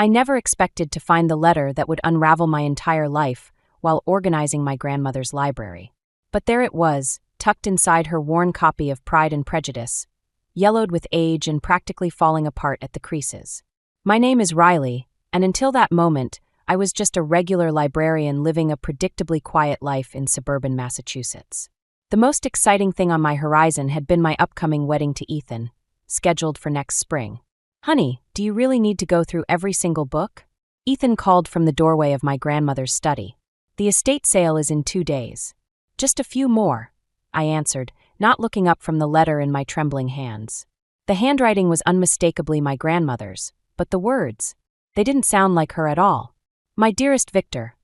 I never expected to find the letter that would unravel my entire life while organizing my grandmother's library. But there it was, tucked inside her worn copy of Pride and Prejudice, yellowed with age and practically falling apart at the creases. My name is Riley, and until that moment, I was just a regular librarian living a predictably quiet life in suburban Massachusetts. The most exciting thing on my horizon had been my upcoming wedding to Ethan, scheduled for next spring. "Honey, do you really need to go through every single book?" Ethan called from the doorway of my grandmother's study. "The estate sale is in 2 days. Just a few more," I answered, not looking up from the letter in my trembling hands. The handwriting was unmistakably my grandmother's, but the words, they didn't sound like her at all. "My dearest Victor,"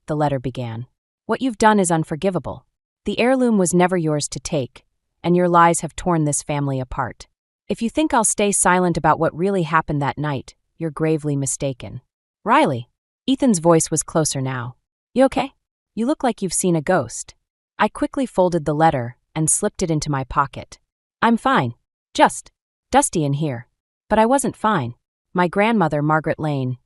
the letter began, "what you've done is unforgivable. The heirloom was never yours to take, and your lies have torn this family apart. If you think I'll stay silent about what really happened that night, you're gravely mistaken. Riley." Ethan's voice was closer now. "You okay? You look like you've seen a ghost." I quickly folded the letter and slipped it into my pocket. "I'm fine. Just dusty in here." But I wasn't fine. My grandmother, Margaret Lane,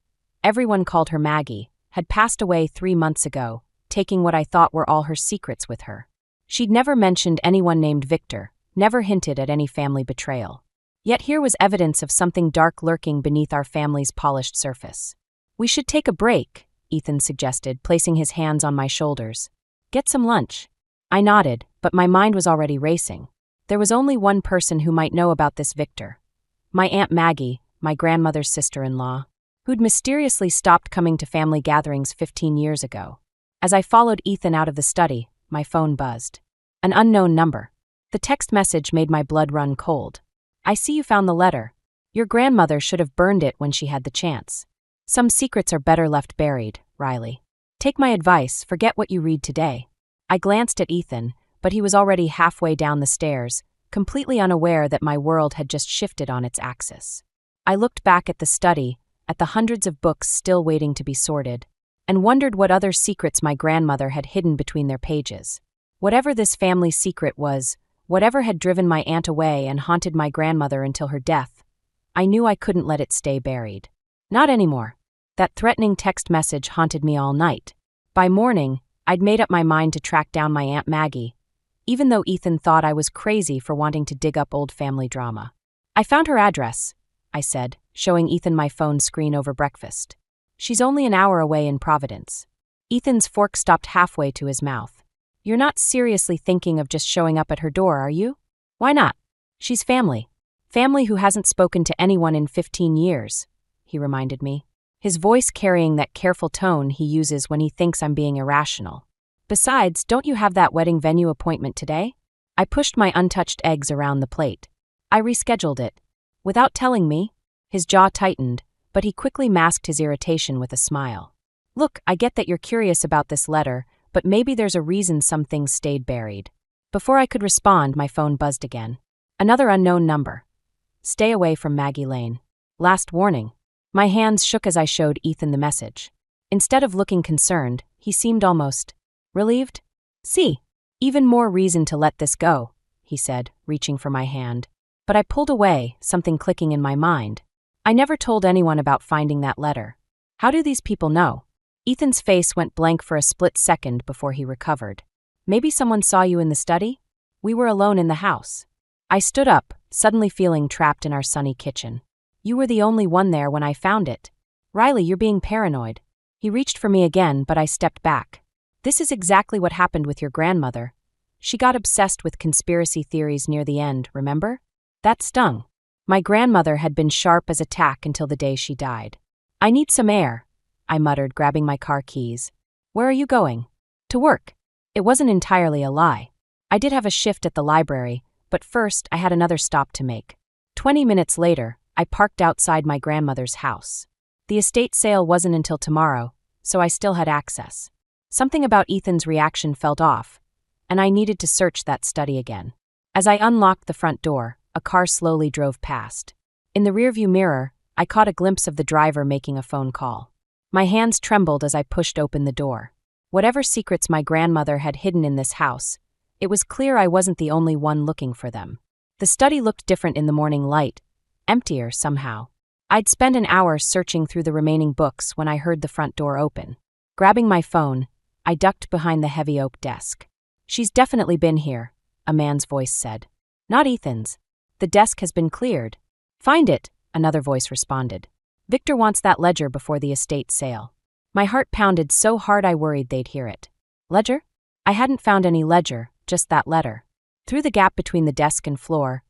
everyone called her Maggie, had passed away 3 months ago, taking what I thought were all her secrets with her. She'd never mentioned anyone named Victor, never hinted at any family betrayal. Yet here was evidence of something dark lurking beneath our family's polished surface. "We should take a break," Ethan suggested, placing his hands on my shoulders. "Get some lunch." I nodded, but my mind was already racing. There was only one person who might know about this Victor. My Aunt Maggie, my grandmother's sister-in-law, who'd mysteriously stopped coming to family gatherings 15 years ago. As I followed Ethan out of the study, my phone buzzed. An unknown number. The text message made my blood run cold. "I see you found the letter. Your grandmother should have burned it when she had the chance. Some secrets are better left buried, Riley. Take my advice, forget what you read today." I glanced at Ethan, but he was already halfway down the stairs, completely unaware that my world had just shifted on its axis. I looked back at the study, at the hundreds of books still waiting to be sorted, and wondered what other secrets my grandmother had hidden between their pages. Whatever this family secret was, whatever had driven my aunt away and haunted my grandmother until her death, I knew I couldn't let it stay buried. Not anymore. That threatening text message haunted me all night. By morning, I'd made up my mind to track down my Aunt Maggie, even though Ethan thought I was crazy for wanting to dig up old family drama. "I found her address," I said, showing Ethan my phone screen over breakfast. "She's only an hour away in Providence." Ethan's fork stopped halfway to his mouth. "You're not seriously thinking of just showing up at her door, are you?" "Why not? She's family. Family who hasn't spoken to anyone in 15 years, he reminded me, his voice carrying that careful tone he uses when he thinks I'm being irrational. "Besides, don't you have that wedding venue appointment today?" I pushed my untouched eggs around the plate. "I rescheduled it." "Without telling me?" His jaw tightened, but he quickly masked his irritation with a smile. "Look, I get that you're curious about this letter, but maybe there's a reason some things stayed buried." Before I could respond, my phone buzzed again. Another unknown number. "Stay away from Maggie Lane. Last warning." My hands shook as I showed Ethan the message. Instead of looking concerned, he seemed almost relieved. "See, even more reason to let this go," he said, reaching for my hand. But I pulled away, something clicking in my mind. I never told anyone about finding that letter. How do these people know? Ethan's face went blank for a split second before he recovered. "Maybe someone saw you in the study?" We were alone in the house. I stood up, suddenly feeling trapped in our sunny kitchen. "You were the only one there when I found it. Riley, you're being paranoid." He reached for me again, but I stepped back. "This is exactly what happened with your grandmother. She got obsessed with conspiracy theories near the end, remember? That stung. My grandmother had been sharp as a tack until the day she died." "I need some air," I muttered, grabbing my car keys. "Where are you going?" "To work." It wasn't entirely a lie. I did have a shift at the library, but first I had another stop to make. 20 minutes later, I parked outside my grandmother's house. The estate sale wasn't until tomorrow, so I still had access. Something about Ethan's reaction felt off, and I needed to search that study again. As I unlocked the front door, a car slowly drove past. In the rearview mirror, I caught a glimpse of the driver making a phone call. My hands trembled as I pushed open the door. Whatever secrets my grandmother had hidden in this house, it was clear I wasn't the only one looking for them. The study looked different in the morning light, emptier somehow. I'd spent an hour searching through the remaining books when I heard the front door open. Grabbing my phone, I ducked behind the heavy oak desk. "She's definitely been here," a man's voice said. "Not Ethan's. The desk has been cleared." "Find it," another voice responded. "Victor wants that ledger before the estate sale." My heart pounded so hard I worried they'd hear it. Ledger? I hadn't found any ledger, just that letter. Through the gap between the desk and floor,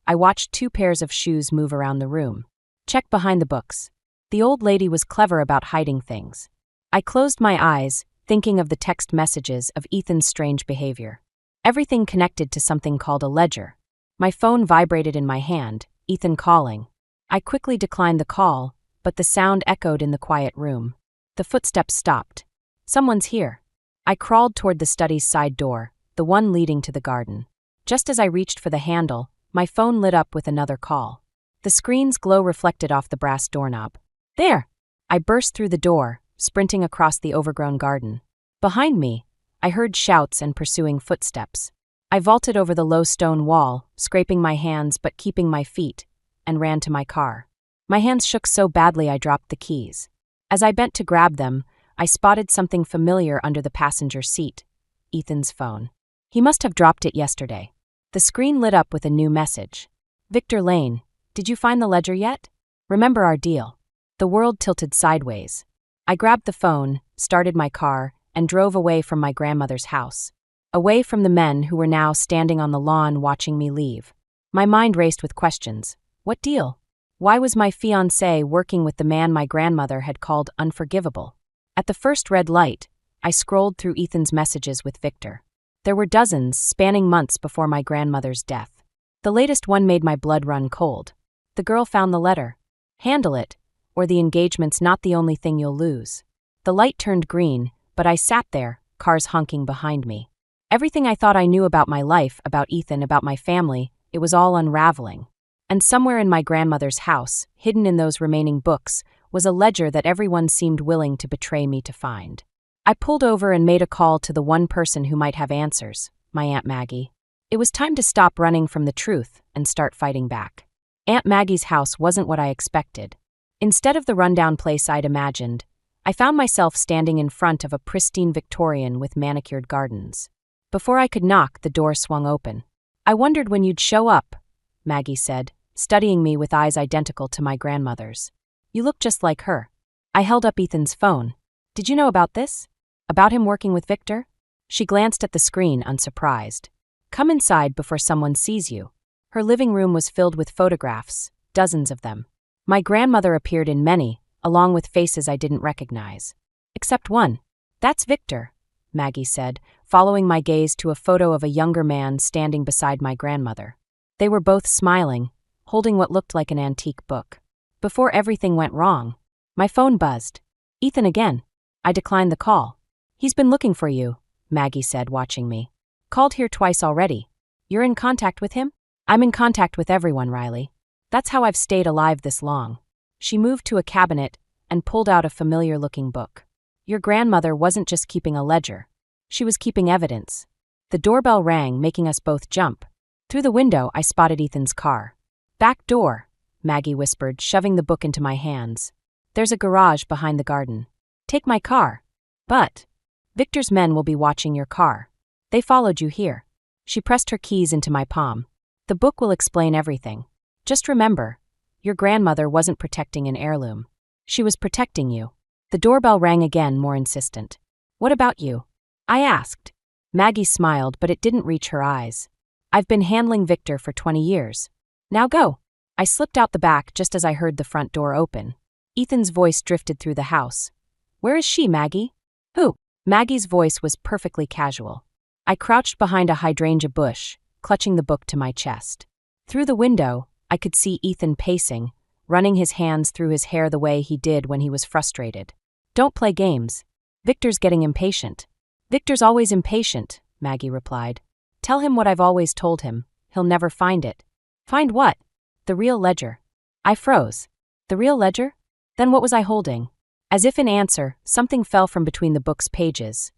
I watched 2 pairs of shoes move around the room. Check behind the books. The old lady was clever about hiding things. I closed my eyes, thinking of the text messages of Ethan's strange behavior. Everything connected to something called a ledger. My phone vibrated in my hand, Ethan calling. I quickly declined the call, but the sound echoed in the quiet room. The footsteps stopped. "Someone's here." I crawled toward the study's side door, the one leading to the garden. Just as I reached for the handle, my phone lit up with another call. The screen's glow reflected off the brass doorknob. "There!" I burst through the door, sprinting across the overgrown garden. Behind me, I heard shouts and pursuing footsteps. I vaulted over the low stone wall, scraping my hands but keeping my feet, and ran to my car. My hands shook so badly I dropped the keys. As I bent to grab them, I spotted something familiar under the passenger seat. Ethan's phone. He must have dropped it yesterday. The screen lit up with a new message. "Victor Lane, did you find the ledger yet? Remember our deal." The world tilted sideways. I grabbed the phone, started my car, and drove away from my grandmother's house. Away from the men who were now standing on the lawn watching me leave. My mind raced with questions. What deal? Why was my fiancé working with the man my grandmother had called unforgivable? At the first red light, I scrolled through Ethan's messages with Victor. There were dozens, spanning months before my grandmother's death. The latest one made my blood run cold. The girl found the letter. Handle it, or the engagement's not the only thing you'll lose. The light turned green, but I sat there, cars honking behind me. Everything I thought I knew about my life, about Ethan, about my family, it was all unraveling. And somewhere in my grandmother's house, hidden in those remaining books, was a ledger that everyone seemed willing to betray me to find. I pulled over and made a call to the one person who might have answers, my Aunt Maggie. It was time to stop running from the truth and start fighting back. Aunt Maggie's house wasn't what I expected. Instead of the rundown place I'd imagined, I found myself standing in front of a pristine Victorian with manicured gardens. Before I could knock, the door swung open. "I wondered when you'd show up," Maggie said, studying me with eyes identical to my grandmother's. "You look just like her." I held up Ethan's phone. "Did you know about this? About him working with Victor?" She glanced at the screen, unsurprised. "Come inside before someone sees you." Her living room was filled with photographs, dozens of them. My grandmother appeared in many, along with faces I didn't recognize. "Except one. That's Victor," Maggie said, following my gaze to a photo of a younger man standing beside my grandmother. They were both smiling, holding what looked like an antique book. Before everything went wrong, my phone buzzed. "Ethan again." I declined the call. "He's been looking for you," Maggie said, watching me. "Called here twice already. You're in contact with him?" "I'm in contact with everyone, Riley. That's how I've stayed alive this long." She moved to a cabinet and pulled out a familiar-looking book. "Your grandmother wasn't just keeping a ledger. She was keeping evidence." The doorbell rang, making us both jump. Through the window, I spotted Ethan's car. "Back door," Maggie whispered, shoving the book into my hands. "There's a garage behind the garden. Take my car." "But Victor's men will be watching your car. They followed you here." She pressed her keys into my palm. "The book will explain everything. Just remember, your grandmother wasn't protecting an heirloom. She was protecting you." The doorbell rang again, more insistent. "What about you?" I asked. Maggie smiled, but it didn't reach her eyes. "I've been handling Victor for 20 years. Now go." I slipped out the back just as I heard the front door open. Ethan's voice drifted through the house. "Where is she, Maggie?" "Who?" Maggie's voice was perfectly casual. I crouched behind a hydrangea bush, clutching the book to my chest. Through the window, I could see Ethan pacing, running his hands through his hair the way he did when he was frustrated. "Don't play games. Victor's getting impatient." "Victor's always impatient," Maggie replied. "Tell him what I've always told him. He'll never find it." "Find what?" "The real ledger." I froze. The real ledger? Then what was I holding? As if in answer, something fell from between the book's pages.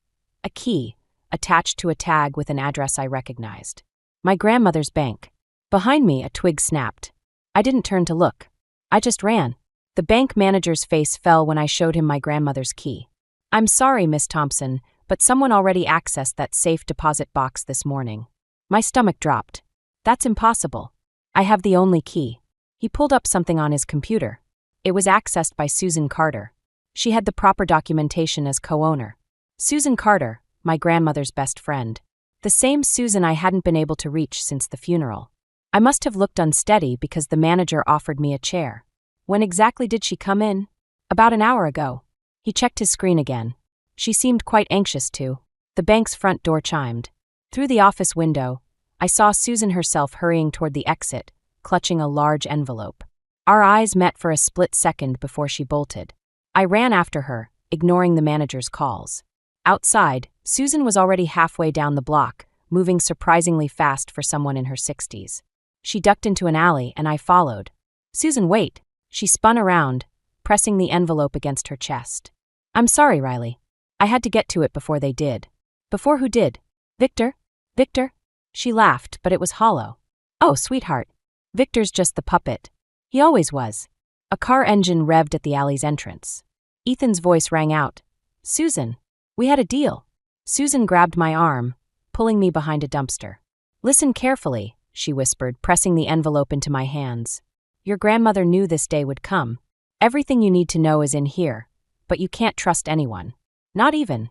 A key, attached to a tag with an address I recognized. My grandmother's bank. Behind me, a twig snapped. I didn't turn to look. I just ran. The bank manager's face fell when I showed him my grandmother's key. "I'm sorry, Miss Thompson, but someone already accessed that safe deposit box this morning." My stomach dropped. "That's impossible. I have the only key." He pulled up something on his computer. It was accessed by Susan Carter. She had the proper documentation as co-owner. Susan Carter, my grandmother's best friend. The same Susan I hadn't been able to reach since the funeral. I must have looked unsteady because the manager offered me a chair. "When exactly did she come in?" "About an hour ago." He checked his screen again. "She seemed quite anxious to." The bank's front door chimed. Through the office window, I saw Susan herself hurrying toward the exit, clutching a large envelope. Our eyes met for a split second before she bolted. I ran after her, ignoring the manager's calls. Outside, Susan was already halfway down the block, moving surprisingly fast for someone in her 60s. She ducked into an alley and I followed. "Susan, wait." She spun around, pressing the envelope against her chest. "I'm sorry, Riley. I had to get to it before they did." "Before who did?" "Victor? Victor?" She laughed, but it was hollow. "Oh, sweetheart. Victor's just the puppet. He always was." A car engine revved at the alley's entrance. Ethan's voice rang out. "Susan, we had a deal." Susan grabbed my arm, pulling me behind a dumpster. "Listen carefully," she whispered, pressing the envelope into my hands. "Your grandmother knew this day would come. Everything you need to know is in here, but you can't trust anyone. Not even."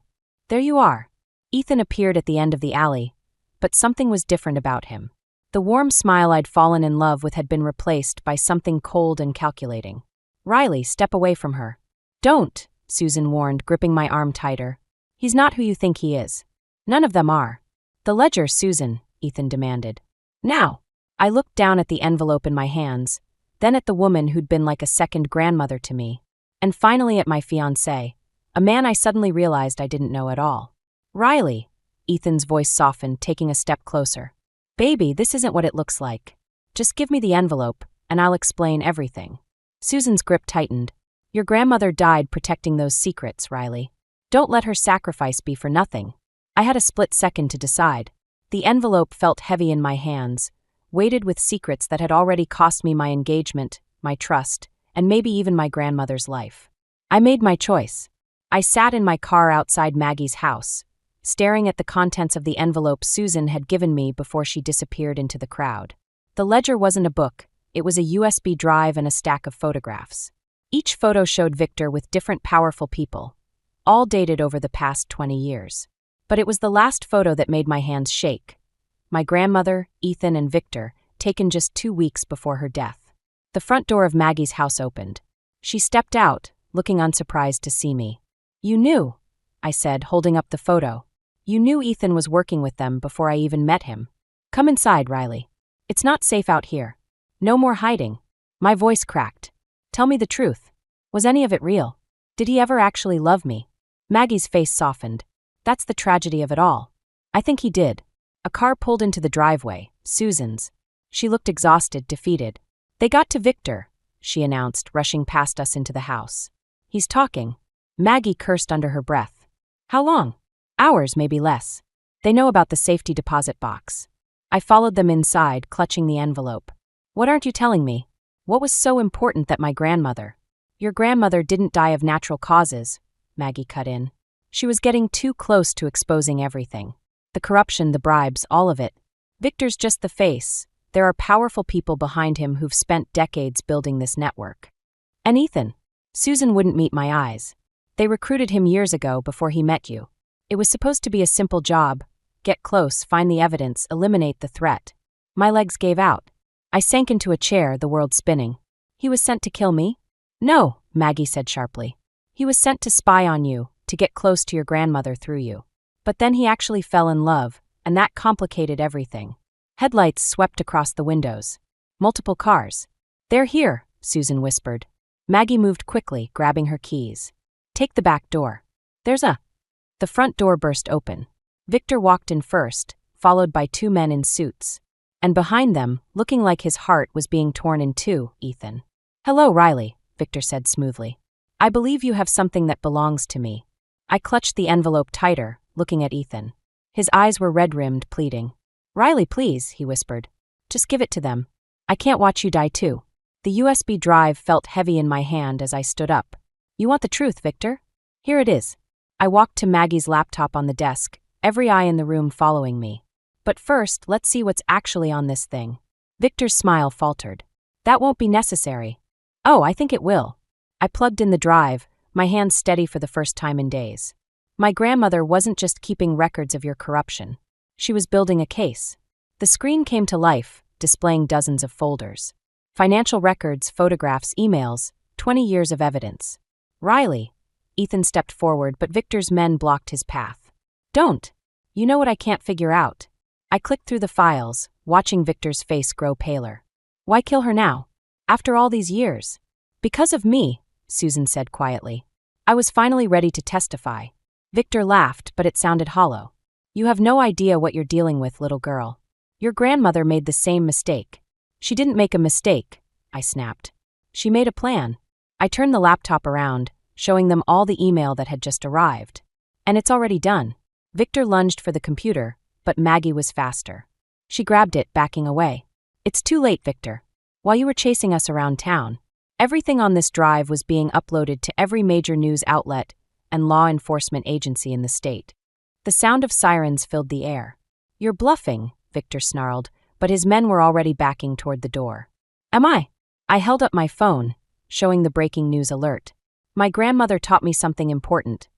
There you are. Ethan appeared at the end of the alley, but something was different about him. The warm smile I'd fallen in love with had been replaced by something cold and calculating. "Riley, step away from her." "Don't," Susan warned, gripping my arm tighter. "He's not who you think he is. None of them are." "The ledger, Susan," Ethan demanded. "Now." I looked down at the envelope in my hands, then at the woman who'd been like a second grandmother to me, and finally at my fiancé, a man I suddenly realized I didn't know at all. "Riley," Ethan's voice softened, taking a step closer. "Baby, this isn't what it looks like. Just give me the envelope, and I'll explain everything." Susan's grip tightened. "Your grandmother died protecting those secrets, Riley. Don't let her sacrifice be for nothing." I had a split second to decide. The envelope felt heavy in my hands, weighted with secrets that had already cost me my engagement, my trust, and maybe even my grandmother's life. I made my choice. I sat in my car outside Maggie's house, staring at the contents of the envelope Susan had given me before she disappeared into the crowd. The ledger wasn't a book, it was a USB drive and a stack of photographs. Each photo showed Victor with different powerful people, all dated over the past 20 years. But it was the last photo that made my hands shake. My grandmother, Ethan, and Victor, taken just 2 weeks before her death. The front door of Maggie's house opened. She stepped out, looking unsurprised to see me. "You knew," I said, holding up the photo. "You knew Ethan was working with them before I even met him. Come inside, Riley. It's not safe out here. No more hiding." My voice cracked. "Tell me the truth. Was any of it real? Did he ever actually love me?" Maggie's face softened. "That's the tragedy of it all. I think he did." A car pulled into the driveway, Susan's. She looked exhausted, defeated. "They got to Victor," she announced, rushing past us into the house. "He's talking." Maggie cursed under her breath. "How long?" "Hours, maybe less. They know about the safety deposit box." I followed them inside, clutching the envelope. "What aren't you telling me? What was so important that my grandmother—" "Your grandmother didn't die of natural causes," Maggie cut in. "She was getting too close to exposing everything. The corruption, the bribes, all of it. Victor's just the face. There are powerful people behind him who've spent decades building this network. And Ethan." Susan wouldn't meet my eyes. "They recruited him years ago before he met you. It was supposed to be a simple job. Get close, find the evidence, eliminate the threat." My legs gave out. I sank into a chair, the world spinning. "He was sent to kill me?" "No," Maggie said sharply. "He was sent to spy on you, to get close to your grandmother through you. But then he actually fell in love, and that complicated everything." Headlights swept across the windows. Multiple cars. "They're here," Susan whispered. Maggie moved quickly, grabbing her keys. "Take the back door." "There's a—" The front door burst open. Victor walked in first, followed by 2 men in suits. And behind them, looking like his heart was being torn in two, Ethan. "Hello, Riley," Victor said smoothly. "I believe you have something that belongs to me." I clutched the envelope tighter, looking at Ethan. His eyes were red-rimmed, pleading. "Riley, please," he whispered. "Just give it to them. I can't watch you die too." The USB drive felt heavy in my hand as I stood up. You want the truth, Victor? Here it is. I walked to Maggie's laptop on the desk, every eye in the room following me. But first, let's see what's actually on this thing. Victor's smile faltered. That won't be necessary. Oh, I think it will. I plugged in the drive, my hands steady for the first time in days. My grandmother wasn't just keeping records of your corruption. She was building a case. The screen came to life, displaying dozens of folders. Financial records, photographs, emails, 20 years of evidence. Riley. Ethan stepped forward, but Victor's men blocked his path. Don't. You know what I can't figure out. I clicked through the files, watching Victor's face grow paler. Why kill her now? After all these years? Because of me, Susan said quietly. I was finally ready to testify. Victor laughed, but it sounded hollow. You have no idea what you're dealing with, little girl. Your grandmother made the same mistake. She didn't make a mistake, I snapped. She made a plan. I turned the laptop around, showing them all the email that had just arrived. And it's already done. Victor lunged for the computer, but Maggie was faster. She grabbed it, backing away. It's too late, Victor. While you were chasing us around town, everything on this drive was being uploaded to every major news outlet and law enforcement agency in the state. The sound of sirens filled the air. You're bluffing, Victor snarled, but his men were already backing toward the door. Am I? I held up my phone, showing the breaking news alert. My grandmother taught me something important.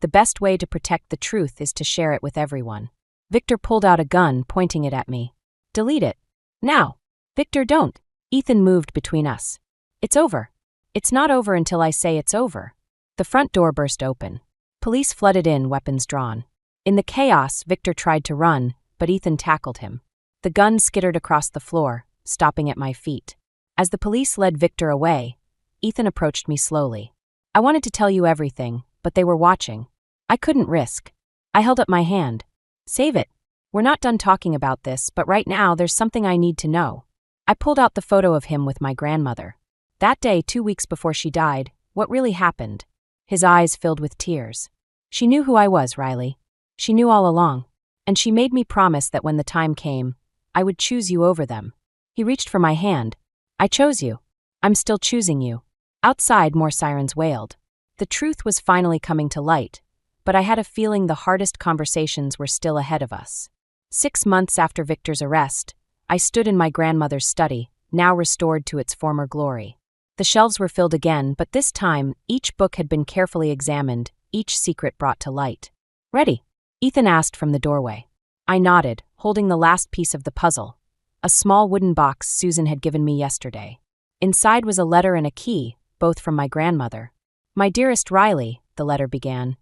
The best way to protect the truth is to share it with everyone. Victor pulled out a gun, pointing it at me. Delete it. Now. Victor, don't. Ethan moved between us. It's over. It's not over until I say it's over. The front door burst open. Police flooded in, weapons drawn. In the chaos, Victor tried to run, but Ethan tackled him. The gun skittered across the floor, stopping at my feet. As the police led Victor away, Ethan approached me slowly. I wanted to tell you everything, but they were watching. I couldn't risk. I held up my hand. Save it. We're not done talking about this, but right now there's something I need to know. I pulled out the photo of him with my grandmother. That day, 2 weeks before she died, what really happened? His eyes filled with tears. She knew who I was, Riley. She knew all along. And she made me promise that when the time came, I would choose you over them. He reached for my hand. I chose you. I'm still choosing you. Outside, more sirens wailed. The truth was finally coming to light, but I had a feeling the hardest conversations were still ahead of us. 6 months after Victor's arrest, I stood in my grandmother's study, now restored to its former glory. The shelves were filled again, but this time, each book had been carefully examined, each secret brought to light. Ready? Ethan asked from the doorway. I nodded, holding the last piece of the puzzle, a small wooden box Susan had given me yesterday. Inside was a letter and a key, both from my grandmother. My dearest Riley, the letter began.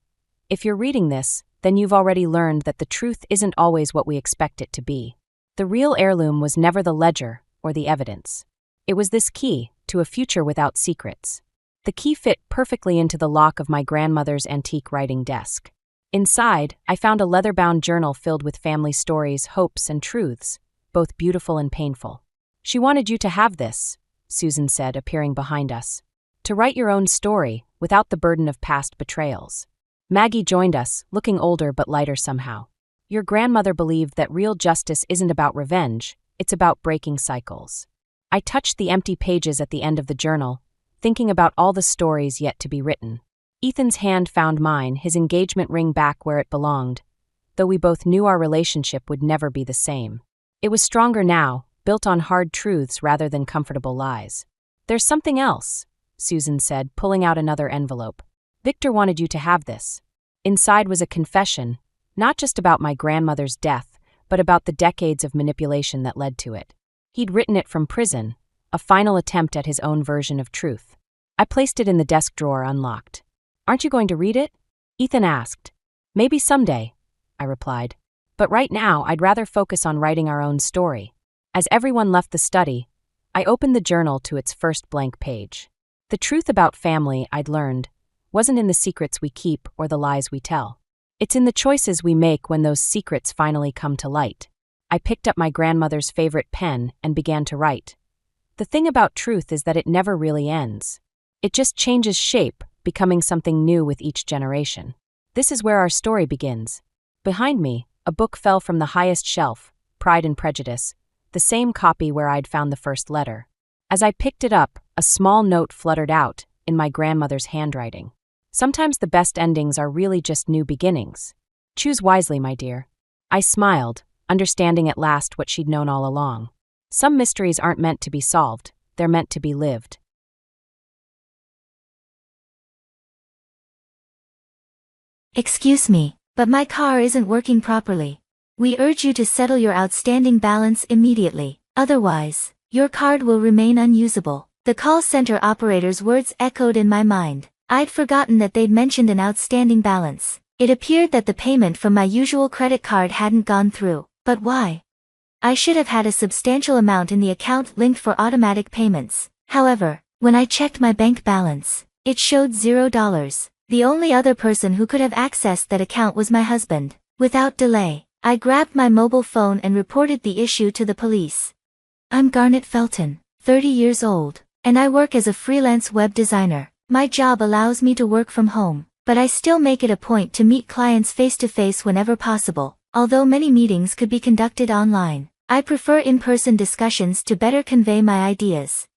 If you're reading this, then you've already learned that the truth isn't always what we expect it to be. The real heirloom was never the ledger or the evidence. It was this key to a future without secrets. The key fit perfectly into the lock of my grandmother's antique writing desk. Inside, I found a leather-bound journal filled with family stories, hopes, and truths, both beautiful and painful. She wanted you to have this, Susan said, appearing behind us. To write your own story, without the burden of past betrayals. Maggie joined us, looking older but lighter somehow. Your grandmother believed that real justice isn't about revenge, it's about breaking cycles. I touched the empty pages at the end of the journal, thinking about all the stories yet to be written. Ethan's hand found mine, his engagement ring back where it belonged, though we both knew our relationship would never be the same. It was stronger now, built on hard truths rather than comfortable lies. There's something else, Susan said, pulling out another envelope. Victor wanted you to have this. Inside was a confession, not just about my grandmother's death, but about the decades of manipulation that led to it. He'd written it from prison, a final attempt at his own version of truth. I placed it in the desk drawer unlocked. Aren't you going to read it? Ethan asked. Maybe someday, I replied. But right now, I'd rather focus on writing our own story. As everyone left the study, I opened the journal to its first blank page. The truth about family, I'd learned, wasn't in the secrets we keep or the lies we tell. It's in the choices we make when those secrets finally come to light. I picked up my grandmother's favorite pen and began to write. The thing about truth is that it never really ends. It just changes shape, becoming something new with each generation. This is where our story begins. Behind me, a book fell from the highest shelf, Pride and Prejudice, the same copy where I'd found the first letter. As I picked it up, a small note fluttered out in my grandmother's handwriting. Sometimes the best endings are really just new beginnings. Choose wisely, my dear. I smiled, understanding at last what she'd known all along. Some mysteries aren't meant to be solved, they're meant to be lived. Excuse me, but my car isn't working properly. We urge you to settle your outstanding balance immediately, otherwise, your card will remain unusable. The call center operator's words echoed in my mind. I'd forgotten that they'd mentioned an outstanding balance. It appeared that the payment from my usual credit card hadn't gone through. But why? I should have had a substantial amount in the account linked for automatic payments. However, when I checked my bank balance, it showed $0. The only other person who could have accessed that account was my husband. Without delay, I grabbed my mobile phone and reported the issue to the police. I'm Garnet Felton, 30 years old, and I work as a freelance web designer. My job allows me to work from home, but I still make it a point to meet clients face-to-face whenever possible. Although many meetings could be conducted online, I prefer in-person discussions to better convey my ideas.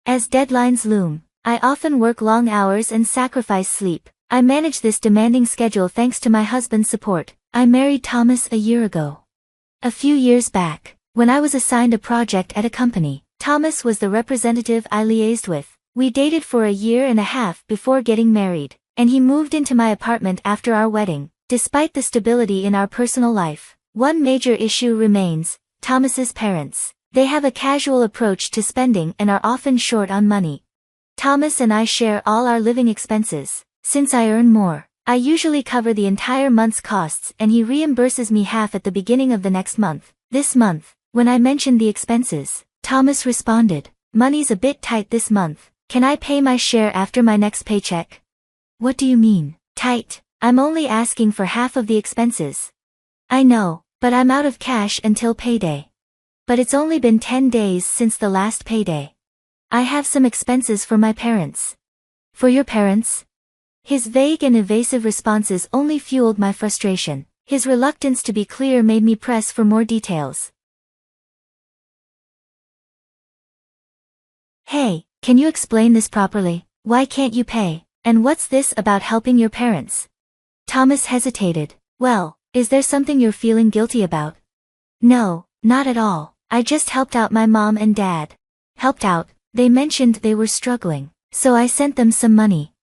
As deadlines loom, I often work long hours and sacrifice sleep. I manage this demanding schedule thanks to my husband's support. I married Thomas a year ago. A few years back, when I was assigned a project at a company, Thomas was the representative I liaised with. We dated for a year and a half before getting married, and he moved into my apartment after our wedding. Despite the stability in our personal life, one major issue remains: Thomas's parents. They have a casual approach to spending and are often short on money. Thomas and I share all our living expenses. Since I earn more, I usually cover the entire month's costs and he reimburses me half at the beginning of the next month. This month, when I mentioned the expenses, Thomas responded, "Money's a bit tight this month. Can I pay my share after my next paycheck?" What do you mean, tight? I'm only asking for half of the expenses. I know, but I'm out of cash until payday. But it's only been 10 days since the last payday. I have some expenses for my parents. For your parents? His vague and evasive responses only fueled my frustration. His reluctance to be clear made me press for more details. Hey, can you explain this properly? Why can't you pay? And what's this about helping your parents? Thomas hesitated. Well, is there something you're feeling guilty about? No, not at all. I just helped out my mom and dad. Helped out? They mentioned they were struggling, so I sent them some money.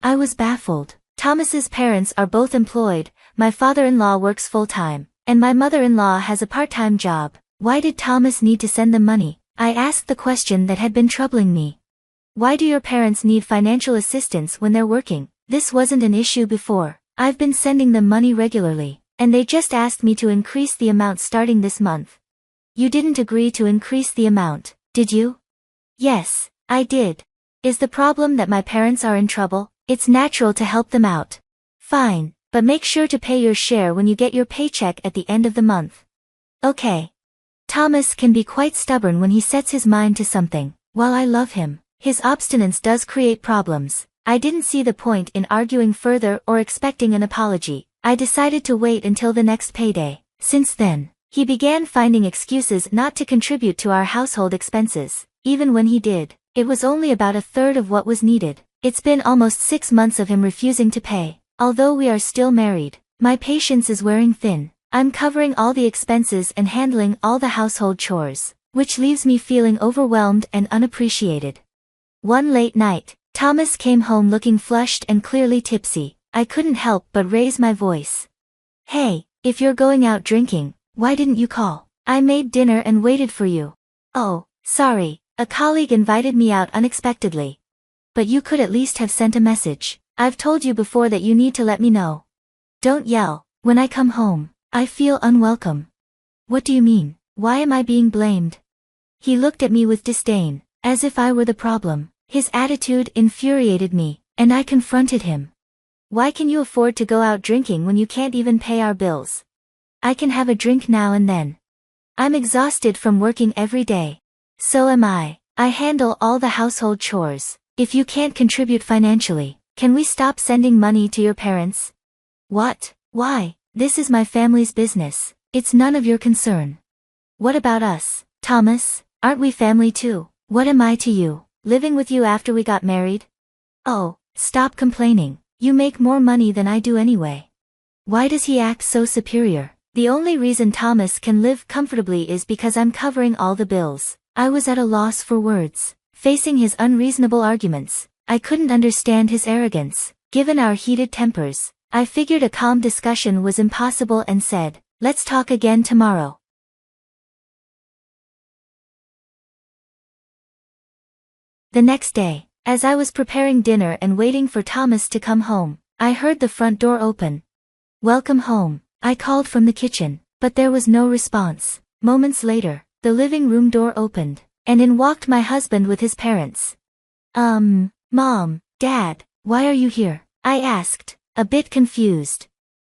I was baffled. Thomas's parents are both employed. My father-in-law works full-time, and my mother-in-law has a part-time job. Why did Thomas need to send them money? I asked the question that had been troubling me. Why do your parents need financial assistance when they're working? This wasn't an issue before. I've been sending them money regularly, and they just asked me to increase the amount starting this month. You didn't agree to increase the amount, did you? Yes, I did. Is the problem that my parents are in trouble? It's natural to help them out. Fine, but make sure to pay your share when you get your paycheck at the end of the month. Okay. Thomas can be quite stubborn when he sets his mind to something. While I love him, his obstinance does create problems. I didn't see the point in arguing further or expecting an apology. I decided to wait until the next payday. Since then, he began finding excuses not to contribute to our household expenses. Even when he did, it was only about a third of what was needed. It's been almost 6 months of him refusing to pay. Although we are still married, my patience is wearing thin. I'm covering all the expenses and handling all the household chores, which leaves me feeling overwhelmed and unappreciated. One late night, Thomas came home looking flushed and clearly tipsy. I couldn't help but raise my voice. Hey, if you're going out drinking, why didn't you call? I made dinner and waited for you. Oh, sorry, a colleague invited me out unexpectedly. But you could at least have sent a message. I've told you before that you need to let me know. Don't yell. When I come home, I feel unwelcome. What do you mean? Why am I being blamed? He looked at me with disdain, as if I were the problem. His attitude infuriated me, and I confronted him. Why can you afford to go out drinking when you can't even pay our bills? I can have a drink now and then. I'm exhausted from working every day. So am I. I handle all the household chores. If you can't contribute financially, can we stop sending money to your parents? What? Why? This is my family's business. It's none of your concern. What about us, Thomas? Aren't we family too? What am I to you? Living with you after we got married? Oh, stop complaining. You make more money than I do anyway. Why does he act so superior? The only reason Thomas can live comfortably is because I'm covering all the bills. I was at a loss for words. Facing his unreasonable arguments, I couldn't understand his arrogance. Given our heated tempers, I figured a calm discussion was impossible and said, "Let's talk again tomorrow." The next day, as I was preparing dinner and waiting for Thomas to come home, I heard the front door open. "Welcome home," I called from the kitchen, but there was no response. Moments later, the living room door opened, and in walked my husband with his parents. Mom, Dad, why are you here?" I asked, a bit confused.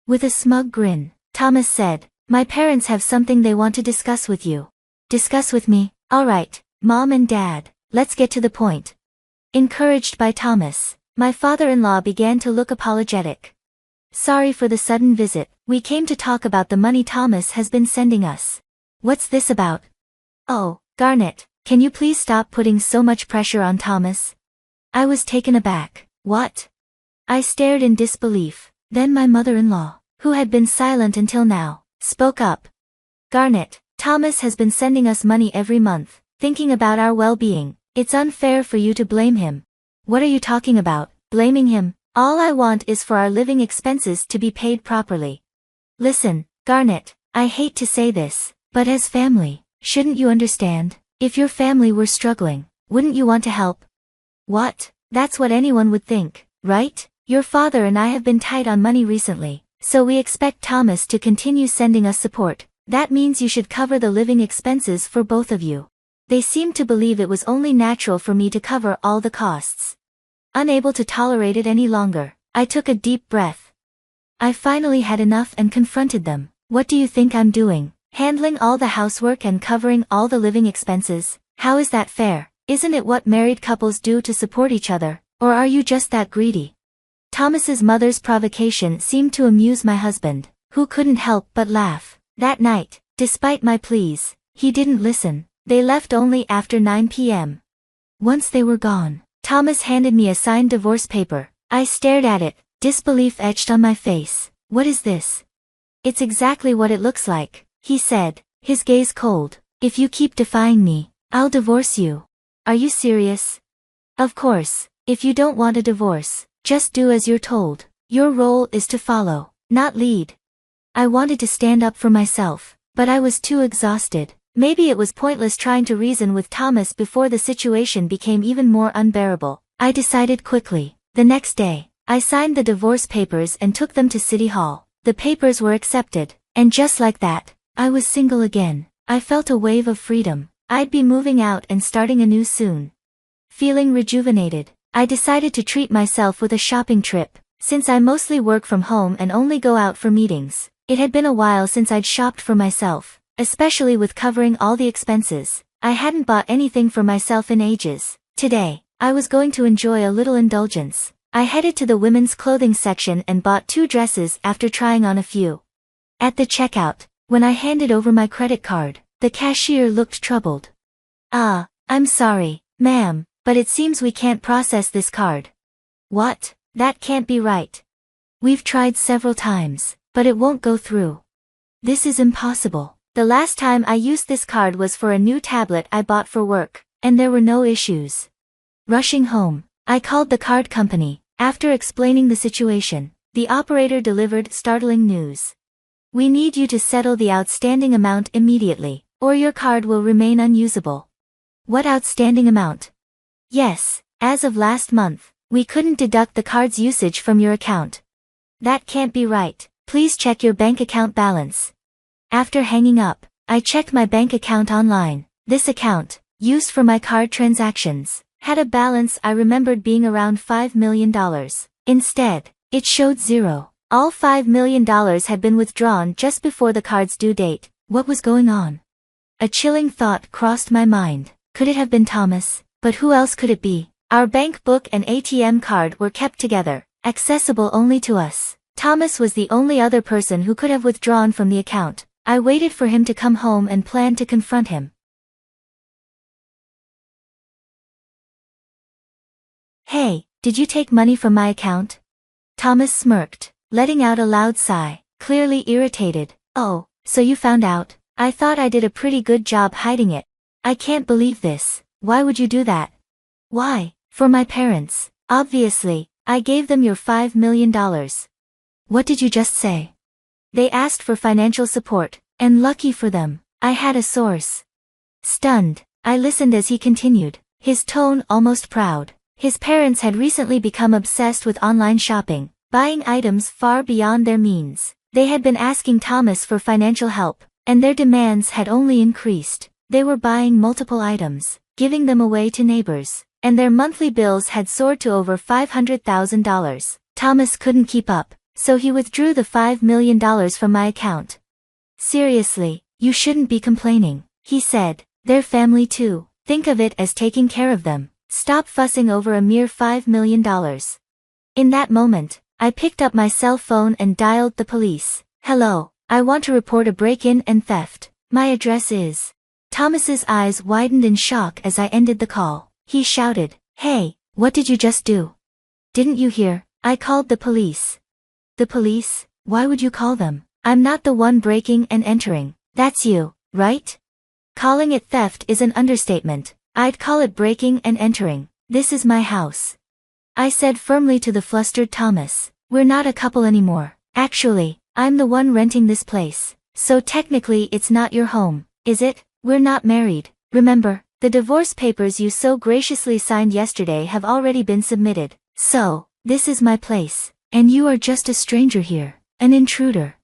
With a smug grin, Thomas said, "My parents have something they want to discuss with you." "Discuss with me? All right, Mom and Dad, let's get to the point." Encouraged by Thomas, my father-in-law began to look apologetic. "Sorry for the sudden visit, we came to talk about the money Thomas has been sending us." "What's this about?" "Oh, Garnet, can you please stop putting so much pressure on Thomas?" I was taken aback. "What?" I stared in disbelief. Then my mother-in-law, who had been silent until now, spoke up. "Garnet, Thomas has been sending us money every month, thinking about our well-being. It's unfair for you to blame him." "What are you talking about, blaming him? All I want is for our living expenses to be paid properly." "Listen, Garnet, I hate to say this, but as family, shouldn't you understand? If your family were struggling, wouldn't you want to help?" "What? That's what anyone would think, right? Your father and I have been tight on money recently, so we expect Thomas to continue sending us support. That means you should cover the living expenses for both of you." They seemed to believe it was only natural for me to cover all the costs. Unable to tolerate it any longer, I took a deep breath. I finally had enough and confronted them. "What do you think I'm doing? Handling all the housework and covering all the living expenses? How is that fair? Isn't it what married couples do to support each other, or are you just that greedy?" Thomas's mother's provocation seemed to amuse my husband, who couldn't help but laugh. That night, despite my pleas, he didn't listen. They left only after 9 p.m. Once they were gone, Thomas handed me a signed divorce paper. I stared at it, disbelief etched on my face. "What is this?" "It's exactly what it looks like," he said, his gaze cold. "If you keep defying me, I'll divorce you." "Are you serious?" "Of course, if you don't want a divorce, just do as you're told. Your role is to follow, not lead." I wanted to stand up for myself, but I was too exhausted. Maybe it was pointless trying to reason with Thomas before the situation became even more unbearable. I decided quickly. The next day, I signed the divorce papers and took them to City Hall. The papers were accepted, and just like that, I was single again. I felt a wave of freedom. I'd be moving out and starting anew soon. Feeling rejuvenated, I decided to treat myself with a shopping trip. Since I mostly work from home and only go out for meetings, it had been a while since I'd shopped for myself, especially with covering all the expenses. I hadn't bought anything for myself in ages. Today, I was going to enjoy a little indulgence. I headed to the women's clothing section and bought 2 dresses after trying on a few. At the checkout, when I handed over my credit card, the cashier looked troubled. "I'm sorry, ma'am, but it seems we can't process this card." "What? That can't be right. We've tried several times, but it won't go through. This is impossible. The last time I used this card was for a new tablet I bought for work, and there were no issues." Rushing home, I called the card company. After explaining the situation, the operator delivered startling news. "We need you to settle the outstanding amount immediately, or your card will remain unusable." "What outstanding amount?" "Yes, as of last month, we couldn't deduct the card's usage from your account." "That can't be right. Please check your bank account balance." After hanging up, I checked my bank account online. This account, used for my card transactions, had a balance I remembered being around $5 million. Instead, it showed 0. All $5 million had been withdrawn just before the card's due date. What was going on? A chilling thought crossed my mind. Could it have been Thomas? But who else could it be? Our bank book and ATM card were kept together, accessible only to us. Thomas was the only other person who could have withdrawn from the account. I waited for him to come home and planned to confront him. Hey, did you take money from my account? Thomas smirked, letting out a loud sigh, clearly irritated. Oh, so you found out? I thought I did a pretty good job hiding it. I can't believe this. Why would you do that? Why? For my parents. Obviously, I gave them your $5 million. What did you just say? They asked for financial support, and lucky for them, I had a source. Stunned, I listened as he continued, his tone almost proud. His parents had recently become obsessed with online shopping, buying items far beyond their means. They had been asking Thomas for financial help, and their demands had only increased. They were buying multiple items, giving them away to neighbors, and their monthly bills had soared to over $500,000. Thomas couldn't keep up, so he withdrew the $5 million from my account. Seriously, you shouldn't be complaining, he said. They're family too. Think of it as taking care of them. Stop fussing over a mere $5 million. In that moment, I picked up my cell phone and dialed the police. Hello, I want to report a break-in and theft. My address is... Thomas's eyes widened in shock as I ended the call. He shouted, Hey, what did you just do? Didn't you hear? I called the police. The police? Why would you call them? I'm not the one breaking and entering. That's you, right? Calling it theft is an understatement. I'd call it breaking and entering. This is my house. I said firmly to the flustered Thomas. We're not a couple anymore. Actually, I'm the one renting this place. So technically it's not your home, is it? We're not married. Remember, the divorce papers you so graciously signed yesterday have already been submitted. So, this is my place. And you are just a stranger here. An intruder.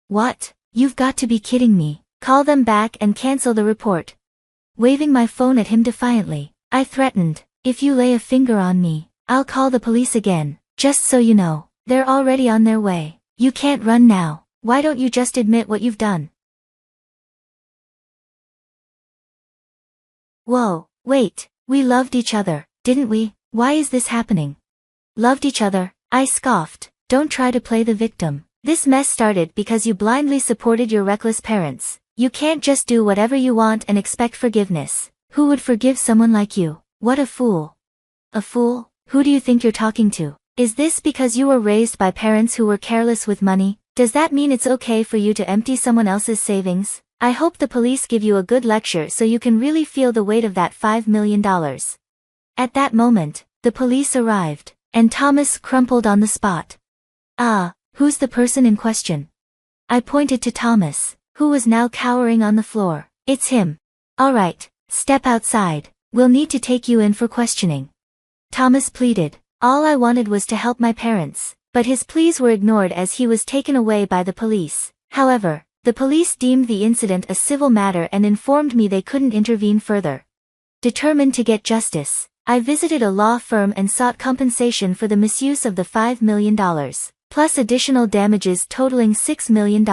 What? You've got to be kidding me. Call them back and cancel the report. Waving my phone at him defiantly, I threatened, if you lay a finger on me, I'll call the police again. Just so you know, they're already on their way. You can't run now. Why don't you just admit what you've done? Whoa, wait, we loved each other, didn't we? Why is this happening? Loved each other? I scoffed. Don't try to play the victim. This mess started because you blindly supported your reckless parents. You can't just do whatever you want and expect forgiveness. Who would forgive someone like you? What a fool. A fool? Who do you think you're talking to? Is this because you were raised by parents who were careless with money? Does that mean it's okay for you to empty someone else's savings? I hope the police give you a good lecture so you can really feel the weight of that $5 million. At that moment, the police arrived, and Thomas crumpled on the spot. Ah, who's the person in question? I pointed to Thomas, who was now cowering on the floor. It's him. All right, step outside. We'll need to take you in for questioning. Thomas pleaded. All I wanted was to help my parents, but his pleas were ignored as he was taken away by the police. However, the police deemed the incident a civil matter and informed me they couldn't intervene further. Determined to get justice, I visited a law firm and sought compensation for the misuse of the $5 million, plus additional damages totaling $6 million.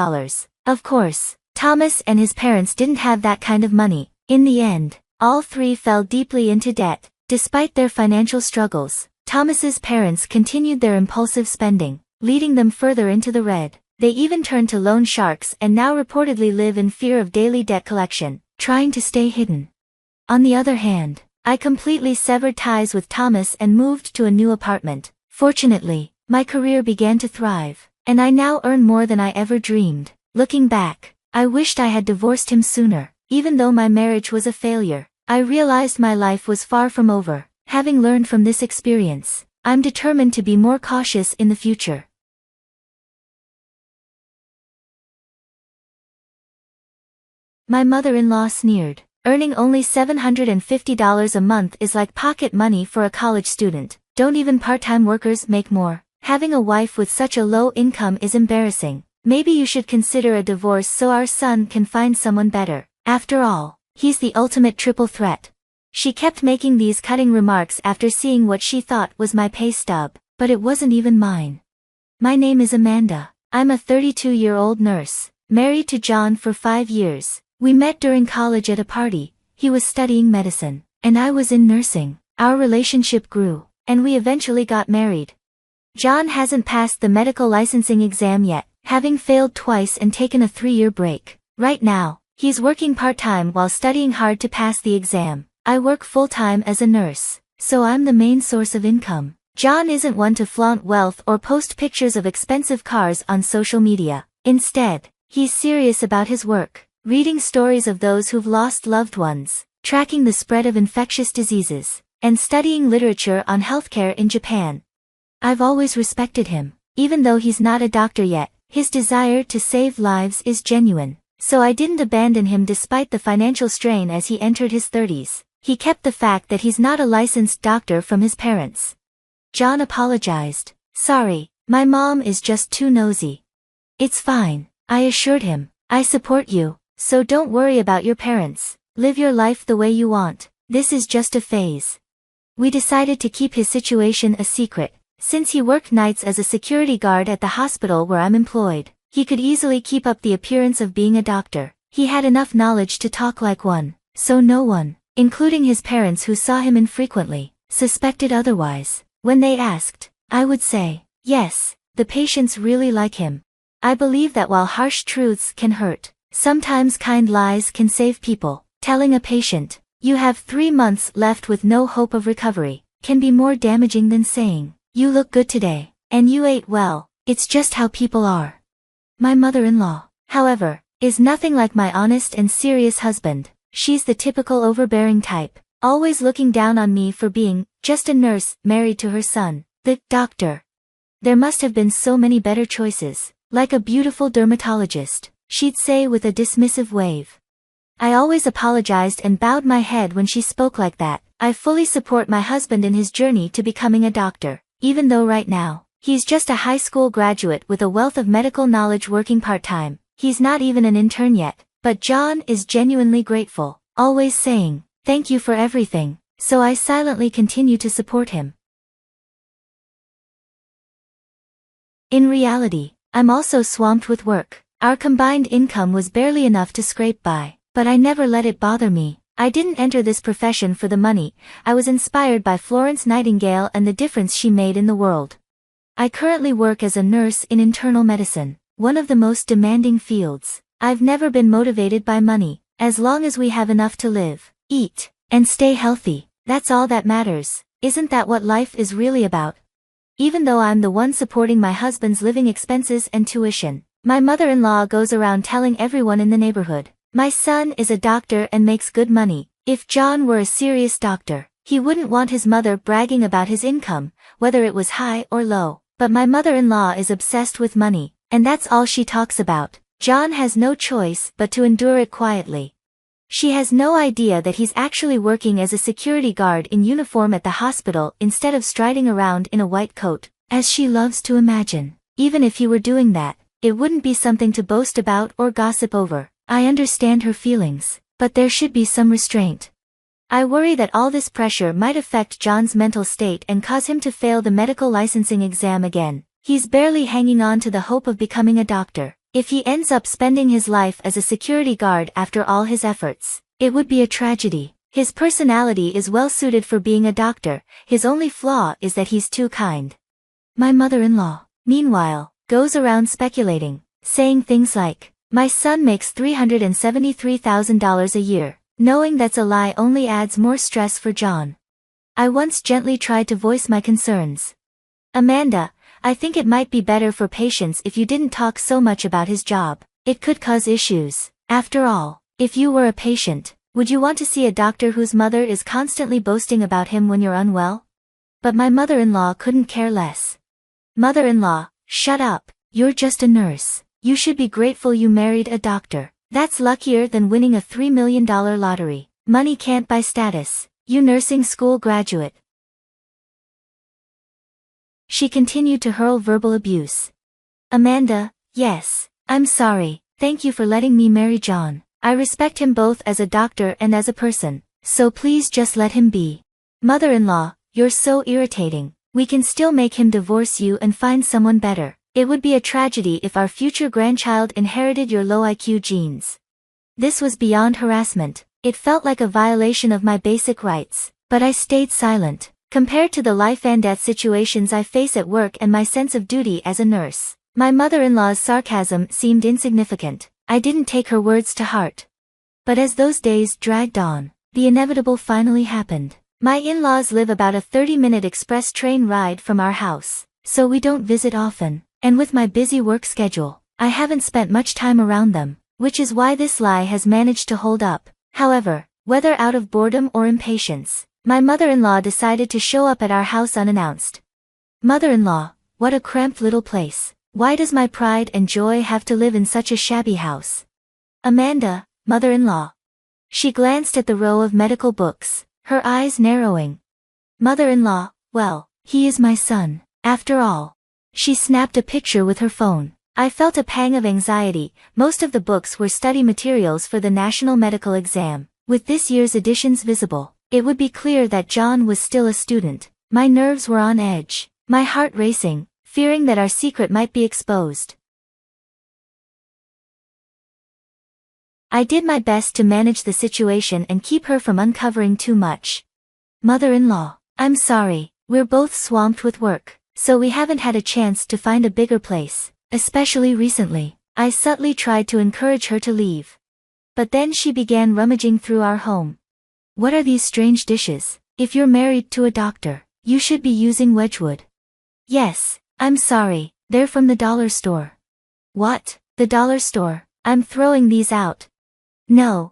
Of course, Thomas and his parents didn't have that kind of money. In the end, all three fell deeply into debt. Despite their financial struggles, Thomas's parents continued their impulsive spending, leading them further into the red. They even turned to loan sharks and now reportedly live in fear of daily debt collection, trying to stay hidden. On the other hand, I completely severed ties with Thomas and moved to a new apartment. Fortunately, my career began to thrive, and I now earn more than I ever dreamed. Looking back, I wished I had divorced him sooner. Even though my marriage was a failure, I realized my life was far from over. Having learned from this experience, I'm determined to be more cautious in the future. My mother-in-law sneered. Earning only $750 a month is like pocket money for a college student. Don't even part-time workers make more? Having a wife with such a low income is embarrassing. Maybe you should consider a divorce so our son can find someone better. After all, he's the ultimate triple threat. She kept making these cutting remarks after seeing what she thought was my pay stub, but it wasn't even mine. My name is Amanda. I'm a 32-year-old nurse, married to John for 5 years. We met during college at a party. He was studying medicine, and I was in nursing. Our relationship grew, and we eventually got married. John hasn't passed the medical licensing exam yet, having failed twice and taken a 3-year break. Right now, he's working part-time while studying hard to pass the exam. I work full-time as a nurse, so I'm the main source of income. John isn't one to flaunt wealth or post pictures of expensive cars on social media. Instead, he's serious about his work, reading stories of those who've lost loved ones, tracking the spread of infectious diseases, and studying literature on healthcare in Japan. I've always respected him. Even though he's not a doctor yet, his desire to save lives is genuine, so I didn't abandon him despite the financial strain as he entered his 30s. He kept the fact that he's not a licensed doctor from his parents. John apologized. Sorry, my mom is just too nosy. It's fine, I assured him. I support you, so don't worry about your parents. Live your life the way you want. This is just a phase. We decided to keep his situation a secret. Since he worked nights as a security guard at the hospital where I'm employed, he could easily keep up the appearance of being a doctor. He had enough knowledge to talk like one, so no one, including his parents who saw him infrequently, suspected otherwise. When they asked, I would say, yes, the patients really like him. I believe that while harsh truths can hurt, sometimes kind lies can save people. Telling a patient, you have 3 months left with no hope of recovery, can be more damaging than saying, you look good today, and you ate well. It's just how people are. My mother-in-law, however, is nothing like my honest and serious husband. She's the typical overbearing type, always looking down on me for being just a nurse married to her son, the doctor. There must have been so many better choices, like a beautiful dermatologist, she'd say with a dismissive wave. I always apologized and bowed my head when she spoke like that. I fully support my husband in his journey to becoming a doctor, even though right now, he's just a high school graduate with a wealth of medical knowledge working part-time. He's not even an intern yet, but John is genuinely grateful, always saying, thank you for everything, so I silently continue to support him. In reality, I'm also swamped with work. Our combined income was barely enough to scrape by, but I never let it bother me. I didn't enter this profession for the money. I was inspired by Florence Nightingale and the difference she made in the world. I currently work as a nurse in internal medicine, one of the most demanding fields. I've never been motivated by money. As long as we have enough to live, eat, and stay healthy, that's all that matters. Isn't that what life is really about? Even though I'm the one supporting my husband's living expenses and tuition, my mother-in-law goes around telling everyone in the neighborhood, my son is a doctor and makes good money. If John were a serious doctor, he wouldn't want his mother bragging about his income, whether it was high or low. But my mother-in-law is obsessed with money, and that's all she talks about. John has no choice but to endure it quietly. She has no idea that he's actually working as a security guard in uniform at the hospital instead of striding around in a white coat, as she loves to imagine. Even if he were doing that, it wouldn't be something to boast about or gossip over. I understand her feelings, but there should be some restraint. I worry that all this pressure might affect John's mental state and cause him to fail the medical licensing exam again. He's barely hanging on to the hope of becoming a doctor. If he ends up spending his life as a security guard after all his efforts, it would be a tragedy. His personality is well suited for being a doctor. His only flaw is that he's too kind. My mother-in-law, meanwhile, goes around speculating, saying things like, my son makes $373,000 a year. Knowing that's a lie only adds more stress for John. I once gently tried to voice my concerns. Amanda, I think it might be better for patients if you didn't talk so much about his job. It could cause issues. After all, if you were a patient, would you want to see a doctor whose mother is constantly boasting about him when you're unwell? But my mother-in-law couldn't care less. Mother-in-law, shut up. You're just a nurse. You should be grateful you married a doctor. That's luckier than winning a $3 million lottery. Money can't buy status. You nursing school graduate. She continued to hurl verbal abuse. Amanda, yes, I'm sorry. Thank you for letting me marry John. I respect him both as a doctor and as a person, so please just let him be. Mother-in-law, you're so irritating. We can still make him divorce you and find someone better. It would be a tragedy if our future grandchild inherited your low IQ genes. This was beyond harassment. It felt like a violation of my basic rights, but I stayed silent. Compared to the life and death situations I face at work and my sense of duty as a nurse, my mother-in-law's sarcasm seemed insignificant. I didn't take her words to heart. But as those days dragged on, the inevitable finally happened. My in-laws live about a 30-minute express train ride from our house, so we don't visit often, and with my busy work schedule, I haven't spent much time around them, which is why this lie has managed to hold up. However, whether out of boredom or impatience, my mother-in-law decided to show up at our house unannounced. Mother-in-law, what a cramped little place. Why does my pride and joy have to live in such a shabby house? Amanda, mother-in-law. She glanced at the row of medical books, her eyes narrowing. Mother-in-law, well, he is my son, after all. She snapped a picture with her phone. I felt a pang of anxiety. Most of the books were study materials for the national medical exam. With this year's editions visible, it would be clear that John was still a student. My nerves were on edge, my heart racing, fearing that our secret might be exposed. I did my best to manage the situation and keep her from uncovering too much. Mother-in-law, I'm sorry, we're both swamped with work, so we haven't had a chance to find a bigger place, especially recently. I subtly tried to encourage her to leave. But then she began rummaging through our home. What are these strange dishes? If you're married to a doctor, you should be using Wedgwood. Yes, I'm sorry, they're from the dollar store. What? The dollar store? I'm throwing these out. No,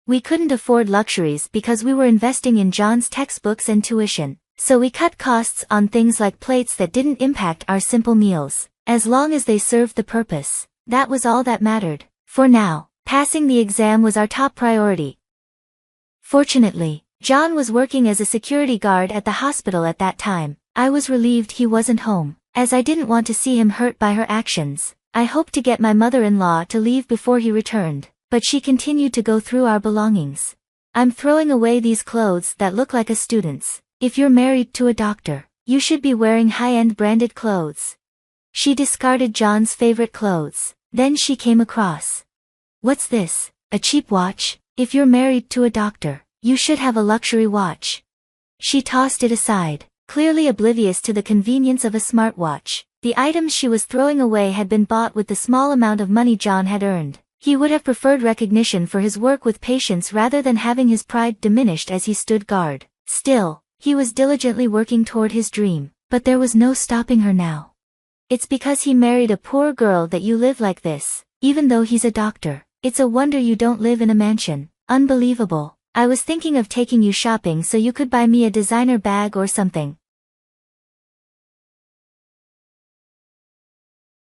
we couldn't afford luxuries because we were investing in John's textbooks and tuition, so we cut costs on things like plates that didn't impact our simple meals. As long as they served the purpose, that was all that mattered. For now, passing the exam was our top priority. Fortunately, John was working as a security guard at the hospital at that time. I was relieved he wasn't home, as I didn't want to see him hurt by her actions. I hoped to get my mother-in-law to leave before he returned, but she continued to go through our belongings. I'm throwing away these clothes that look like a student's. If you're married to a doctor, you should be wearing high-end branded clothes. She discarded John's favorite clothes. Then she came across. What's this? A cheap watch? If you're married to a doctor, you should have a luxury watch. She tossed it aside, clearly oblivious to the convenience of a smartwatch. The items she was throwing away had been bought with the small amount of money John had earned. He would have preferred recognition for his work with patients rather than having his pride diminished as he stood guard. Still, he was diligently working toward his dream, but there was no stopping her now. It's because he married a poor girl that you live like this, even though he's a doctor. It's a wonder you don't live in a mansion. Unbelievable. I was thinking of taking you shopping so you could buy me a designer bag or something.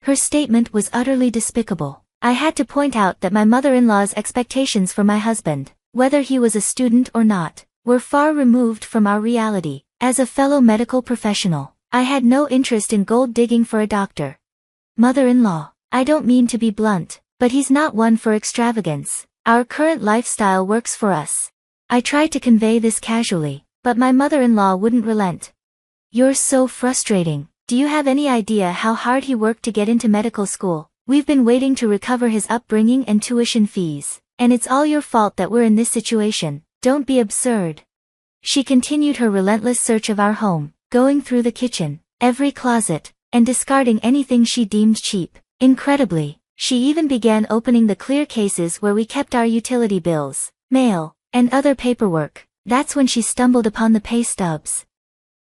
Her statement was utterly despicable. I had to point out that my mother-in-law's expectations for my husband, whether he was a student or not, were far removed from our reality. As a fellow medical professional, I had no interest in gold digging for a doctor. Mother-in-law, I don't mean to be blunt, but he's not one for extravagance. Our current lifestyle works for us. I tried to convey this casually, but my mother-in-law wouldn't relent. You're so frustrating. Do you have any idea how hard he worked to get into medical school? We've been waiting to recover his upbringing and tuition fees, and it's all your fault that we're in this situation. Don't be absurd. She continued her relentless search of our home, going through the kitchen, every closet, and discarding anything she deemed cheap. Incredibly, she even began opening the clear cases where we kept our utility bills, mail, and other paperwork. That's when she stumbled upon the pay stubs.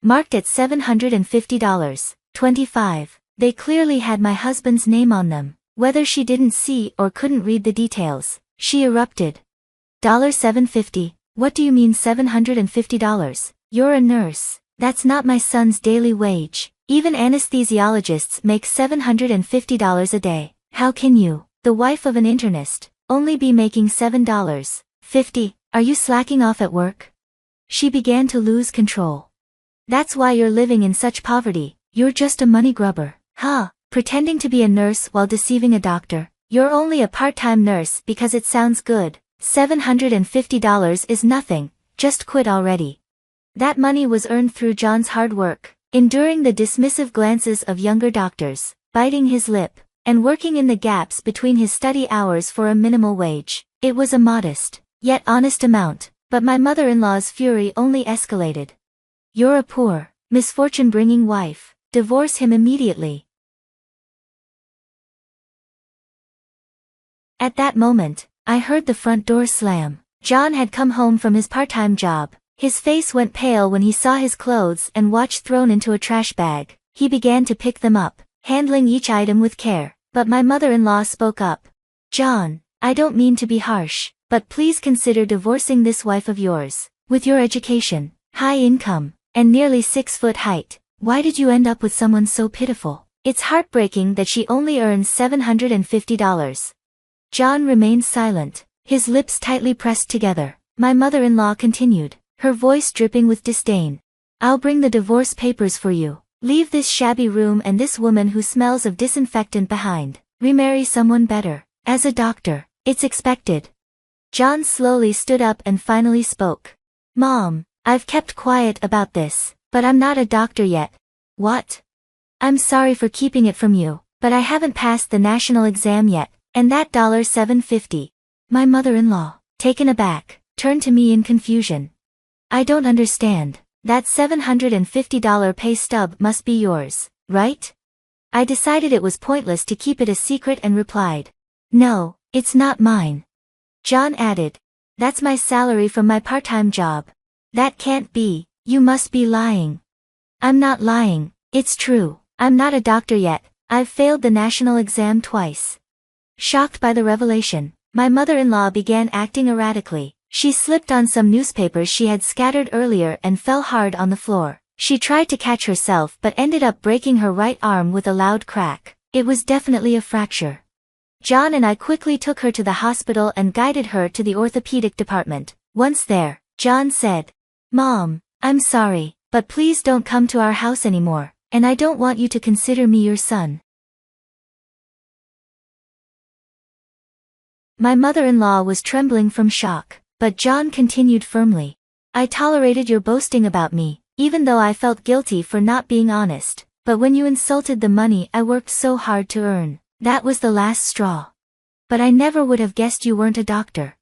Marked at $750, 25. They clearly had my husband's name on them. Whether she didn't see or couldn't read the details, she erupted. $750? What do you mean $750? You're a nurse. That's not my son's daily wage. Even anesthesiologists make $750 a day. How can you, the wife of an internist, only be making $7.50? Are you slacking off at work? She began to lose control. That's why you're living in such poverty. You're just a money grubber. Huh? Pretending to be a nurse while deceiving a doctor. You're only a part-time nurse because it sounds good. $750 is nothing. Just quit already. That money was earned through John's hard work, enduring the dismissive glances of younger doctors, biting his lip, and working in the gaps between his study hours for a minimal wage. It was a modest, yet honest amount, but my mother-in-law's fury only escalated. You're a poor, misfortune-bringing wife. Divorce him immediately. At that moment, I heard the front door slam. John had come home from his part-time job. His face went pale when he saw his clothes and watch thrown into a trash bag. He began to pick them up, handling each item with care. But my mother-in-law spoke up. "John, I don't mean to be harsh, but please consider divorcing this wife of yours. With your education, high income, and nearly 6 foot height, why did you end up with someone so pitiful? It's heartbreaking that she only earns $750. John remained silent, his lips tightly pressed together. My mother-in-law continued, her voice dripping with disdain. "I'll bring the divorce papers for you. Leave this shabby room and this woman who smells of disinfectant behind. Remarry someone better. As a doctor, it's expected." John slowly stood up and finally spoke. "Mom, I've kept quiet about this, but I'm not a doctor yet." "What?" "I'm sorry for keeping it from you, but I haven't passed the national exam yet, and that $750. My mother-in-law, taken aback, turned to me in confusion. "I don't understand. That $750 pay stub must be yours, right?" I decided it was pointless to keep it a secret and replied, "No, it's not mine." John added, "That's my salary from my part-time job." "That can't be, you must be lying." "I'm not lying, it's true. I'm not a doctor yet, I've failed the national exam twice." Shocked by the revelation, my mother-in-law began acting erratically. She slipped on some newspapers she had scattered earlier and fell hard on the floor. She tried to catch herself but ended up breaking her right arm with a loud crack. It was definitely a fracture. John and I quickly took her to the hospital and guided her to the orthopedic department. Once there, John said, "Mom, I'm sorry, but please don't come to our house anymore, and I don't want you to consider me your son." My mother-in-law was trembling from shock. But John continued firmly. "I tolerated your boasting about me, even though I felt guilty for not being honest. But when you insulted the money I worked so hard to earn, that was the last straw. But I never would have guessed you weren't a doctor."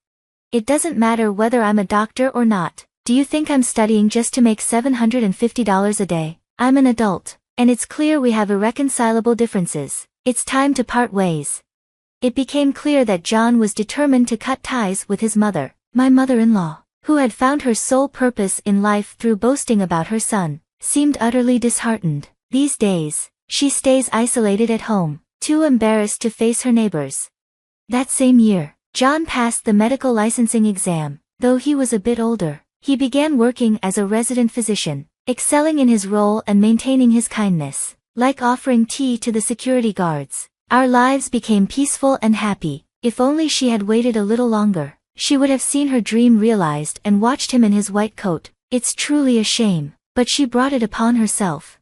"It doesn't matter whether I'm a doctor or not. Do you think I'm studying just to make $750 a day? I'm an adult, and it's clear we have irreconcilable differences. It's time to part ways." It became clear that John was determined to cut ties with his mother. My mother-in-law, who had found her sole purpose in life through boasting about her son, seemed utterly disheartened. These days, she stays isolated at home, too embarrassed to face her neighbors. That same year, John passed the medical licensing exam. Though he was a bit older, he began working as a resident physician, excelling in his role and maintaining his kindness, like offering tea to the security guards. Our lives became peaceful and happy. If only she had waited a little longer, she would have seen her dream realized and watched him in his white coat. It's truly a shame, but she brought it upon herself.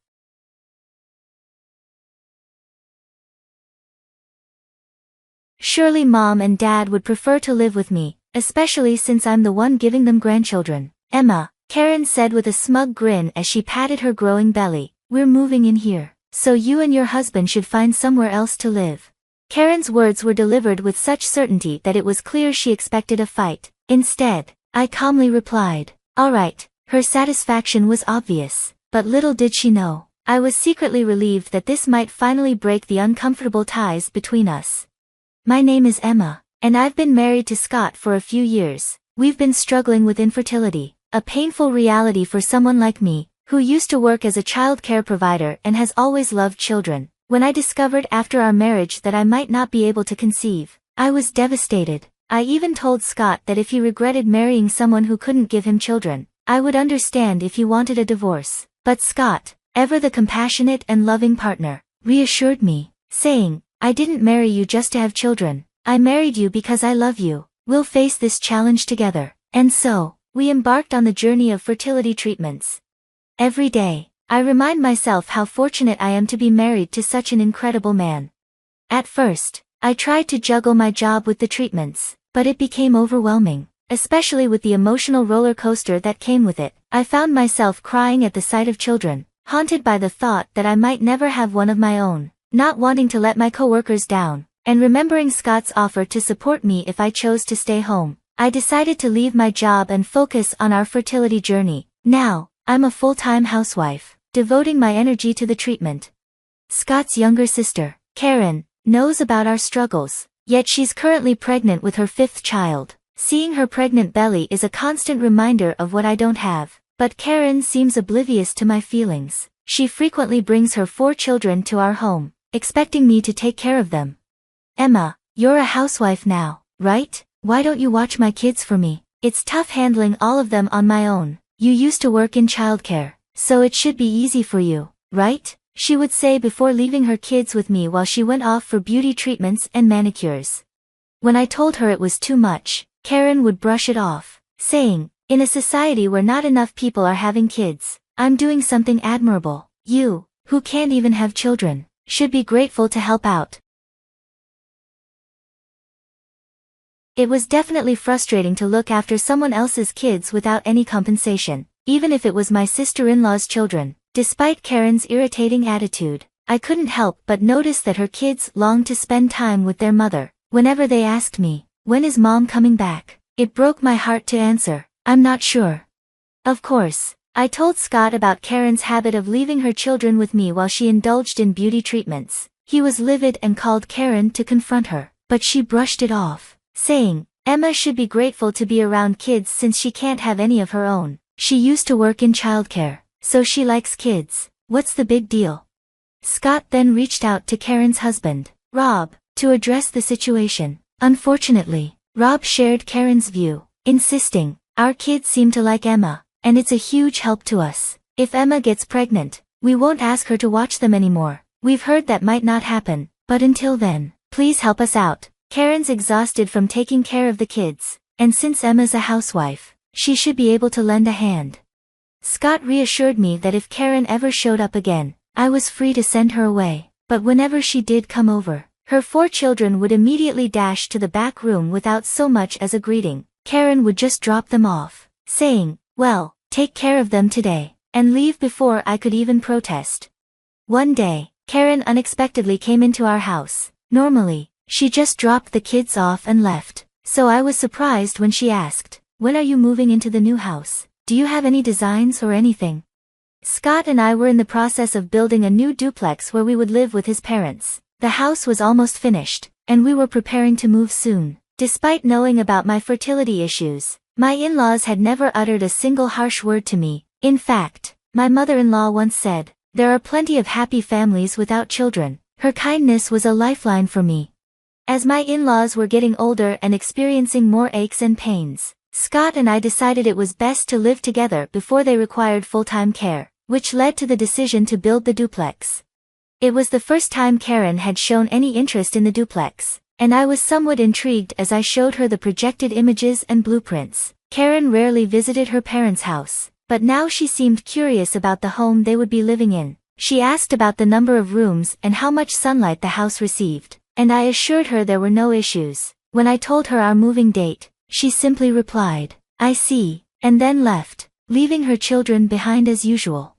Surely Mom and Dad would prefer to live with me, especially since I'm the one giving them grandchildren. "Emma," Karen said with a smug grin as she patted her growing belly, "we're moving in here, so you and your husband should find somewhere else to live." Karen's words were delivered with such certainty that it was clear she expected a fight. Instead, I calmly replied, "All right." Her satisfaction was obvious, but little did she know, I was secretly relieved that this might finally break the uncomfortable ties between us. "My name is Emma, and I've been married to Scott for a few years. We've been struggling with infertility, a painful reality for someone like me, who used to work as a child care provider and has always loved children. When I discovered after our marriage that I might not be able to conceive, I was devastated. I even told Scott that if he regretted marrying someone who couldn't give him children, I would understand if he wanted a divorce. But Scott, ever the compassionate and loving partner, reassured me, saying, 'I didn't marry you just to have children. I married you because I love you. We'll face this challenge together.' And so, we embarked on the journey of fertility treatments. Every day, I remind myself how fortunate I am to be married to such an incredible man. At first, I tried to juggle my job with the treatments, but it became overwhelming, especially with the emotional roller coaster that came with it. I found myself crying at the sight of children, haunted by the thought that I might never have one of my own, not wanting to let my coworkers down, and remembering Scott's offer to support me if I chose to stay home. I decided to leave my job and focus on our fertility journey. Now, I'm a full-time housewife, devoting my energy to the treatment. Scott's younger sister, Karen, knows about our struggles, yet she's currently pregnant with her 5th child. Seeing her pregnant belly is a constant reminder of what I don't have, but Karen seems oblivious to my feelings. She frequently brings her 4 children to our home, expecting me to take care of them. Emma, you're a housewife now, right? Why don't you watch my kids for me? It's tough handling all of them on my own. You used to work in childcare, so it should be easy for you, right? She would say before leaving her kids with me while she went off for beauty treatments and manicures. When I told her it was too much, Karen would brush it off, saying, "In a society where not enough people are having kids, I'm doing something admirable. You, who can't even have children, should be grateful to help out." It was definitely frustrating to look after someone else's kids without any compensation, even if it was my sister-in-law's children. Despite Karen's irritating attitude, I couldn't help but notice that her kids longed to spend time with their mother. Whenever they asked me, "When is mom coming back?" it broke my heart to answer, "I'm not sure." Of course, I told Scott about Karen's habit of leaving her children with me while she indulged in beauty treatments. He was livid and called Karen to confront her, but she brushed it off, saying, "Emma should be grateful to be around kids since she can't have any of her own. She used to work in childcare, so she likes kids. What's the big deal?" Scott then reached out to Karen's husband, Rob, to address the situation. Unfortunately, Rob shared Karen's view, insisting, "Our kids seem to like Emma, and it's a huge help to us. If Emma gets pregnant, we won't ask her to watch them anymore. We've heard that might not happen, but until then, please help us out." Karen's exhausted from taking care of the kids, and since Emma's a housewife, she should be able to lend a hand. Scott reassured me that if Karen ever showed up again, I was free to send her away, but whenever she did come over, her 4 children would immediately dash to the back room without so much as a greeting. Karen would just drop them off, saying, "Well, take care of them today," and leave before I could even protest. One day, Karen unexpectedly came into our house. Normally, she just dropped the kids off and left, so I was surprised when she asked, "When are you moving into the new house? Do you have any designs or anything?" Scott and I were in the process of building a new duplex where we would live with his parents. The house was almost finished, and we were preparing to move soon. Despite knowing about my fertility issues, my in-laws had never uttered a single harsh word to me. In fact, my mother-in-law once said, "There are plenty of happy families without children." Her kindness was a lifeline for me. As my in-laws were getting older and experiencing more aches and pains, Scott and I decided it was best to live together before they required full-time care, which led to the decision to build the duplex. It was the first time Karen had shown any interest in the duplex, and I was somewhat intrigued as I showed her the projected images and blueprints. Karen rarely visited her parents' house, but now she seemed curious about the home they would be living in. She asked about the number of rooms and how much sunlight the house received, and I assured her there were no issues. When I told her our moving date, she simply replied, "I see," and then left, leaving her children behind as usual.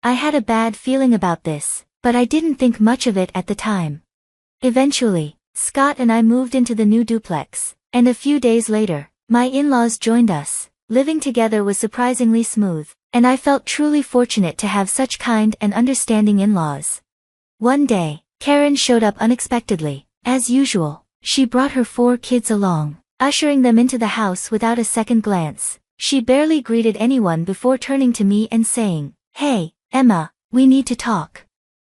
I had a bad feeling about this, but I didn't think much of it at the time. Eventually, Scott and I moved into the new duplex, and a few days later, my in-laws joined us. Living together was surprisingly smooth, and I felt truly fortunate to have such kind and understanding in-laws. One day, Karen showed up unexpectedly. As usual, she brought her 4 kids along, ushering them into the house without a second glance. She barely greeted anyone before turning to me and saying, "Hey, Emma, we need to talk."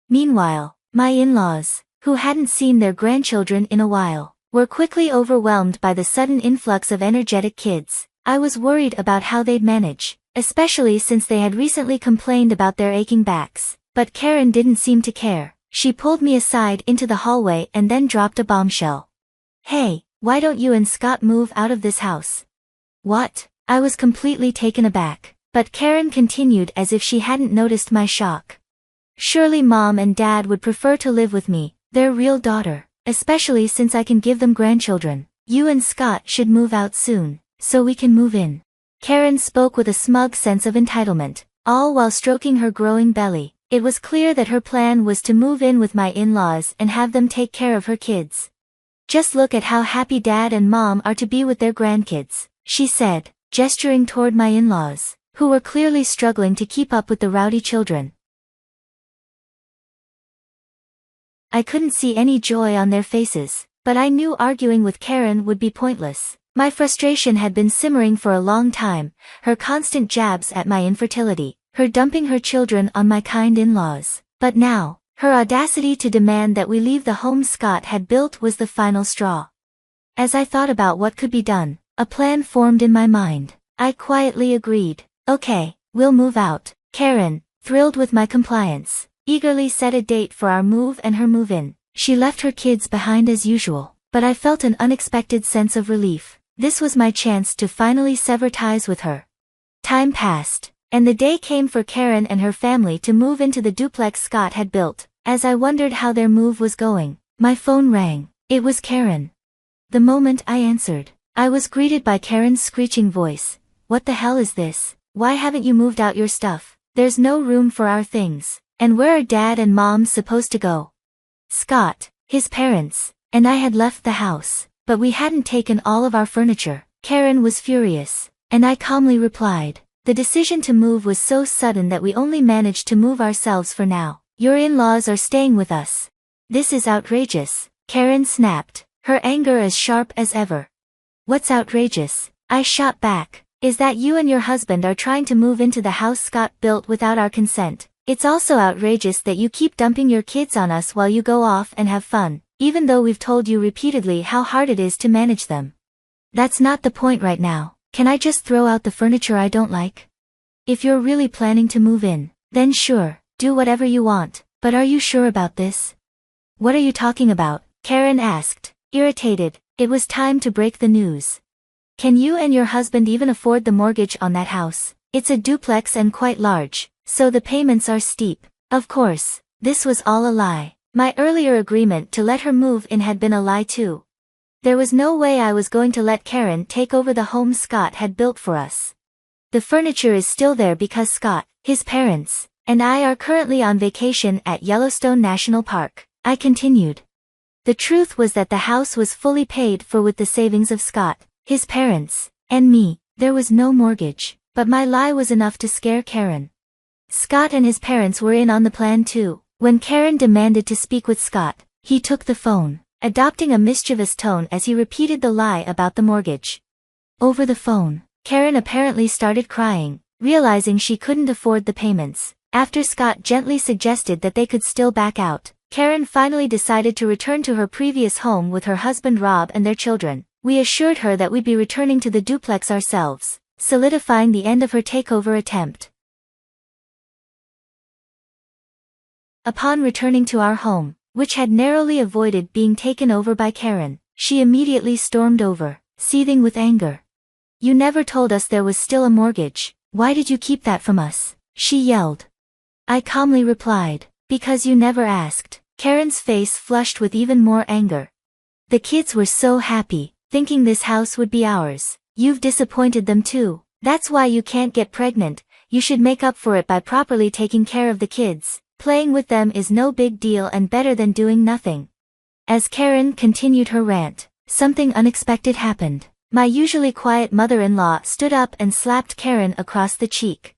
Meanwhile, my in-laws, who hadn't seen their grandchildren in a while, were quickly overwhelmed by the sudden influx of energetic kids. I was worried about how they'd manage, especially since they had recently complained about their aching backs, but Karen didn't seem to care. She pulled me aside into the hallway and then dropped a bombshell. "Hey, why don't you and Scott move out of this house?" "What?" I was completely taken aback, but Karen continued as if she hadn't noticed my shock. "Surely Mom and Dad would prefer to live with me, their real daughter, especially since I can give them grandchildren. You and Scott should move out soon, so we can move in." Karen spoke with a smug sense of entitlement, all while stroking her growing belly. It was clear that her plan was to move in with my in-laws and have them take care of her kids. "Just look at how happy Dad and Mom are to be with their grandkids," she said, gesturing toward my in-laws, who were clearly struggling to keep up with the rowdy children. I couldn't see any joy on their faces. but I knew arguing with Karen would be pointless. My frustration had been simmering for a long time, her constant jabs at my infertility, her dumping her children on my kind in-laws. But now, her audacity to demand that we leave the home Scott had built was the final straw. As I thought about what could be done, a plan formed in my mind. I quietly agreed. Okay, we'll move out. Karen, thrilled with my compliance, eagerly set a date for our move and her move-in. She left her kids behind as usual, but I felt an unexpected sense of relief. This was my chance to finally sever ties with her. Time passed, and the day came for Karen and her family to move into the duplex Scott had built. As I wondered how their move was going, my phone rang. It was Karen. The moment I answered, I was greeted by Karen's screeching voice. What the hell is this? Why haven't you moved out your stuff? There's no room for our things. And where are Dad and Mom supposed to go? Scott, his parents, and I had left the house, but we hadn't taken all of our furniture. Karen was furious, and I calmly replied. The decision to move was so sudden that we only managed to move ourselves for now. Your in-laws are staying with us. This is outrageous, Karen snapped, her anger as sharp as ever. What's outrageous? I shot back. Is that you and your husband are trying to move into the house Scott built without our consent. It's also outrageous that you keep dumping your kids on us while you go off and have fun, even though we've told you repeatedly how hard it is to manage them. That's not the point right now. Can I just throw out the furniture I don't like? If you're really planning to move in, then sure, do whatever you want, but are you sure about this? What are you talking about? Karen asked, irritated. It was time to break the news. Can you and your husband even afford the mortgage on that house? It's a duplex and quite large, so the payments are steep. Of course, this was all a lie. My earlier agreement to let her move in had been a lie too. There was no way I was going to let Karen take over the home Scott had built for us. The furniture is still there because Scott, his parents, and I are currently on vacation at Yellowstone National Park, I continued. The truth was that the house was fully paid for with the savings of Scott, his parents, and me. There was no mortgage, but my lie was enough to scare Karen. Scott and his parents were in on the plan too. When Karen demanded to speak with Scott, he took the phone, adopting a mischievous tone as he repeated the lie about the mortgage. Over the phone, Karen apparently started crying, realizing she couldn't afford the payments. After Scott gently suggested that they could still back out, Karen finally decided to return to her previous home with her husband Rob and their children. We assured her that we'd be returning to the duplex ourselves, solidifying the end of her takeover attempt. Upon returning to our home, which had narrowly avoided being taken over by Karen, she immediately stormed over, seething with anger. You never told us there was still a mortgage. Why did you keep that from us? She yelled. I calmly replied, because you never asked. Karen's face flushed with even more anger. The kids were so happy, thinking this house would be ours. You've disappointed them too. That's why you can't get pregnant. You should make up for it by properly taking care of the kids. Playing with them is no big deal and better than doing nothing. As Karen continued her rant, something unexpected happened. My usually quiet mother-in-law stood up and slapped Karen across the cheek.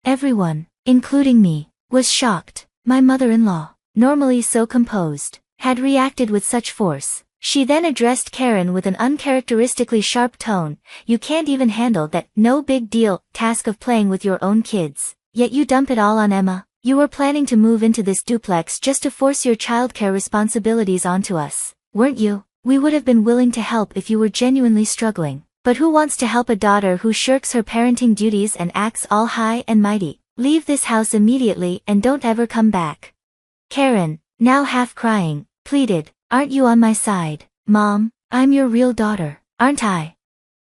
Everyone, including me, was shocked. My mother-in-law, normally so composed, had reacted with such force. She then addressed Karen with an uncharacteristically sharp tone. You can't even handle that no big deal task of playing with your own kids, yet you dump it all on Emma. You were planning to move into this duplex just to force your childcare responsibilities onto us, weren't you? We would have been willing to help if you were genuinely struggling. But who wants to help a daughter who shirks her parenting duties and acts all high and mighty? Leave this house immediately and don't ever come back. Karen, now half crying, pleaded, aren't you on my side, Mom? I'm your real daughter, aren't I?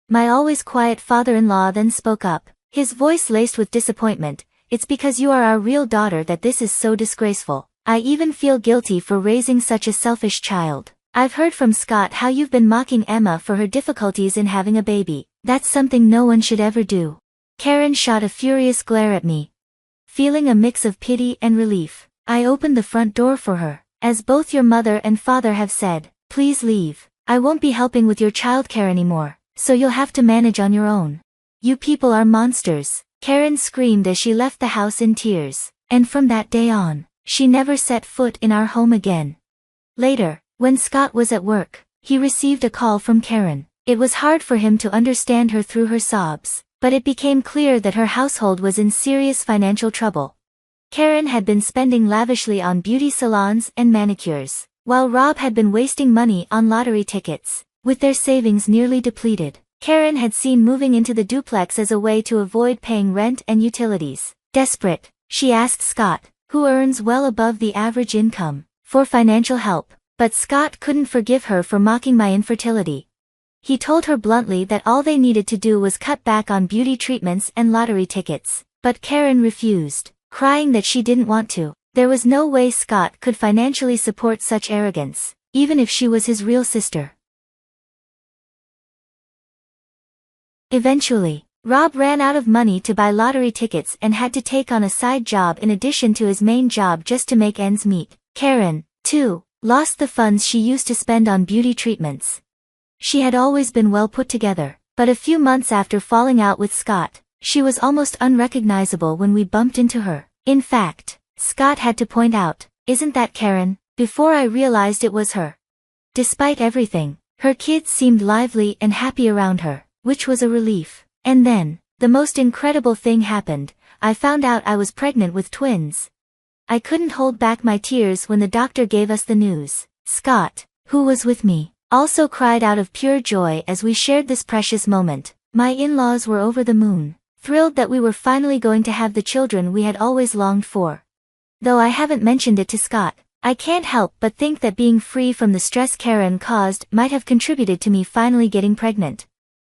My always quiet father-in-law then spoke up, his voice laced with disappointment. It's because you are our real daughter that this is so disgraceful. I even feel guilty for raising such a selfish child. I've heard from Scott how you've been mocking Emma for her difficulties in having a baby. That's something no one should ever do. Karen shot a furious glare at me. Feeling a mix of pity and relief, I opened the front door for her. As both your mother and father have said, please leave. I won't be helping with your childcare anymore, so you'll have to manage on your own. You people are monsters, Karen screamed as she left the house in tears, and from that day on, she never set foot in our home again. Later, when Scott was at work, he received a call from Karen. It was hard for him to understand her through her sobs, but it became clear that her household was in serious financial trouble. Karen had been spending lavishly on beauty salons and manicures, while Rob had been wasting money on lottery tickets. With their savings nearly depleted, Karen had seen moving into the duplex as a way to avoid paying rent and utilities. Desperate, she asked Scott, who earns well above the average income, for financial help, but Scott couldn't forgive her for mocking my infertility. He told her bluntly that all they needed to do was cut back on beauty treatments and lottery tickets, but Karen refused, crying that she didn't want to. There was no way Scott could financially support such arrogance, even if she was his real sister. Eventually, Rob ran out of money to buy lottery tickets and had to take on a side job in addition to his main job just to make ends meet. Karen, too, lost the funds she used to spend on beauty treatments. She had always been well put together, but a few months after falling out with Scott, she was almost unrecognizable when we bumped into her. In fact, Scott had to point out, "Isn't that Karen?" before I realized it was her. Despite everything, her kids seemed lively and happy around her, which was a relief. And then, the most incredible thing happened. I found out I was pregnant with twins. I couldn't hold back my tears when the doctor gave us the news. Scott, who was with me, also cried out of pure joy as we shared this precious moment. My in-laws were over the moon, thrilled that we were finally going to have the children we had always longed for. Though I haven't mentioned it to Scott, I can't help but think that being free from the stress Karen caused might have contributed to me finally getting pregnant.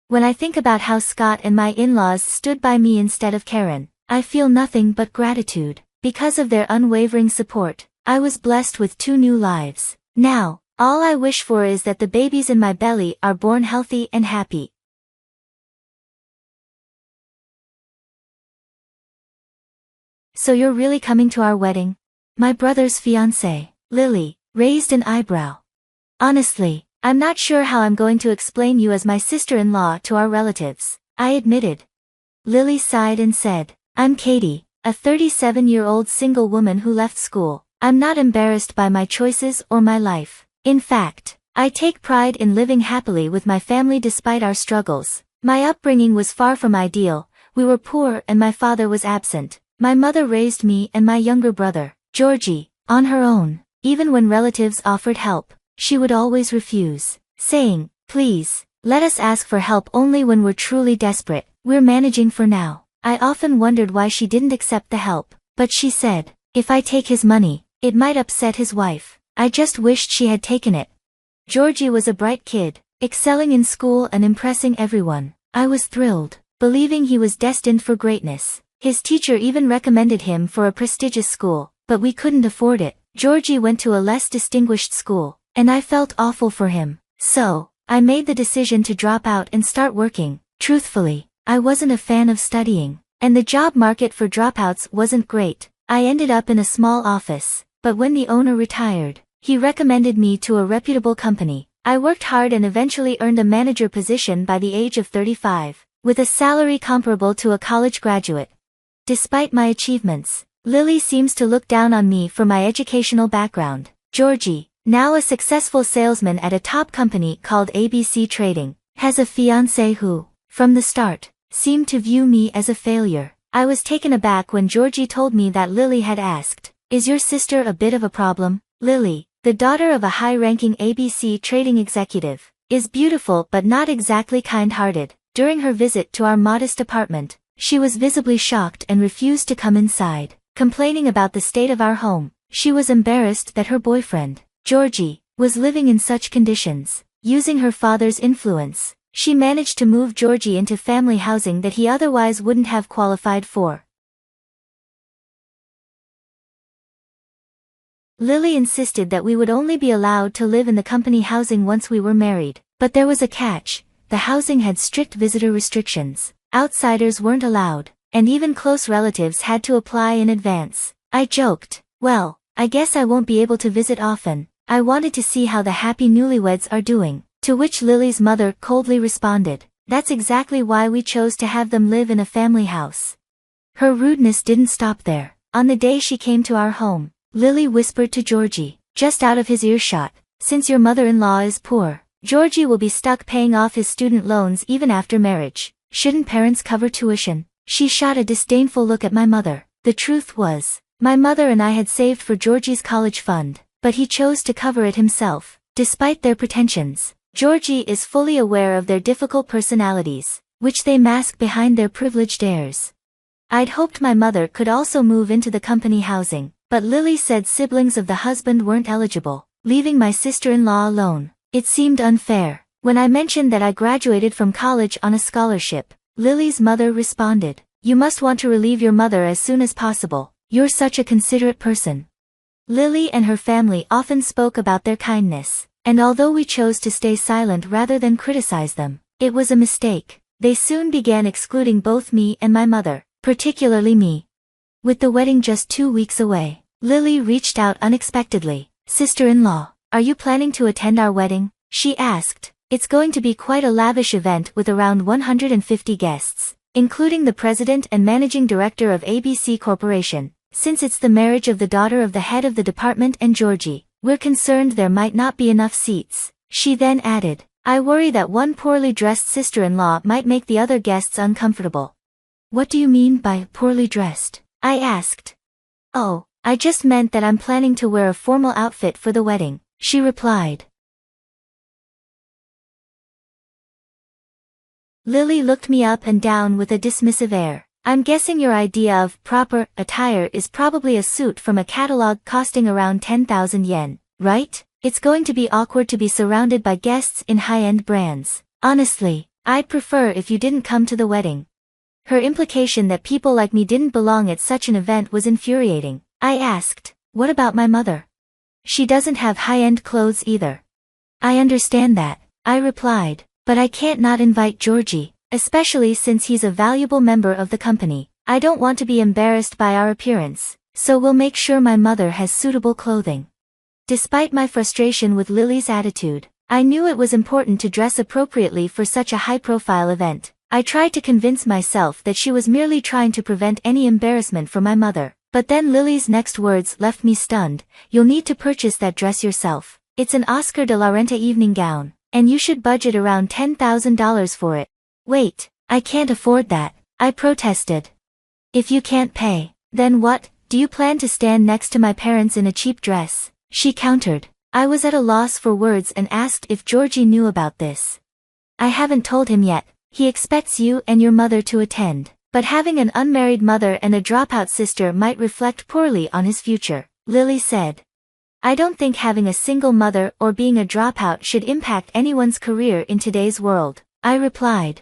When I think about how Scott and my in-laws stood by me instead of Karen, I feel nothing but gratitude. Because of their unwavering support, I was blessed with 2 new lives. Now, all I wish for is that the babies in my belly are born healthy and happy. So you're really coming to our wedding? My brother's fiancé, Lily, raised an eyebrow. Honestly, I'm not sure how I'm going to explain you as my sister-in-law to our relatives, I admitted. Lily sighed and said, "I'm Katie, a 37-year-old single woman who left school. I'm not embarrassed by my choices or my life. In fact, I take pride in living happily with my family despite our struggles. My upbringing was far from ideal. We were poor and my father was absent. My mother raised me and my younger brother, Georgie, on her own. Even when relatives offered help, she would always refuse, saying, 'Please, let us ask for help only when we're truly desperate. We're managing for now.' I often wondered why she didn't accept the help, but she said, 'If I take his money, it might upset his wife.' I just wished she had taken it." Georgie was a bright kid, excelling in school and impressing everyone. I was thrilled, believing he was destined for greatness. His teacher even recommended him for a prestigious school, but we couldn't afford it. Georgie went to a less distinguished school, and I felt awful for him. So, I made the decision to drop out and start working. Truthfully, I wasn't a fan of studying, and the job market for dropouts wasn't great. I ended up in a small office, but when the owner retired, he recommended me to a reputable company. I worked hard and eventually earned a manager position by the age of 35, with a salary comparable to a college graduate. Despite my achievements, Lily seems to look down on me for my educational background. Georgie, now a successful salesman at a top company called ABC Trading, has a fiancé who, from the start, seemed to view me as a failure. I was taken aback when Georgie told me that Lily had asked, "Is your sister a bit of a problem?" Lily, the daughter of a high-ranking ABC Trading executive, is beautiful but not exactly kind-hearted. During her visit to our modest apartment, she was visibly shocked and refused to come inside, complaining about the state of our home. She was embarrassed that her boyfriend, Georgie, was living in such conditions. Using her father's influence, she managed to move Georgie into family housing that he otherwise wouldn't have qualified for. Lily insisted that we would only be allowed to live in the company housing once we were married, but there was a catch. The housing had strict visitor restrictions. Outsiders weren't allowed, and even close relatives had to apply in advance. I joked, "Well, I guess I won't be able to visit often. I wanted to see how the happy newlyweds are doing," to which Lily's mother coldly responded, "That's exactly why we chose to have them live in a family house." Her rudeness didn't stop there. On the day she came to our home, Lily whispered to Georgie, just out of his earshot, "Since your mother-in-law is poor, Georgie will be stuck paying off his student loans even after marriage. Shouldn't parents cover tuition? She shot a disdainful look at my mother. The truth was, my mother and I had saved for Georgie's college fund, but he chose to cover it himself. Despite their pretensions, Georgie is fully aware of their difficult personalities, which they mask behind their privileged airs. I'd hoped my mother could also move into the company housing, but Lily said siblings of the husband weren't eligible, leaving my sister-in-law alone. It seemed unfair. When I mentioned that I graduated from college on a scholarship, Lily's mother responded, "You must want to relieve your mother as soon as possible. You're such a considerate person." Lily and her family often spoke about their kindness, and although we chose to stay silent rather than criticize them, it was a mistake. They soon began excluding both me and my mother, particularly me. With the wedding just 2 weeks away, Lily reached out unexpectedly. "Sister-in-law, are you planning to attend our wedding?" she asked. "It's going to be quite a lavish event with around 150 guests, including the president and managing director of ABC Corporation. Since it's the marriage of the daughter of the head of the department and Georgie, we're concerned there might not be enough seats." She then added, "I worry that one poorly dressed sister-in-law might make the other guests uncomfortable." "What do you mean by poorly dressed?" I asked. "Oh, I just meant that I'm planning to wear a formal outfit for the wedding," she replied. Lily looked me up and down with a dismissive air. "I'm guessing your idea of proper attire is probably a suit from a catalog costing around 10,000 yen, right? It's going to be awkward to be surrounded by guests in high-end brands. Honestly, I'd prefer if you didn't come to the wedding." Her implication that people like me didn't belong at such an event was infuriating. I asked, "What about my mother? She doesn't have high-end clothes either." "I understand that," I replied, "but I can't not invite Georgie, especially since he's a valuable member of the company. I don't want to be embarrassed by our appearance, so we'll make sure my mother has suitable clothing." Despite my frustration with Lily's attitude, I knew it was important to dress appropriately for such a high-profile event. I tried to convince myself that she was merely trying to prevent any embarrassment for my mother, but then Lily's next words left me stunned. "You'll need to purchase that dress yourself. It's an Oscar de la Renta evening gown, and you should budget around $10,000 for it." "Wait, I can't afford that," I protested. "If you can't pay, then what, do you plan to stand next to my parents in a cheap dress?" she countered. I was at a loss for words and asked if Georgie knew about this. "I haven't told him yet. He expects you and your mother to attend, but having an unmarried mother and a dropout sister might reflect poorly on his future," Lily said. "I don't think having a single mother or being a dropout should impact anyone's career in today's world," I replied.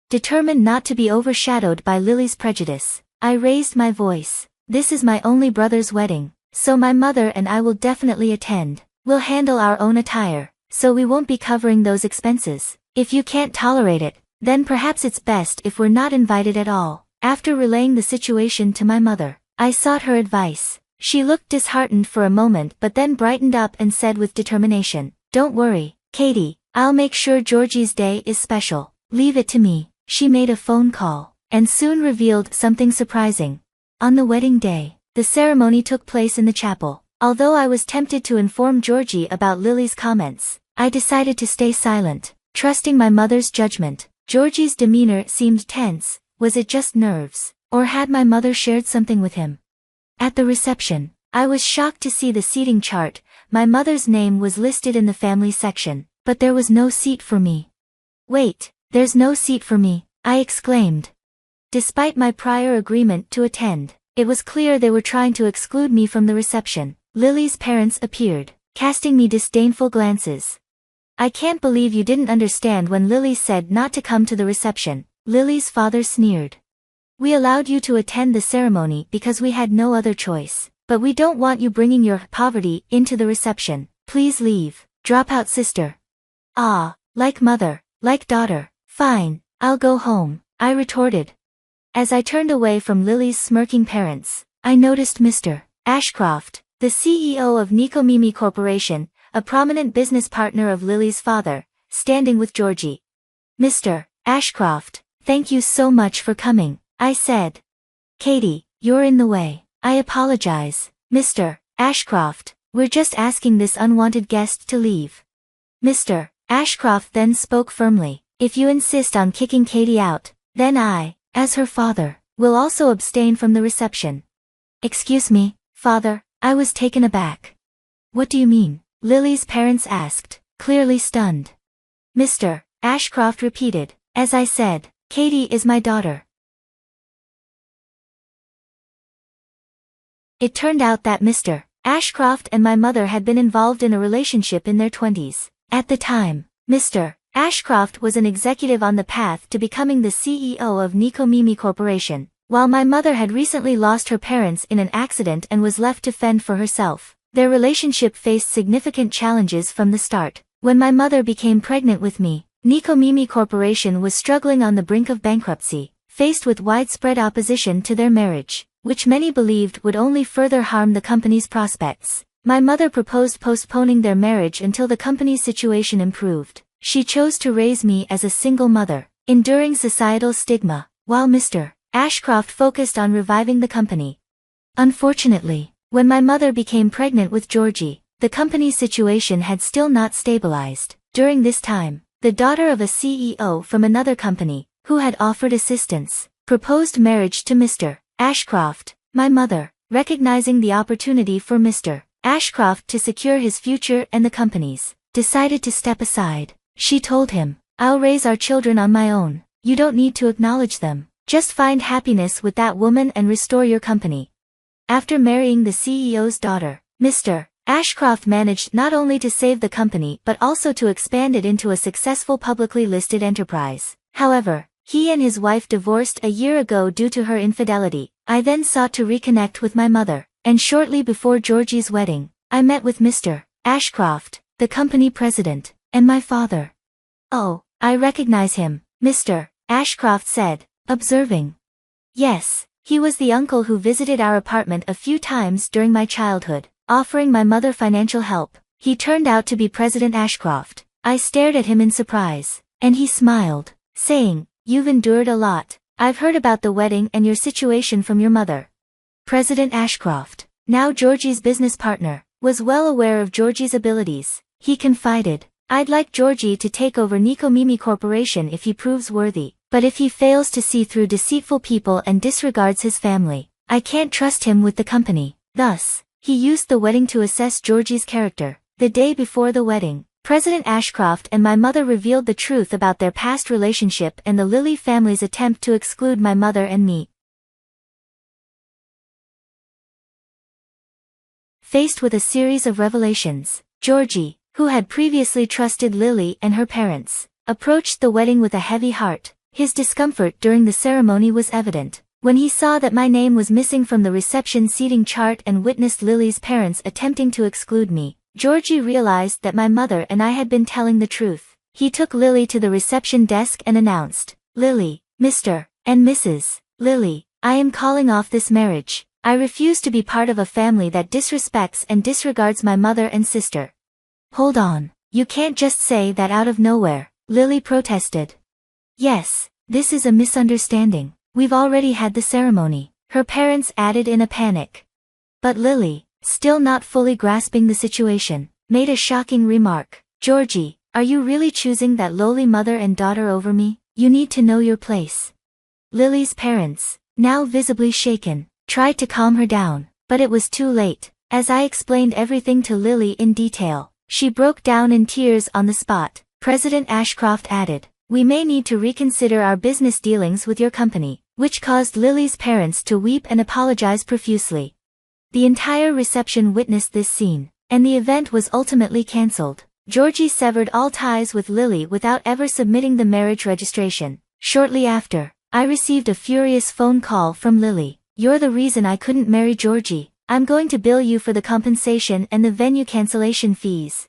Determined not to be overshadowed by Lily's prejudice, I raised my voice. "This is my only brother's wedding, so my mother and I will definitely attend. We'll handle our own attire, so we won't be covering those expenses. If you can't tolerate it, then perhaps it's best if we're not invited at all." After relaying the situation to my mother, I sought her advice. She looked disheartened for a moment but then brightened up and said with determination, "Don't worry, Katie, I'll make sure Georgie's day is special. Leave it to me." She made a phone call, and soon revealed something surprising. On the wedding day, the ceremony took place in the chapel. Although I was tempted to inform Georgie about Lily's comments, I decided to stay silent, trusting my mother's judgment. Georgie's demeanor seemed tense. Was it just nerves, or had my mother shared something with him? At the reception, I was shocked to see the seating chart. My mother's name was listed in the family section, but there was no seat for me. "Wait, there's no seat for me," I exclaimed. Despite my prior agreement to attend, it was clear they were trying to exclude me from the reception. Lily's parents appeared, casting me disdainful glances. "I can't believe you didn't understand when Lily said not to come to the reception," Lily's father sneered. "We allowed you to attend the ceremony because we had no other choice, but we don't want you bringing your poverty into the reception. Please leave, dropout sister." "Ah, like mother, like daughter. Fine, I'll go home," I retorted. As I turned away from Lily's smirking parents, I noticed Mr. Ashcroft, the CEO of Nikomimi Corporation, a prominent business partner of Lily's father, standing with Georgie. "Mr. Ashcroft, thank you so much for coming," I said. "Katie, you're in the way." "I apologize, Mr. Ashcroft, we're just asking this unwanted guest to leave." Mr. Ashcroft then spoke firmly. If you insist on kicking Katie out, then I, as her father, will also abstain from the reception. Excuse me, father, I was taken aback. What do you mean? Lily's parents asked, clearly stunned. Mr. Ashcroft repeated, as I said, Katie is my daughter. It turned out that Mr. Ashcroft and my mother had been involved in a relationship in their 20s. At the time, Mr. Ashcroft was an executive on the path to becoming the CEO of Nico Mimi Corporation, while my mother had recently lost her parents in an accident and was left to fend for herself. Their relationship faced significant challenges from the start. When my mother became pregnant with me, Nico Mimi Corporation was struggling on the brink of bankruptcy, faced with widespread opposition to their marriage, which many believed would only further harm the company's prospects. My mother proposed postponing their marriage until the company's situation improved. She chose to raise me as a single mother, enduring societal stigma, while Mr. Ashcroft focused on reviving the company. Unfortunately, when my mother became pregnant with Georgie, the company's situation had still not stabilized. During this time, the daughter of a CEO from another company, who had offered assistance, proposed marriage to Mr. Ashcroft. My mother, recognizing the opportunity for Mr. Ashcroft to secure his future and the company's, decided to step aside. She told him, I'll raise our children on my own, you don't need to acknowledge them, just find happiness with that woman and restore your company. After marrying the CEO's daughter, Mr. Ashcroft managed not only to save the company but also to expand it into a successful publicly listed enterprise. However, he and his wife divorced a year ago due to her infidelity. I then sought to reconnect with my mother, and shortly before Georgie's wedding, I met with Mr. Ashcroft, the company president, and my father. Oh, I recognize him, Mr. Ashcroft said, observing. Yes, he was the uncle who visited our apartment a few times during my childhood, offering my mother financial help. He turned out to be President Ashcroft. I stared at him in surprise, and he smiled, saying, You've endured a lot. I've heard about the wedding and your situation from your mother. President Ashcroft, now Georgie's business partner, was well aware of Georgie's abilities. He confided, I'd like Georgie to take over Nico Mimi Corporation if he proves worthy, but if he fails to see through deceitful people and disregards his family, I can't trust him with the company. Thus, he used the wedding to assess Georgie's character. The day before the wedding, President Ashcroft and my mother revealed the truth about their past relationship and the Lilly family's attempt to exclude my mother and me. Faced with a series of revelations, Georgie, who had previously trusted Lily and her parents, approached the wedding with a heavy heart. His discomfort during the ceremony was evident. When he saw that my name was missing from the reception seating chart and witnessed Lily's parents attempting to exclude me, Georgie realized that my mother and I had been telling the truth. He took Lily to the reception desk and announced, Lily, Mr. and Mrs. Lily, I am calling off this marriage. I refuse to be part of a family that disrespects and disregards my mother and sister. Hold on, you can't just say that out of nowhere, Lily protested. Yes, this is a misunderstanding. We've already had the ceremony, her parents added in a panic. But Lily, still not fully grasping the situation, made a shocking remark. Georgie, are you really choosing that lowly mother and daughter over me? You need to know your place. Lily's parents, now visibly shaken, tried to calm her down, but it was too late. As I explained everything to Lily in detail, she broke down in tears on the spot. President Ashcroft added, We may need to reconsider our business dealings with your company, which caused Lily's parents to weep and apologize profusely. The entire reception witnessed this scene, and the event was ultimately cancelled. Georgie severed all ties with Lily without ever submitting the marriage registration. Shortly after, I received a furious phone call from Lily. You're the reason I couldn't marry Georgie. I'm going to bill you for the compensation and the venue cancellation fees.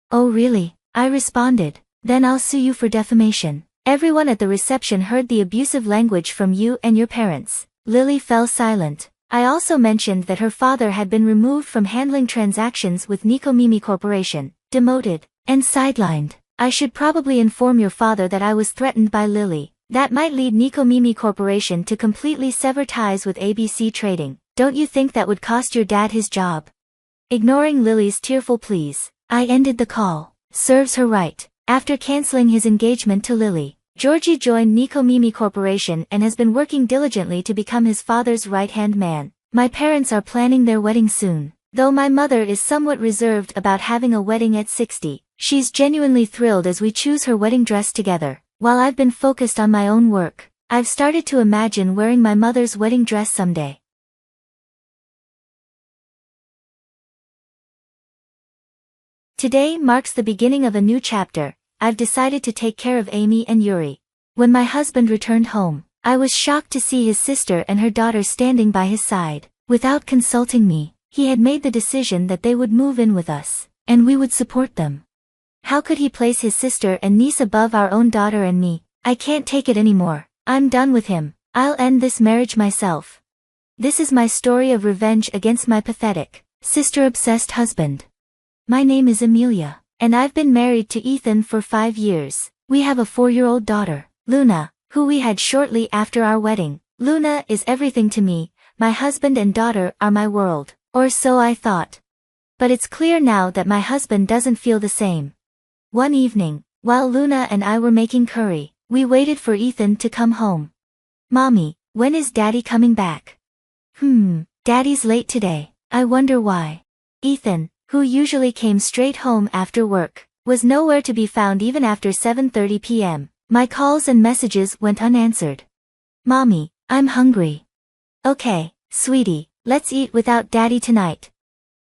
Oh really? I responded. Then I'll sue you for defamation. Everyone at the reception heard the abusive language from you and your parents. Lily fell silent. I also mentioned that her father had been removed from handling transactions with Nico Mimi Corporation, demoted, and sidelined. I should probably inform your father that I was threatened by Lily. That might lead Nico Mimi Corporation to completely sever ties with ABC Trading. Don't you think that would cost your dad his job? Ignoring Lily's tearful pleas, I ended the call. Serves her right. After canceling his engagement to Lily, Georgie joined Nico Mimi Corporation and has been working diligently to become his father's right-hand man. My parents are planning their wedding soon. Though my mother is somewhat reserved about having a wedding at 60, she's genuinely thrilled as we choose her wedding dress together. While I've been focused on my own work, I've started to imagine wearing my mother's wedding dress someday. Today marks the beginning of a new chapter. I've decided to take care of Amy and Yuri. When my husband returned home, I was shocked to see his sister and her daughter standing by his side. Without consulting me, he had made the decision that they would move in with us, and we would support them. How could he place his sister and niece above our own daughter and me? I can't take it anymore. I'm done with him. I'll end this marriage myself. This is my story of revenge against my pathetic, sister-obsessed husband. My name is Amelia, and I've been married to Ethan for 5 years. We have a 4-year-old daughter, Luna, who we had shortly after our wedding. Luna is everything to me. My husband and daughter are my world, or so I thought. But it's clear now that my husband doesn't feel the same. One evening, while Luna and I were making curry, we waited for Ethan to come home. Mommy, when is Daddy coming back? Daddy's late today. I wonder why. Ethan, who usually came straight home after work, was nowhere to be found even after 7:30 p.m. My calls and messages went unanswered. Mommy, I'm hungry. Okay, sweetie, let's eat without Daddy tonight.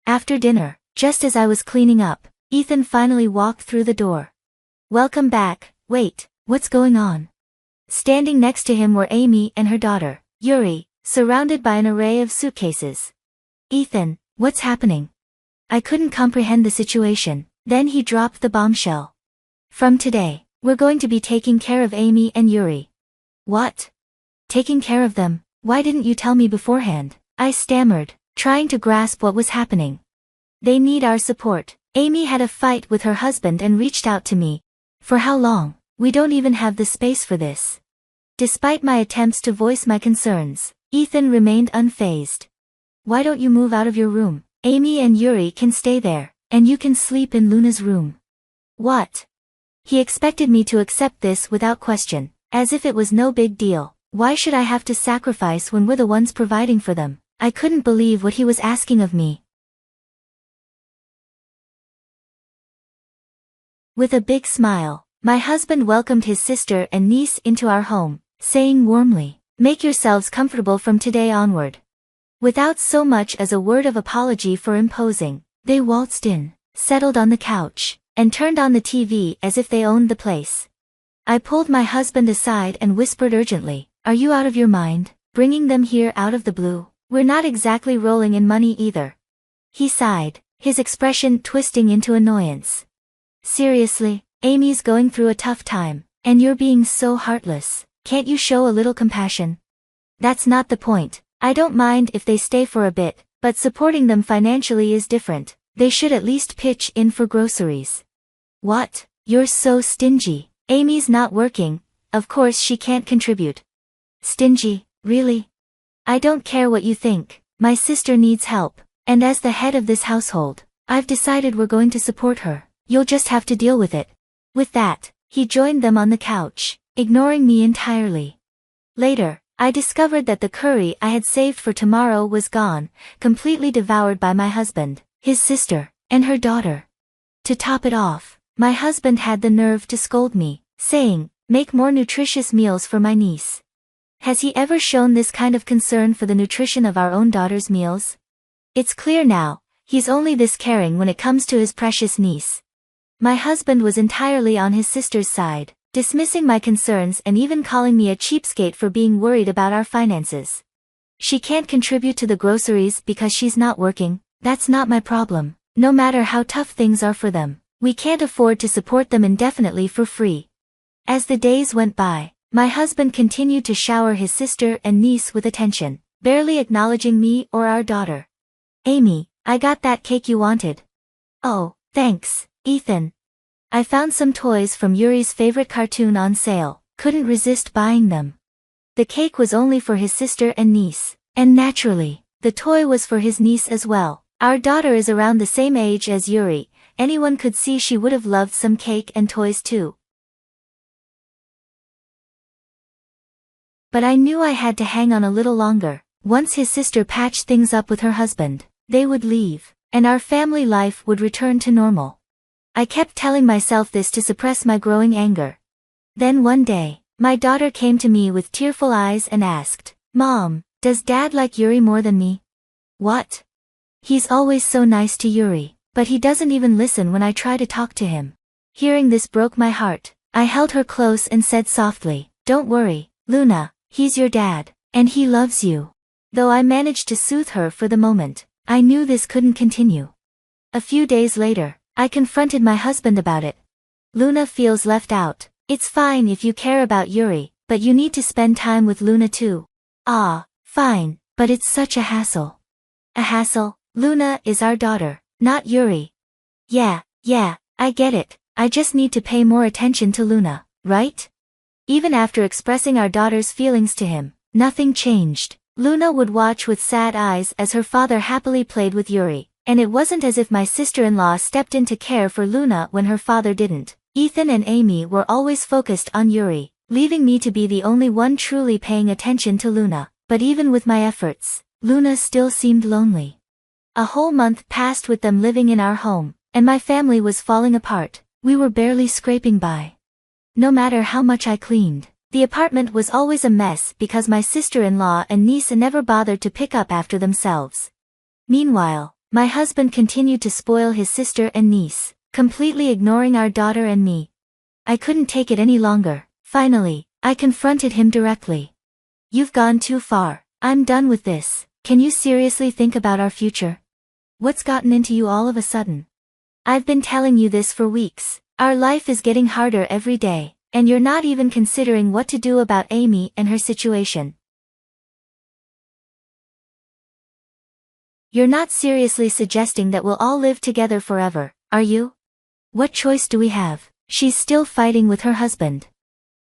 After dinner, just as I was cleaning up, Ethan finally walked through the door. Welcome back. Wait, what's going on? Standing next to him were Amy and her daughter, Yuri, surrounded by an array of suitcases. Ethan, what's happening? I couldn't comprehend the situation. Then he dropped the bombshell. From today, we're going to be taking care of Amy and Yuri. What? Taking care of them? Why didn't you tell me beforehand? I stammered, trying to grasp what was happening. They need our support. Amy had a fight with her husband and reached out to me. For how long? We don't even have the space for this. Despite my attempts to voice my concerns, Ethan remained unfazed. Why don't you move out of your room? Amy and Yuri can stay there, and you can sleep in Luna's room. What? He expected me to accept this without question, as if it was no big deal. Why should I have to sacrifice when we're the ones providing for them? I couldn't believe what he was asking of me. With a big smile, my husband welcomed his sister and niece into our home, saying warmly, "Make yourselves comfortable from today onward." Without so much as a word of apology for imposing, they waltzed in, settled on the couch, and turned on the TV as if they owned the place. I pulled my husband aside and whispered urgently, "Are you out of your mind, bringing them here out of the blue? We're not exactly rolling in money either." He sighed, his expression twisting into annoyance. "Seriously, Amy's going through a tough time, and you're being so heartless. Can't you show a little compassion?" "That's not the point. I don't mind if they stay for a bit, but supporting them financially is different. They should at least pitch in for groceries." "What? You're so stingy. Amy's not working, of course she can't contribute." "Stingy, really? I don't care what you think. My sister needs help, and as the head of this household, I've decided we're going to support her. You'll just have to deal with it." With that, he joined them on the couch, ignoring me entirely. Later, I discovered that the curry I had saved for tomorrow was gone, completely devoured by my husband, his sister, and her daughter. To top it off, my husband had the nerve to scold me, saying, "Make more nutritious meals for my niece." Has he ever shown this kind of concern for the nutrition of our own daughter's meals? It's clear now, he's only this caring when it comes to his precious niece. My husband was entirely on his sister's side, dismissing my concerns and even calling me a cheapskate for being worried about our finances. She can't contribute to the groceries because she's not working. That's not my problem. No matter how tough things are for them, we can't afford to support them indefinitely for free. As the days went by, my husband continued to shower his sister and niece with attention, barely acknowledging me or our daughter. "Amy, I got that cake you wanted." "Oh, thanks, Ethan. I found some toys from Yuri's favorite cartoon on sale, couldn't resist buying them." The cake was only for his sister and niece, and naturally, the toy was for his niece as well. Our daughter is around the same age as Yuri, anyone could see she would have loved some cake and toys too. But I knew I had to hang on a little longer. Once his sister patched things up with her husband, they would leave, and our family life would return to normal. I kept telling myself this to suppress my growing anger. Then one day, my daughter came to me with tearful eyes and asked, "Mom, does Dad like Yuri more than me?" "What? He's always so nice to Yuri, but he doesn't even listen when I try to talk to him." Hearing this broke my heart. I held her close and said softly, "Don't worry, Luna, he's your dad, and he loves you." Though I managed to soothe her for the moment, I knew this couldn't continue. A few days later, I confronted my husband about it. "Luna feels left out. It's fine if you care about Yuri, but you need to spend time with Luna too." "Ah, fine, but it's such a hassle." "A hassle? Luna is our daughter, not Yuri." Yeah, I get it. I just need to pay more attention to Luna, right?" Even after expressing our daughter's feelings to him, nothing changed. Luna would watch with sad eyes as her father happily played with Yuri, and it wasn't as if my sister-in-law stepped in to care for Luna when her father didn't. Ethan and Amy were always focused on Yuri, leaving me to be the only one truly paying attention to Luna. But even with my efforts, Luna still seemed lonely. A whole month passed with them living in our home, and my family was falling apart. We were barely scraping by. No matter how much I cleaned, the apartment was always a mess because my sister-in-law and niece never bothered to pick up after themselves. Meanwhile, my husband continued to spoil his sister and niece, completely ignoring our daughter and me. I couldn't take it any longer. Finally, I confronted him directly. "You've gone too far. I'm done with this. Can you seriously think about our future? What's gotten into you all of a sudden? I've been telling you this for weeks. Our life is getting harder every day, and you're not even considering what to do about Amy and her situation. You're not seriously suggesting that we'll all live together forever, are you? What choice do we have? She's still fighting with her husband.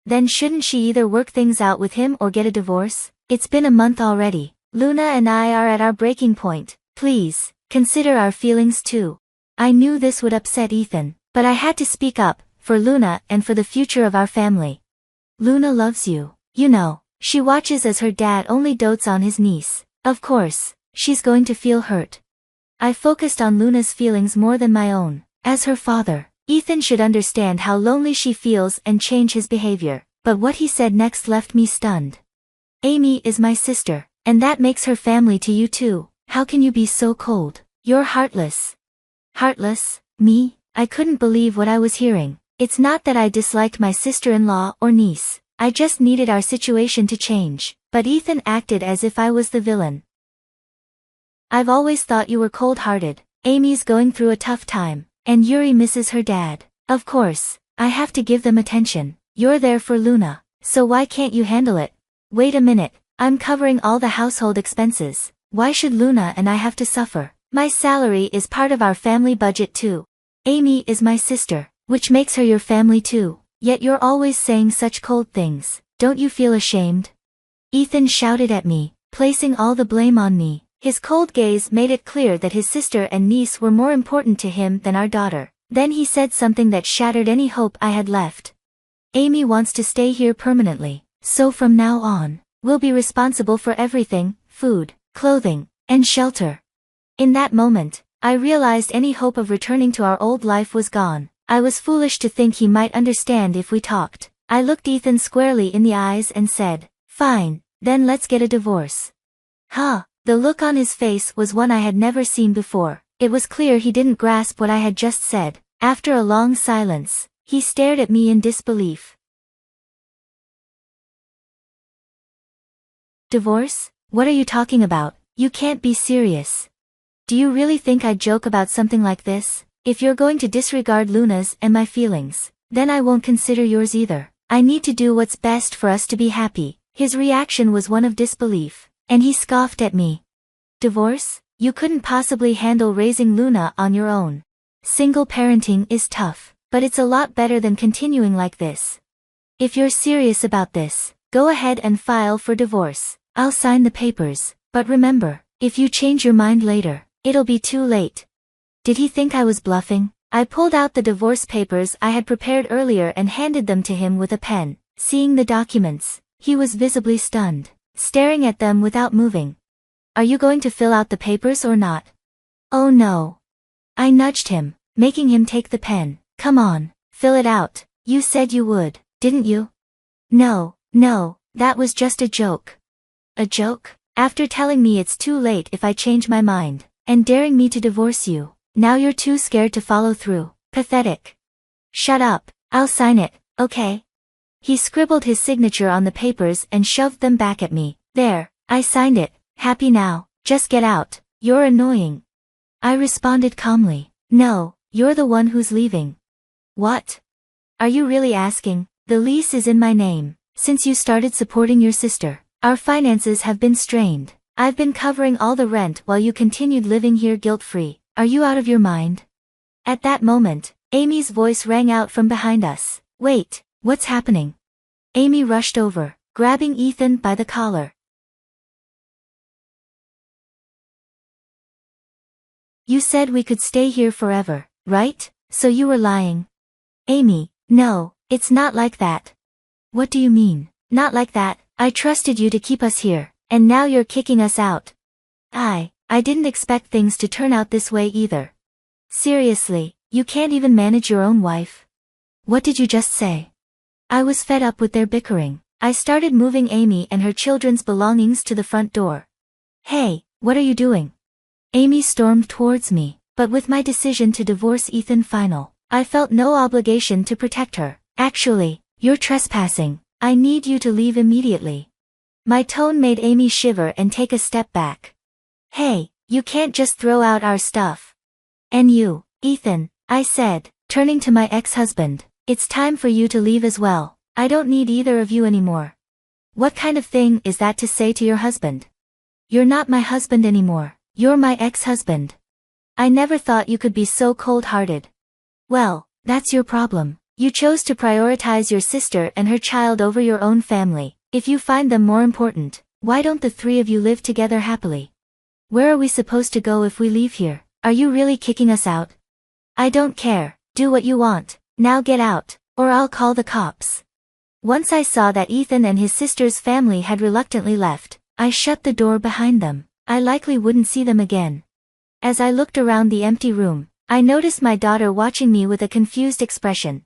Then shouldn't she either work things out with him or get a divorce? It's been a month already. Luna and I are at our breaking point. Please, consider our feelings too." I knew this would upset Ethan, but I had to speak up, for Luna and for the future of our family. "Luna loves you. You know, she watches as her dad only dotes on his niece. Of course, she's going to feel hurt." I focused on Luna's feelings more than my own. As her father, Ethan should understand how lonely she feels and change his behavior, but what he said next left me stunned. "Amy is my sister, and that makes her family to you too. How can you be so cold? You're heartless." "Heartless? Me?" I couldn't believe what I was hearing. It's not that I disliked my sister-in-law or niece. I just needed our situation to change, but Ethan acted as if I was the villain. "I've always thought you were cold-hearted. Amy's going through a tough time, and Yuri misses her dad. Of course, I have to give them attention. You're there for Luna, so why can't you handle it?" "Wait a minute, I'm covering all the household expenses. Why should Luna and I have to suffer? My salary is part of our family budget too. Amy is my sister, which makes her your family too. Yet you're always saying such cold things. Don't you feel ashamed?" Ethan shouted at me, placing all the blame on me. His cold gaze made it clear that his sister and niece were more important to him than our daughter. Then he said something that shattered any hope I had left. "Amy wants to stay here permanently, so from now on, we'll be responsible for everything: food, clothing, and shelter." In that moment, I realized any hope of returning to our old life was gone. I was foolish to think he might understand if we talked. I looked Ethan squarely in the eyes and said, "Fine, then let's get a divorce." Huh, the look on his face was one I had never seen before. It was clear he didn't grasp what I had just said. After a long silence, he stared at me in disbelief. "Divorce? What are you talking about? You can't be serious. Do you really think I'd joke about something like this? If you're going to disregard Luna's and my feelings, then I won't consider yours either. I need to do what's best for us to be happy." His reaction was one of disbelief, and he scoffed at me. "Divorce? You couldn't possibly handle raising Luna on your own. Single parenting is tough, but it's a lot better than continuing like this. If you're serious about this, go ahead and file for divorce. I'll sign the papers, but remember, if you change your mind later, it'll be too late." Did he think I was bluffing? I pulled out the divorce papers I had prepared earlier and handed them to him with a pen. Seeing the documents, he was visibly stunned, staring at them without moving. Are you going to fill out the papers or not? Oh no. I nudged him, making him take the pen. Come on, fill it out. You said you would, didn't you? No, that was just a joke. A joke? After telling me it's too late if I change my mind, and daring me to divorce you, now you're too scared to follow through. Pathetic. Shut up, I'll sign it, okay? He scribbled his signature on the papers and shoved them back at me. There, I signed it. Happy now, just get out. You're annoying. I responded calmly. No, you're the one who's leaving. What? Are you really asking? The lease is in my name. Since you started supporting your sister, our finances have been strained. I've been covering all the rent while you continued living here guilt-free. Are you out of your mind? At that moment, Amy's voice rang out from behind us. Wait, what's happening? Amy rushed over, grabbing Ethan by the collar. You said we could stay here forever, right? So you were lying? Amy, no, it's not like that. What do you mean, not like that? I trusted you to keep us here, and now you're kicking us out. I didn't expect things to turn out this way either. Seriously, you can't even manage your own wife? What did you just say? I was fed up with their bickering. I started moving Amy and her children's belongings to the front door. Hey, what are you doing? Amy stormed towards me, but with my decision to divorce Ethan final, I felt no obligation to protect her. Actually, you're trespassing. I need you to leave immediately. My tone made Amy shiver and take a step back. Hey, you can't just throw out our stuff. And you, Ethan, I said, turning to my ex-husband, it's time for you to leave as well. I don't need either of you anymore. What kind of thing is that to say to your husband? You're not my husband anymore. You're my ex-husband. I never thought you could be so cold-hearted. Well, that's your problem. You chose to prioritize your sister and her child over your own family. If you find them more important, why don't the three of you live together happily? Where are we supposed to go if we leave here? Are you really kicking us out? I don't care. Do what you want. Now get out, or I'll call the cops. Once I saw that Ethan and his sister's family had reluctantly left, I shut the door behind them. I likely wouldn't see them again. As I looked around the empty room, I noticed my daughter watching me with a confused expression.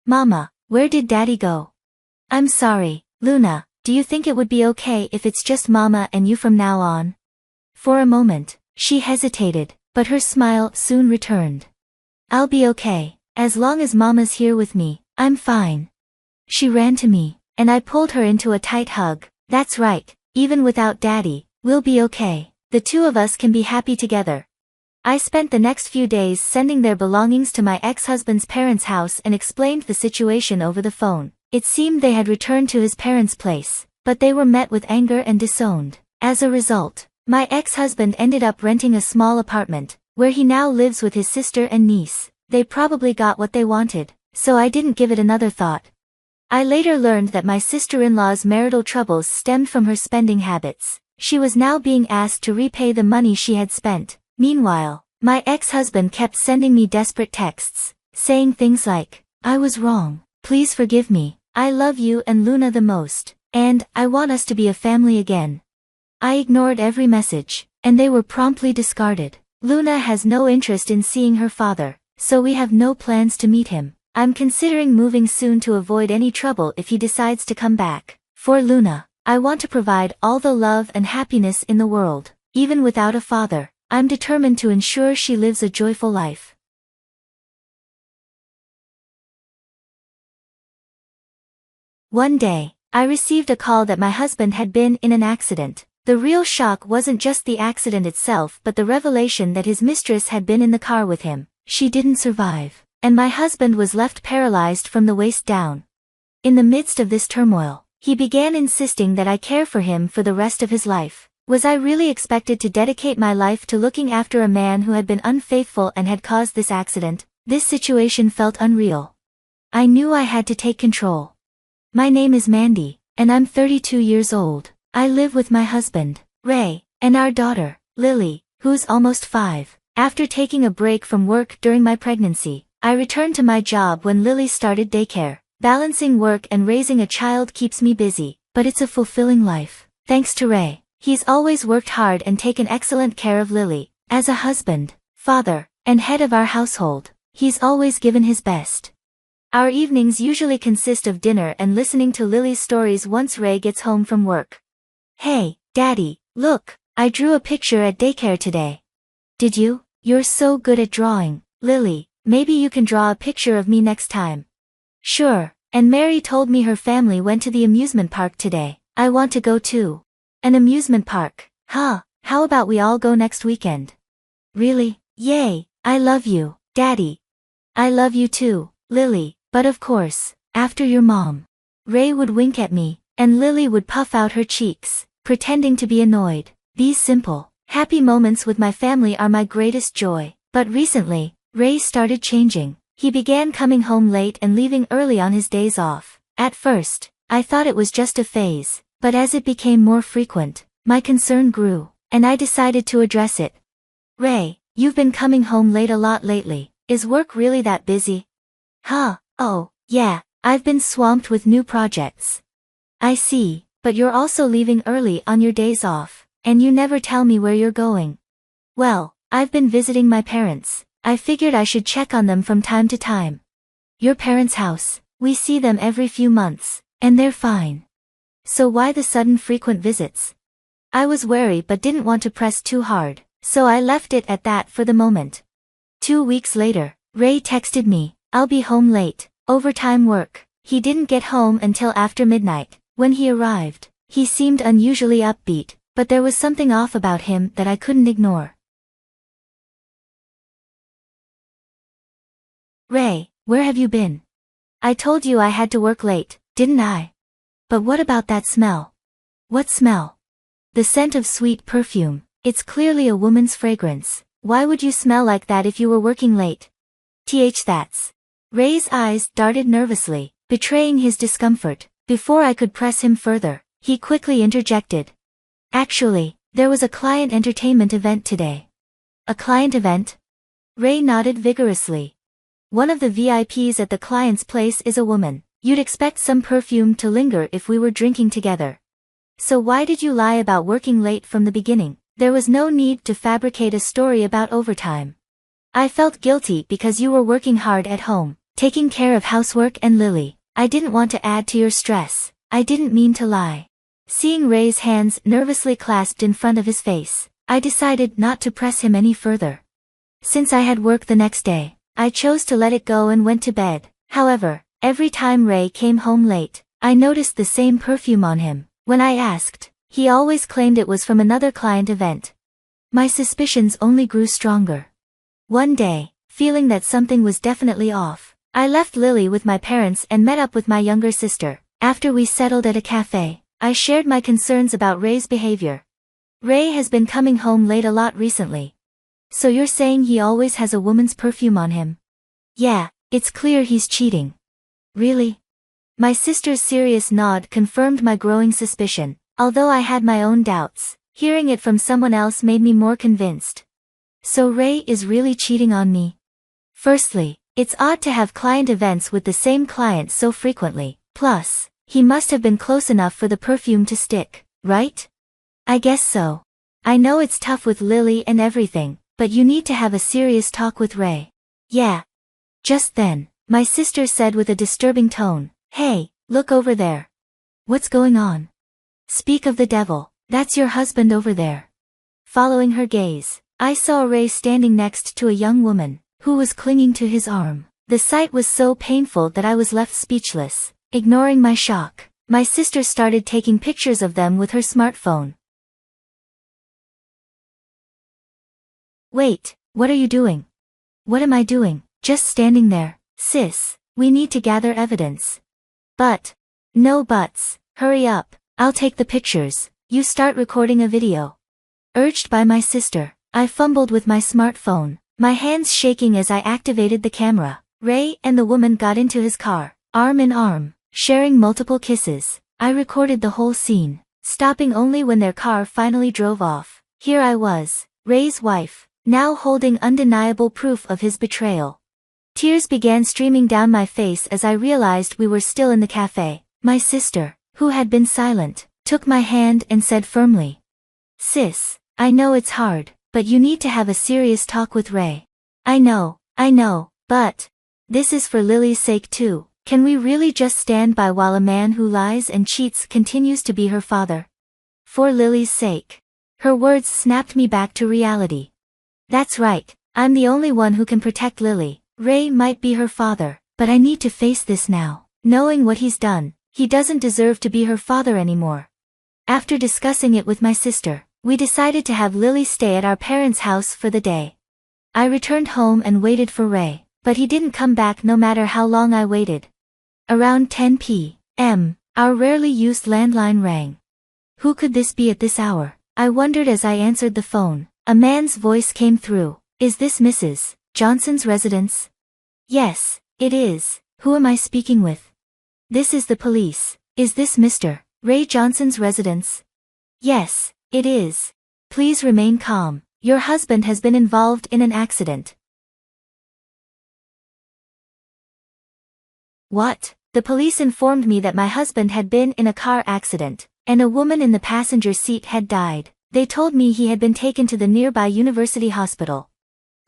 Mama, where did Daddy go? I'm sorry, Luna, do you think it would be okay if it's just Mama and you from now on? For a moment, she hesitated, but her smile soon returned. I'll be okay, as long as Mama's here with me, I'm fine. She ran to me, and I pulled her into a tight hug. That's right, even without Daddy, we'll be okay. The two of us can be happy together. I spent the next few days sending their belongings to my ex-husband's parents' house and explained the situation over the phone. It seemed they had returned to his parents' place, but they were met with anger and disowned. As a result, my ex-husband ended up renting a small apartment, where he now lives with his sister and niece. They probably got what they wanted, so I didn't give it another thought. I later learned that my sister-in-law's marital troubles stemmed from her spending habits. She was now being asked to repay the money she had spent. Meanwhile, my ex-husband kept sending me desperate texts, saying things like, I was wrong, please forgive me, I love you and Luna the most, and I want us to be a family again. I ignored every message, and they were promptly discarded. Luna has no interest in seeing her father, so we have no plans to meet him. I'm considering moving soon to avoid any trouble if he decides to come back. For Luna, I want to provide all the love and happiness in the world. Even without a father, I'm determined to ensure she lives a joyful life. One day, I received a call that my husband had been in an accident. The real shock wasn't just the accident itself but the revelation that his mistress had been in the car with him. She didn't survive, and my husband was left paralyzed from the waist down. In the midst of this turmoil, he began insisting that I care for him for the rest of his life. Was I really expected to dedicate my life to looking after a man who had been unfaithful and had caused this accident? This situation felt unreal. I knew I had to take control. My name is Mandy, and I'm 32 years old. I live with my husband, Ray, and our daughter, Lily, who's almost 5. After taking a break from work during my pregnancy, I returned to my job when Lily started daycare. Balancing work and raising a child keeps me busy, but it's a fulfilling life. Thanks to Ray. He's always worked hard and taken excellent care of Lily. As a husband, father, and head of our household, he's always given his best. Our evenings usually consist of dinner and listening to Lily's stories once Ray gets home from work. Hey, Daddy, look, I drew a picture at daycare today. Did you? You're so good at drawing. Lily, maybe you can draw a picture of me next time. Sure, and Mary told me her family went to the amusement park today. I want to go too. An amusement park, huh? How about we all go next weekend? Really? Yay, I love you, Daddy. I love you too, Lily, but of course, after your mom. Ray would wink at me, and Lily would puff out her cheeks, pretending to be annoyed. These simple, happy moments with my family are my greatest joy. But recently, Ray started changing. He began coming home late and leaving early on his days off. At first, I thought it was just a phase, but as it became more frequent, my concern grew, and I decided to address it. Ray, you've been coming home late a lot lately. Is work really that busy? Huh, oh, yeah, I've been swamped with new projects. I see, but you're also leaving early on your days off, and you never tell me where you're going. Well, I've been visiting my parents. I figured I should check on them from time to time. Your parents' house, we see them every few months, and they're fine. So why the sudden frequent visits? I was wary but didn't want to press too hard, so I left it at that for the moment. 2 weeks later, Ray texted me, I'll be home late, overtime work. He didn't get home until after midnight. When he arrived, he seemed unusually upbeat, but there was something off about him that I couldn't ignore. Ray, where have you been? I told you I had to work late, didn't I? But what about that smell? What smell? The scent of sweet perfume. It's clearly a woman's fragrance. Why would you smell like that if you were working late? That's. Ray's eyes darted nervously, betraying his discomfort. Before I could press him further, he quickly interjected. Actually, there was a client entertainment event today. A client event? Ray nodded vigorously. One of the VIPs at the client's place is a woman. You'd expect some perfume to linger if we were drinking together. So why did you lie about working late from the beginning? There was no need to fabricate a story about overtime. I felt guilty because you were working hard at home, taking care of housework and Lily. I didn't want to add to your stress. I didn't mean to lie. Seeing Ray's hands nervously clasped in front of his face, I decided not to press him any further. Since I had work the next day, I chose to let it go and went to bed. However, every time Ray came home late, I noticed the same perfume on him. When I asked, he always claimed it was from another client event. My suspicions only grew stronger. One day, feeling that something was definitely off, I left Lily with my parents and met up with my younger sister. After we settled at a cafe, I shared my concerns about Ray's behavior. Ray has been coming home late a lot recently. So you're saying he always has a woman's perfume on him? Yeah, it's clear he's cheating. Really? My sister's serious nod confirmed my growing suspicion, although I had my own doubts. Hearing it from someone else made me more convinced. So Ray is really cheating on me? Firstly, it's odd to have client events with the same client so frequently. Plus, he must have been close enough for the perfume to stick, right? I guess so. I know it's tough with Lily and everything, but you need to have a serious talk with Ray. Yeah. Just then, my sister said with a disturbing tone, Hey, look over there. What's going on? Speak of the devil, that's your husband over there. Following her gaze, I saw Ray standing next to a young woman, who was clinging to his arm. The sight was so painful that I was left speechless. Ignoring my shock, my sister started taking pictures of them with her smartphone. Wait, what are you doing? What am I doing? Just standing there. Sis, we need to gather evidence. But. No buts, hurry up, I'll take the pictures, you start recording a video. Urged by my sister, I fumbled with my smartphone, my hands shaking as I activated the camera. Ray and the woman got into his car, arm in arm, sharing multiple kisses. I recorded the whole scene, stopping only when their car finally drove off. Here I was, Ray's wife, now holding undeniable proof of his betrayal. Tears began streaming down my face as I realized we were still in the cafe. My sister, who had been silent, took my hand and said firmly, "Sis, I know it's hard, but you need to have a serious talk with Ray." I know, but this is for Lily's sake too. Can we really just stand by while a man who lies and cheats continues to be her father? For Lily's sake. Her words snapped me back to reality. That's right, I'm the only one who can protect Lily. Ray might be her father, but I need to face this now. Knowing what he's done, he doesn't deserve to be her father anymore. After discussing it with my sister, we decided to have Lily stay at our parents' house for the day. I returned home and waited for Ray, but he didn't come back no matter how long I waited. Around 10 p.m., our rarely used landline rang. Who could this be at this hour? I wondered as I answered the phone. A man's voice came through. Is this Mrs. Johnson's residence? Yes, it is. Who am I speaking with? This is the police. Is this Mr. Ray Johnson's residence? Yes, it is. Please remain calm. Your husband has been involved in an accident. What? The police informed me that my husband had been in a car accident, and a woman in the passenger seat had died. They told me he had been taken to the nearby university hospital.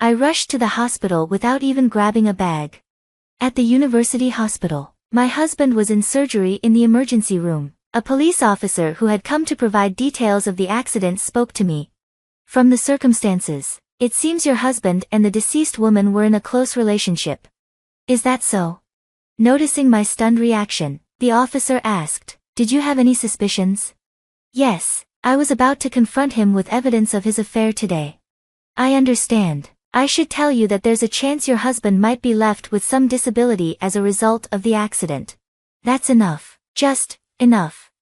I rushed to the hospital without even grabbing a bag. At the university hospital, my husband was in surgery in the emergency room. A police officer who had come to provide details of the accident spoke to me. From the circumstances, it seems your husband and the deceased woman were in a close relationship. Is that so? Noticing my stunned reaction, the officer asked, "Did you have any suspicions?" Yes, I was about to confront him with evidence of his affair today. I understand. I should tell you that there's a chance your husband might be left with some disability as a result of the accident. That's enough. Just enough.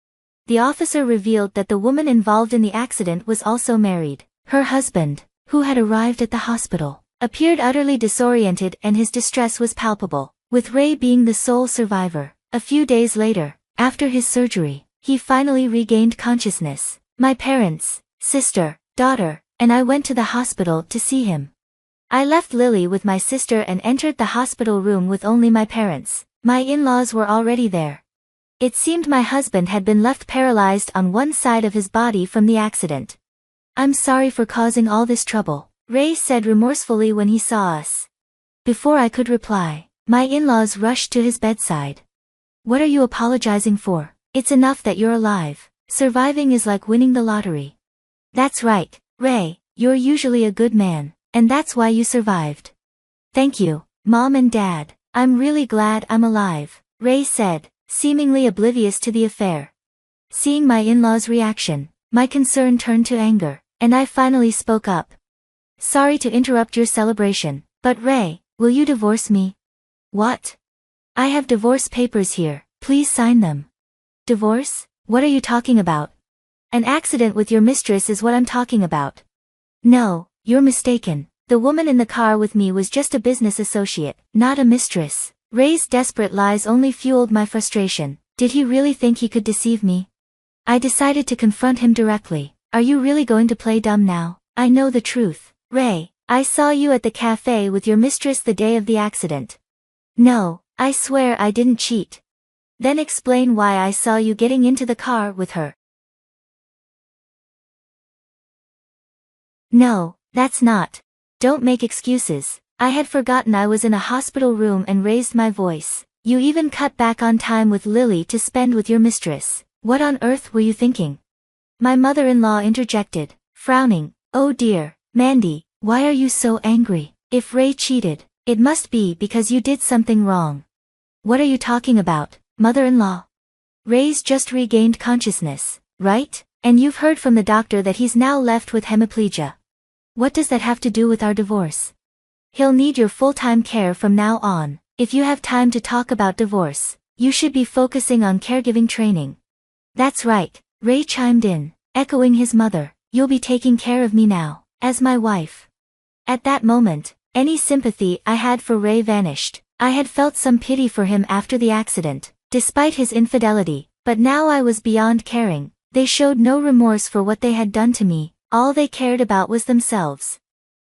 The officer revealed that the woman involved in the accident was also married. Her husband, who had arrived at the hospital, appeared utterly disoriented and his distress was palpable, with Ray being the sole survivor. A few days later, after his surgery, he finally regained consciousness. My parents, sister, daughter, and I went to the hospital to see him. I left Lily with my sister and entered the hospital room with only my parents. My in-laws were already there. It seemed my husband had been left paralyzed on one side of his body from the accident. "I'm sorry for causing all this trouble," Ray said remorsefully when he saw us. Before I could reply, my in-laws rushed to his bedside. "What are you apologizing for? It's enough that you're alive. Surviving is like winning the lottery." "That's right, Ray, you're usually a good man, and that's why you survived." "Thank you, Mom and Dad, I'm really glad I'm alive," Ray said, seemingly oblivious to the affair. Seeing my in-laws' reaction, my concern turned to anger, and I finally spoke up. "Sorry to interrupt your celebration, but Ray, will you divorce me?" "What? I have divorce papers here, please sign them." "Divorce? What are you talking about?" "An accident with your mistress is what I'm talking about." "No, you're mistaken. The woman in the car with me was just a business associate, not a mistress." Ray's desperate lies only fueled my frustration. Did he really think he could deceive me? I decided to confront him directly. "Are you really going to play dumb now? I know the truth. Ray, I saw you at the cafe with your mistress the day of the accident." "No, I swear I didn't cheat." "Then explain why I saw you getting into the car with her." "No, that's not." "Don't make excuses. I had forgotten I was in a hospital room and raised my voice. You even cut back on time with Lily to spend with your mistress. What on earth were you thinking?" My mother-in-law interjected, frowning. "Oh dear, Mandy, why are you so angry? If Ray cheated, it must be because you did something wrong." "What are you talking about, mother-in-law? Ray's just regained consciousness, right? And you've heard from the doctor that he's now left with hemiplegia. What does that have to do with our divorce? He'll need your full-time care from now on. If you have time to talk about divorce, you should be focusing on caregiving training." "That's right," Ray chimed in, echoing his mother. "You'll be taking care of me now, as my wife." At that moment, any sympathy I had for Ray vanished. I had felt some pity for him after the accident, despite his infidelity, but now I was beyond caring. They showed no remorse for what they had done to me. All they cared about was themselves.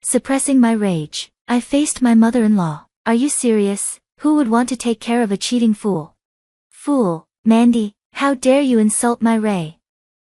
Suppressing my rage, I faced my mother-in-law. Are you serious? Who would want to take care of a cheating fool? Fool, Mandy, how dare you insult my Ray?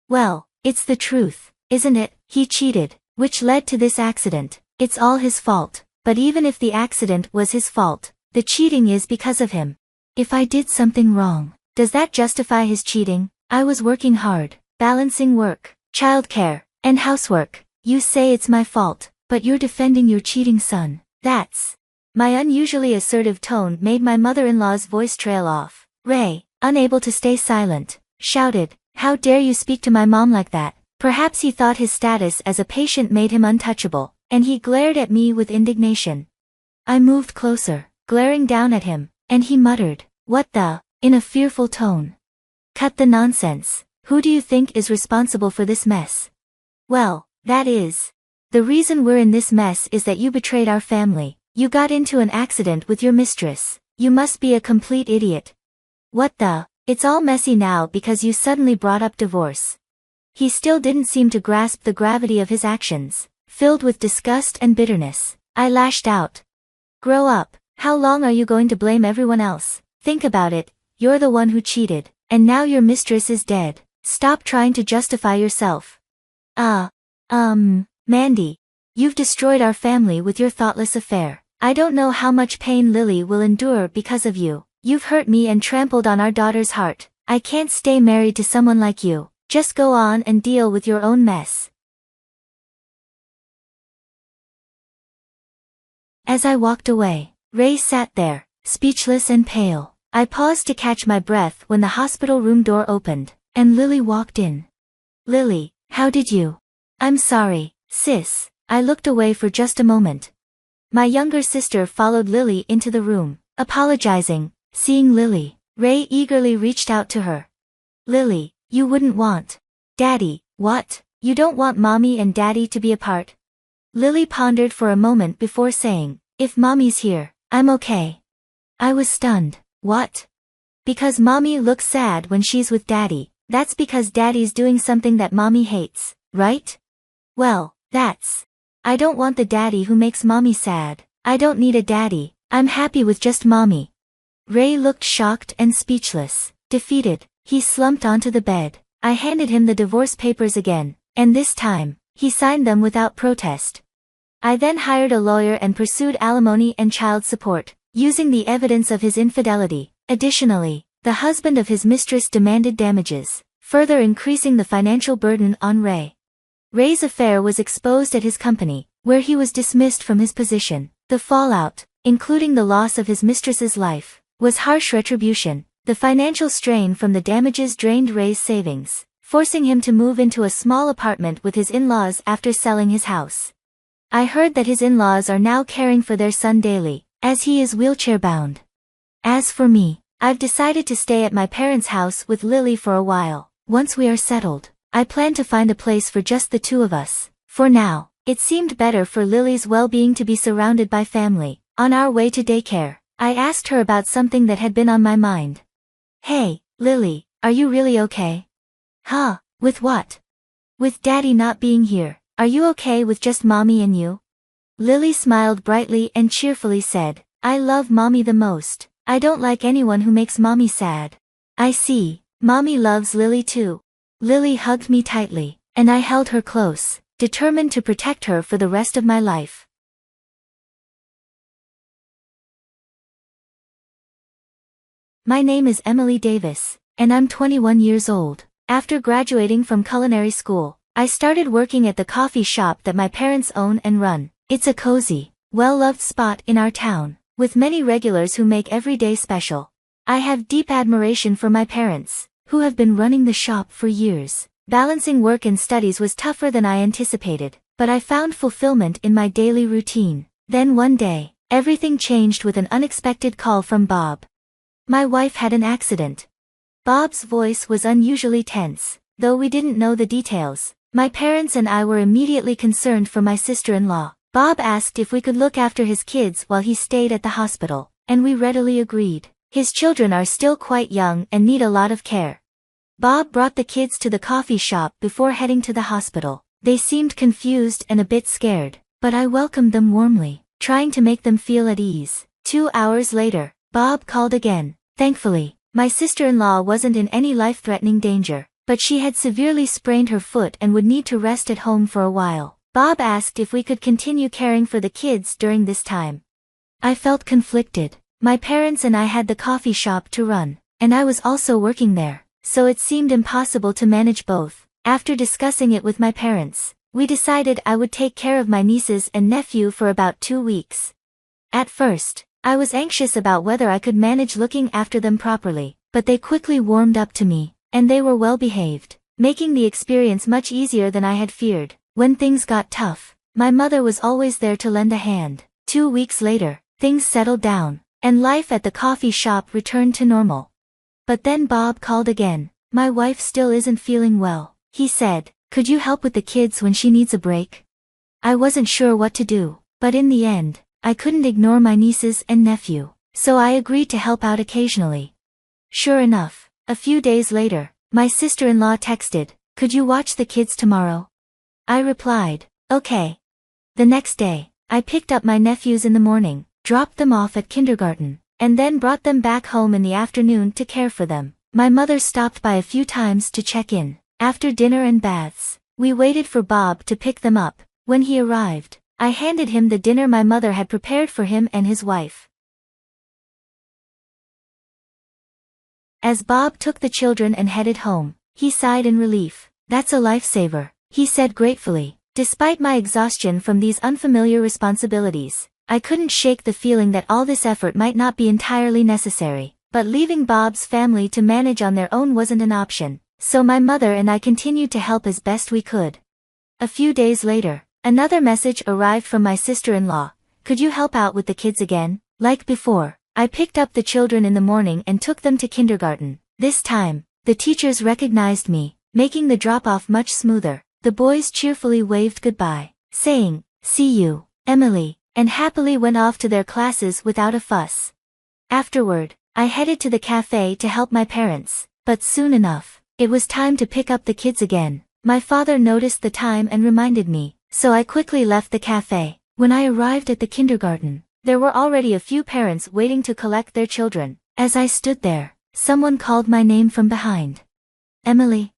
Well, it's the truth, isn't it? He cheated, which led to this accident. It's all his fault. But even if the accident was his fault, the cheating is because of him. If I did something wrong, does that justify his cheating? I was working hard, balancing work, childcare, and housework. You say it's my fault, but you're defending your cheating son. That's... My unusually assertive tone made my mother-in-law's voice trail off. Ray, unable to stay silent, shouted, "How dare you speak to my mom like that?" Perhaps he thought his status as a patient made him untouchable, and he glared at me with indignation. I moved closer, glaring down at him, and he muttered, "What the?" in a fearful tone. "Cut the nonsense. Who do you think is responsible for this mess?" "Well, that is. The reason we're in this mess is that you betrayed our family. You got into an accident with your mistress. You must be a complete idiot." "What the?" "It's all messy now because you suddenly brought up divorce." He still didn't seem to grasp the gravity of his actions. Filled with disgust and bitterness, I lashed out. "Grow up. How long are you going to blame everyone else? Think about it. You're the one who cheated, and now your mistress is dead. Stop trying to justify yourself." Mandy. You've destroyed our family with your thoughtless affair. I don't know how much pain Lily will endure because of you. You've hurt me and trampled on our daughter's heart. I can't stay married to someone like you. Just go on and deal with your own mess." As I walked away, Ray sat there, speechless and pale. I paused to catch my breath when the hospital room door opened, and Lily walked in. "Lily, how did you?" "I'm sorry, sis." I looked away for just a moment. My younger sister followed Lily into the room, apologizing. Seeing Lily, Ray eagerly reached out to her. "Lily, you wouldn't want..." "Daddy, what? You don't want Mommy and Daddy to be apart?" Lily pondered for a moment before saying, "If Mommy's here, I'm okay." I was stunned. "What?" "Because Mommy looks sad when she's with Daddy. That's because Daddy's doing something that Mommy hates, right?" "Well, that's... I don't want the daddy who makes Mommy sad. I don't need a daddy. I'm happy with just Mommy." Ray looked shocked and speechless. Defeated, he slumped onto the bed. I handed him the divorce papers again, and this time, he signed them without protest. I then hired a lawyer and pursued alimony and child support, using the evidence of his infidelity. Additionally, the husband of his mistress demanded damages, further increasing the financial burden on Ray. Ray's affair was exposed at his company, where he was dismissed from his position. The fallout, including the loss of his mistress's life, was harsh retribution. The financial strain from the damages drained Ray's savings, forcing him to move into a small apartment with his in-laws after selling his house. I heard that his in-laws are now caring for their son daily, as he is wheelchair-bound. As for me, I've decided to stay at my parents' house with Lily for a while. Once we are settled, I plan to find a place for just the two of us. For now, it seemed better for Lily's well-being to be surrounded by family. On our way to daycare, I asked her about something that had been on my mind. "Hey, Lily, are you really okay?" "Huh, with what?" "With Daddy not being here. Are you okay with just Mommy and you?" Lily smiled brightly and cheerfully said, "I love Mommy the most. I don't like anyone who makes Mommy sad." "I see. Mommy loves Lily too." Lily hugged me tightly, and I held her close, determined to protect her for the rest of my life. My name is Emily Davis, and I'm 21 years old. After graduating from culinary school, I started working at the coffee shop that my parents own and run. It's a cozy, well-loved spot in our town, with many regulars who make every day special. I have deep admiration for my parents, who have been running the shop for years. Balancing work and studies was tougher than I anticipated, but I found fulfillment in my daily routine. Then one day, everything changed with an unexpected call from Bob. My wife had an accident. Bob's voice was unusually tense, though we didn't know the details. My parents and I were immediately concerned for my sister-in-law. Bob asked if we could look after his kids while he stayed at the hospital, and we readily agreed. His children are still quite young and need a lot of care. Bob brought the kids to the coffee shop before heading to the hospital. They seemed confused and a bit scared, but I welcomed them warmly, trying to make them feel at ease. 2 hours later, Bob called again. Thankfully, my sister-in-law wasn't in any life-threatening danger, but she had severely sprained her foot and would need to rest at home for a while. Bob asked if we could continue caring for the kids during this time. I felt conflicted. My parents and I had the coffee shop to run, and I was also working there, so it seemed impossible to manage both. After discussing it with my parents, we decided I would take care of my nieces and nephew for about 2 weeks. At first, I was anxious about whether I could manage looking after them properly, but they quickly warmed up to me, and they were well behaved, making the experience much easier than I had feared. When things got tough, my mother was always there to lend a hand. 2 weeks later, things settled down, and life at the coffee shop returned to normal. But then Bob called again. My wife still isn't feeling well, he said. Could you help with the kids when she needs a break? I wasn't sure what to do, but in the end, I couldn't ignore my nieces and nephew, so I agreed to help out occasionally. Sure enough, a few days later, my sister-in-law texted, "Could you watch the kids tomorrow?" I replied, "Okay." The next day, I picked up my nephews in the morning, dropped them off at kindergarten, and then brought them back home in the afternoon to care for them. My mother stopped by a few times to check in. After dinner and baths, we waited for Bob to pick them up. When he arrived, I handed him the dinner my mother had prepared for him and his wife. As Bob took the children and headed home, he sighed in relief. "That's a lifesaver," he said gratefully. Despite my exhaustion from these unfamiliar responsibilities, I couldn't shake the feeling that all this effort might not be entirely necessary, but leaving Bob's family to manage on their own wasn't an option, so my mother and I continued to help as best we could. A few days later, another message arrived from my sister-in-law. "Could you help out with the kids again?" Like before, I picked up the children in the morning and took them to kindergarten. This time, the teachers recognized me, making the drop-off much smoother. The boys cheerfully waved goodbye, saying, "See you, Emily," and happily went off to their classes without a fuss. Afterward, I headed to the cafe to help my parents, but soon enough, it was time to pick up the kids again. My father noticed the time and reminded me, so I quickly left the cafe. When I arrived at the kindergarten, there were already a few parents waiting to collect their children. As I stood there, someone called my name from behind. "Emily."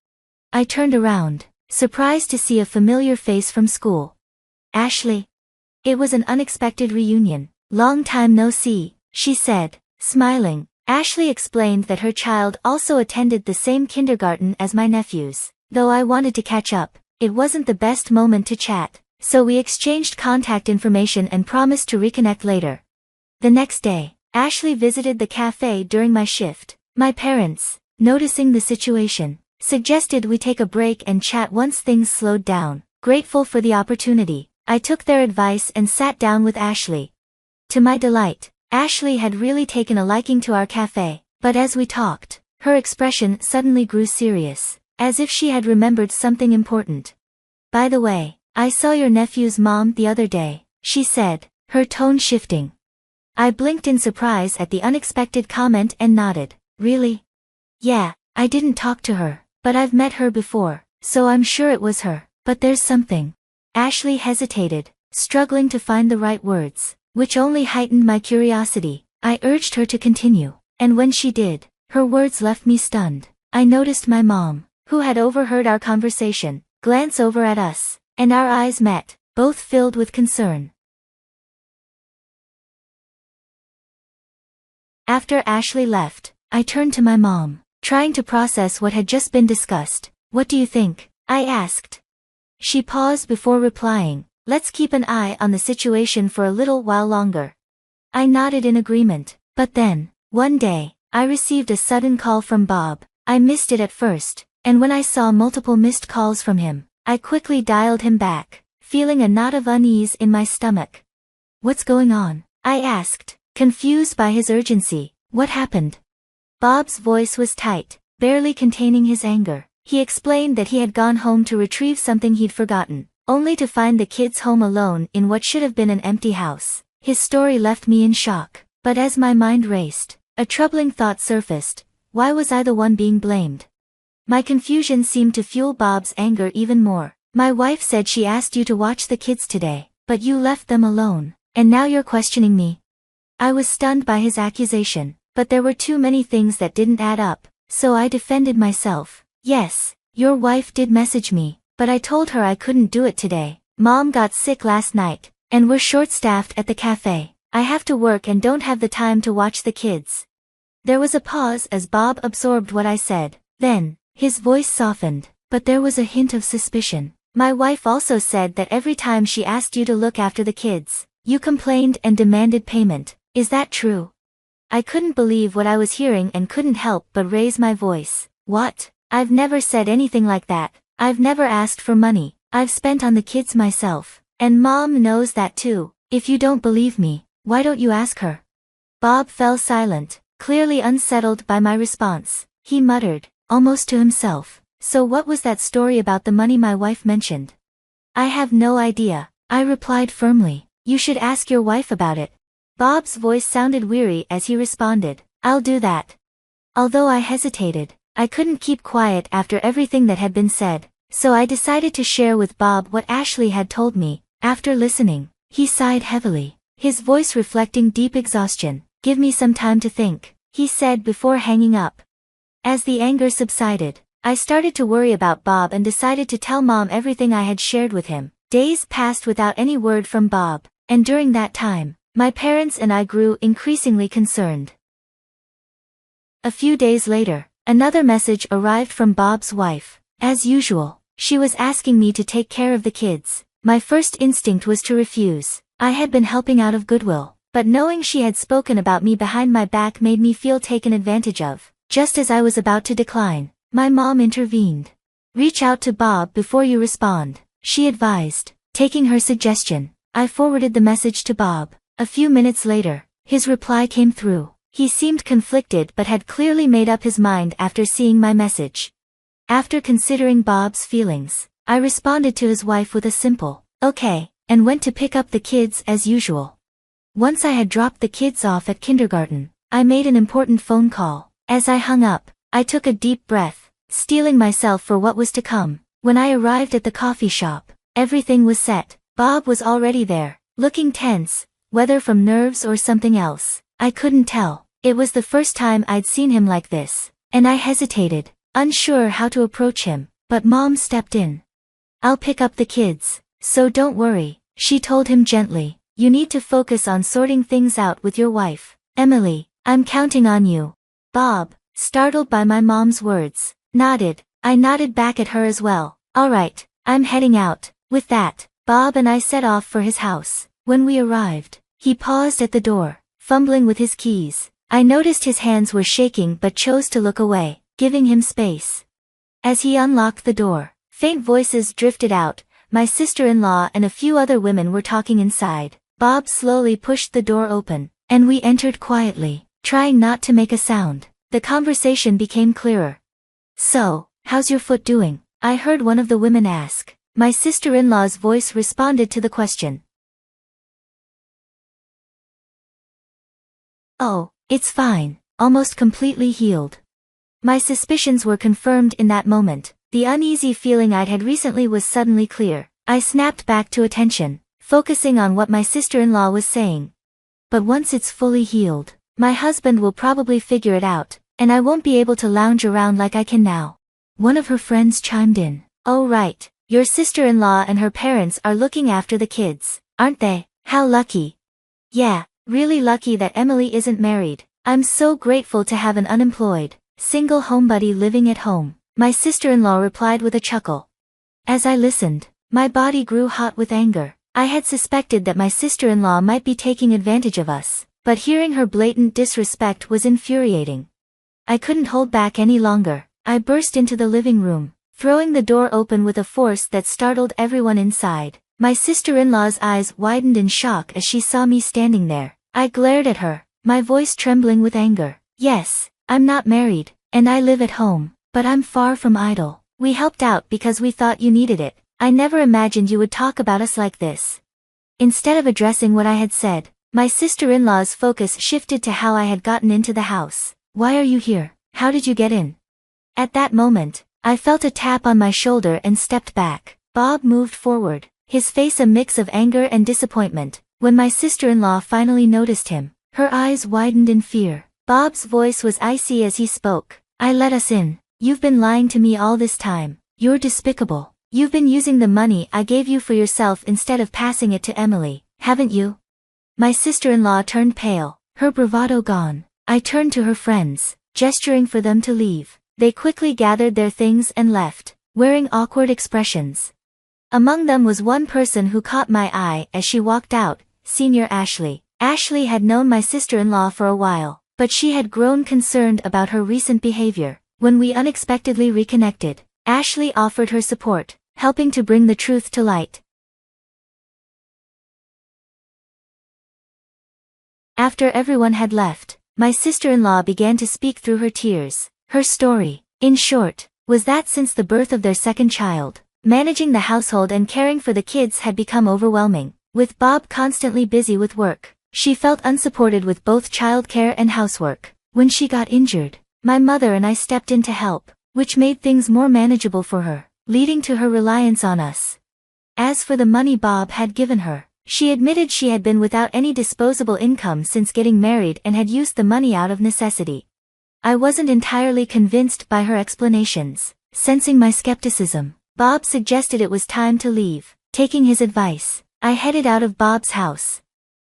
I turned around, surprised to see a familiar face from school. "Ashley." It was an unexpected reunion. "Long time no see," she said, smiling. Ashley explained that her child also attended the same kindergarten as my nephews. Though I wanted to catch up, it wasn't the best moment to chat, so we exchanged contact information and promised to reconnect later. The next day, Ashley visited the cafe during my shift. My parents, noticing the situation, suggested we take a break and chat once things slowed down. Grateful for the opportunity, I took their advice and sat down with Ashley. To my delight, Ashley had really taken a liking to our cafe, but as we talked, her expression suddenly grew serious, as if she had remembered something important. "By the way, I saw your nephew's mom the other day," she said, her tone shifting. I blinked in surprise at the unexpected comment and nodded. "Really?" "Yeah, I didn't talk to her, but I've met her before, so I'm sure it was her. But there's something." Ashley hesitated, struggling to find the right words, which only heightened my curiosity. I urged her to continue, and when she did, her words left me stunned. I noticed my mom, who had overheard our conversation, glance over at us, and our eyes met, both filled with concern. After Ashley left, I turned to my mom, trying to process what had just been discussed. "What do you think?" I asked. She paused before replying, "Let's keep an eye on the situation for a little while longer." I nodded in agreement, but then, one day, I received a sudden call from Bob. I missed it at first, and when I saw multiple missed calls from him, I quickly dialed him back, feeling a knot of unease in my stomach. "What's going on?" I asked, confused by his urgency. "What happened?" Bob's voice was tight, barely containing his anger. He explained that he had gone home to retrieve something he'd forgotten, only to find the kids home alone in what should have been an empty house. His story left me in shock, but as my mind raced, a troubling thought surfaced. Why was I the one being blamed? My confusion seemed to fuel Bob's anger even more. My wife said she asked you to watch the kids today, but you left them alone, and now you're questioning me. I was stunned by his accusation, but there were too many things that didn't add up, so I defended myself. Yes, your wife did message me, but I told her I couldn't do it today. Mom got sick last night, and we're short-staffed at the cafe. I have to work and don't have the time to watch the kids. There was a pause as Bob absorbed what I said. Then, his voice softened, but there was a hint of suspicion. My wife also said that every time she asked you to look after the kids, you complained and demanded payment. Is that true? I couldn't believe what I was hearing and couldn't help but raise my voice. What? I've never said anything like that. I've never asked for money. I've spent on the kids myself. And Mom knows that too. If you don't believe me, why don't you ask her? Bob fell silent, clearly unsettled by my response. He muttered, almost to himself, so what was that story about the money my wife mentioned? I have no idea, I replied firmly. You should ask your wife about it. Bob's voice sounded weary as he responded, I'll do that. Although I hesitated, I couldn't keep quiet after everything that had been said, so I decided to share with Bob what Ashley had told me. After listening, he sighed heavily, his voice reflecting deep exhaustion. Give me some time to think, he said before hanging up. As the anger subsided, I started to worry about Bob and decided to tell Mom everything I had shared with him. Days passed without any word from Bob, and during that time, my parents and I grew increasingly concerned. A few days later, another message arrived from Bob's wife. As usual, she was asking me to take care of the kids. My first instinct was to refuse. I had been helping out of goodwill, but knowing she had spoken about me behind my back made me feel taken advantage of. Just as I was about to decline, my mom intervened. Reach out to Bob before you respond, she advised. Taking her suggestion, I forwarded the message to Bob. A few minutes later, his reply came through. He seemed conflicted but had clearly made up his mind after seeing my message. After considering Bob's feelings, I responded to his wife with a simple, okay, and went to pick up the kids as usual. Once I had dropped the kids off at kindergarten, I made an important phone call. As I hung up, I took a deep breath, steeling myself for what was to come. When I arrived at the coffee shop, everything was set. Bob was already there, looking tense, whether from nerves or something else, I couldn't tell. It was the first time I'd seen him like this, and I hesitated, unsure how to approach him, but Mom stepped in. I'll pick up the kids, so don't worry, she told him gently. You need to focus on sorting things out with your wife, Emily. I'm counting on you. Bob, startled by my mom's words, nodded. I nodded back at her as well. All right, I'm heading out. With that, Bob and I set off for his house. When we arrived, he paused at the door, fumbling with his keys. I noticed his hands were shaking but chose to look away, giving him space. As he unlocked the door, faint voices drifted out. My sister-in-law and a few other women were talking inside. Bob slowly pushed the door open, and we entered quietly, trying not to make a sound. The conversation became clearer. So, how's your foot doing? I heard one of the women ask. My sister-in-law's voice responded to the question. Oh, it's fine, almost completely healed. My suspicions were confirmed in that moment. The uneasy feeling I'd had recently was suddenly clear. I snapped back to attention, focusing on what my sister-in-law was saying. But once it's fully healed, my husband will probably figure it out, and I won't be able to lounge around like I can now. One of her friends chimed in. Oh right, your sister-in-law and her parents are looking after the kids, aren't they? How lucky. Yeah, really lucky that Emily isn't married. I'm so grateful to have an unemployed, single homebody living at home, my sister-in-law replied with a chuckle. As I listened, my body grew hot with anger. I had suspected that my sister-in-law might be taking advantage of us, but hearing her blatant disrespect was infuriating. I couldn't hold back any longer. I burst into the living room, throwing the door open with a force that startled everyone inside. My sister-in-law's eyes widened in shock as she saw me standing there. I glared at her, my voice trembling with anger. Yes, I'm not married, and I live at home, but I'm far from idle. We helped out because we thought you needed it. I never imagined you would talk about us like this. Instead of addressing what I had said, my sister-in-law's focus shifted to how I had gotten into the house. Why are you here? How did you get in? At that moment, I felt a tap on my shoulder and stepped back. Bob moved forward, his face a mix of anger and disappointment. When my sister-in-law finally noticed him, her eyes widened in fear. Bob's voice was icy as he spoke. "I let us in. You've been lying to me all this time. You're despicable. You've been using the money I gave you for yourself instead of passing it to Emily, haven't you?" My sister-in-law turned pale, her bravado gone. I turned to her friends, gesturing for them to leave. They quickly gathered their things and left, wearing awkward expressions. Among them was one person who caught my eye as she walked out, Senior Ashley. Ashley had known my sister-in-law for a while, but she had grown concerned about her recent behavior. When we unexpectedly reconnected, Ashley offered her support, helping to bring the truth to light. After everyone had left, my sister-in-law began to speak through her tears. Her story, in short, was that since the birth of their second child, managing the household and caring for the kids had become overwhelming. With Bob constantly busy with work, she felt unsupported with both childcare and housework. When she got injured, my mother and I stepped in to help, which made things more manageable for her, leading to her reliance on us. As for the money Bob had given her, she admitted she had been without any disposable income since getting married and had used the money out of necessity. I wasn't entirely convinced by her explanations. Sensing my skepticism, Bob suggested it was time to leave. Taking his advice, I headed out of Bob's house.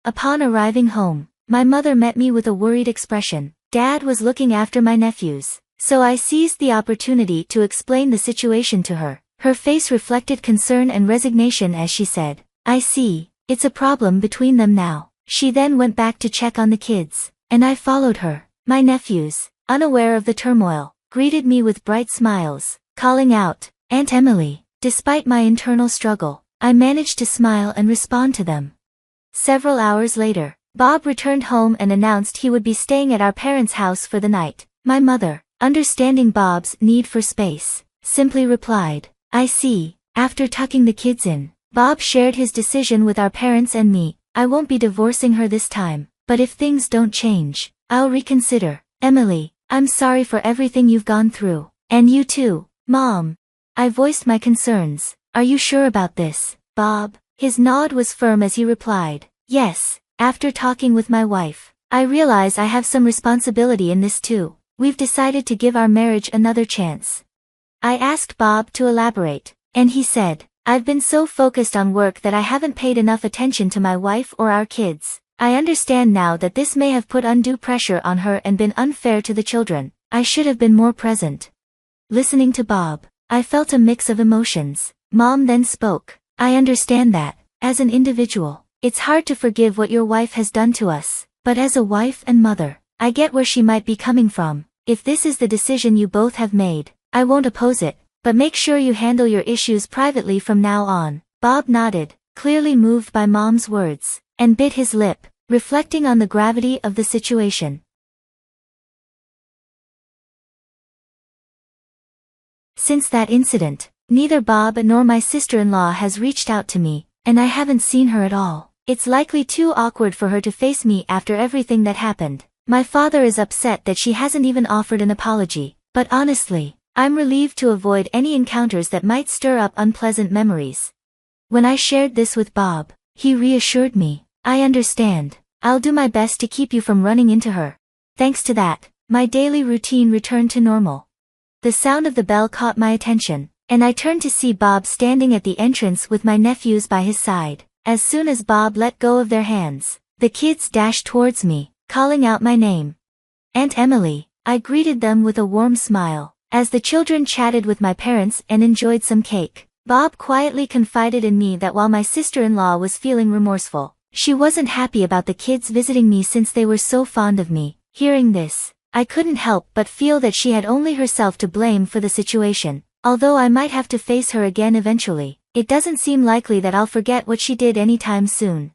Upon arriving home, my mother met me with a worried expression. Dad was looking after my nephews, so I seized the opportunity to explain the situation to her. Her face reflected concern and resignation as she said, "I see. It's a problem between them now." She then went back to check on the kids, and I followed her. My nephews, unaware of the turmoil, greeted me with bright smiles, calling out, "Aunt Emily." Despite my internal struggle, I managed to smile and respond to them. Several hours later, Bob returned home and announced he would be staying at our parents' house for the night. My mother, understanding Bob's need for space, simply replied, "I see." After tucking the kids in, Bob shared his decision with our parents and me. "I won't be divorcing her this time, but if things don't change, I'll reconsider. Emily, I'm sorry for everything you've gone through. And you too, Mom." I voiced my concerns. "Are you sure about this, Bob?" His nod was firm as he replied, "Yes, after talking with my wife, I realize I have some responsibility in this too. We've decided to give our marriage another chance." I asked Bob to elaborate, and he said, "I've been so focused on work that I haven't paid enough attention to my wife or our kids. I understand now that this may have put undue pressure on her and been unfair to the children. I should have been more present." Listening to Bob, I felt a mix of emotions. Mom then spoke, "I understand that, as an individual, it's hard to forgive what your wife has done to us, but as a wife and mother, I get where she might be coming from. If this is the decision you both have made, I won't oppose it. But make sure you handle your issues privately from now on." Bob nodded, clearly moved by Mom's words, and bit his lip, reflecting on the gravity of the situation. Since that incident, neither Bob nor my sister-in-law has reached out to me, and I haven't seen her at all. It's likely too awkward for her to face me after everything that happened. My father is upset that she hasn't even offered an apology, but honestly, I'm relieved to avoid any encounters that might stir up unpleasant memories. When I shared this with Bob, he reassured me, "I understand. I'll do my best to keep you from running into her." Thanks to that, my daily routine returned to normal. The sound of the bell caught my attention, and I turned to see Bob standing at the entrance with my nephews by his side. As soon as Bob let go of their hands, the kids dashed towards me, calling out my name. "Aunt Emily." I greeted them with a warm smile. As the children chatted with my parents and enjoyed some cake, Bob quietly confided in me that while my sister-in-law was feeling remorseful, she wasn't happy about the kids visiting me since they were so fond of me. Hearing this, I couldn't help but feel that she had only herself to blame for the situation. Although I might have to face her again eventually, it doesn't seem likely that I'll forget what she did anytime soon.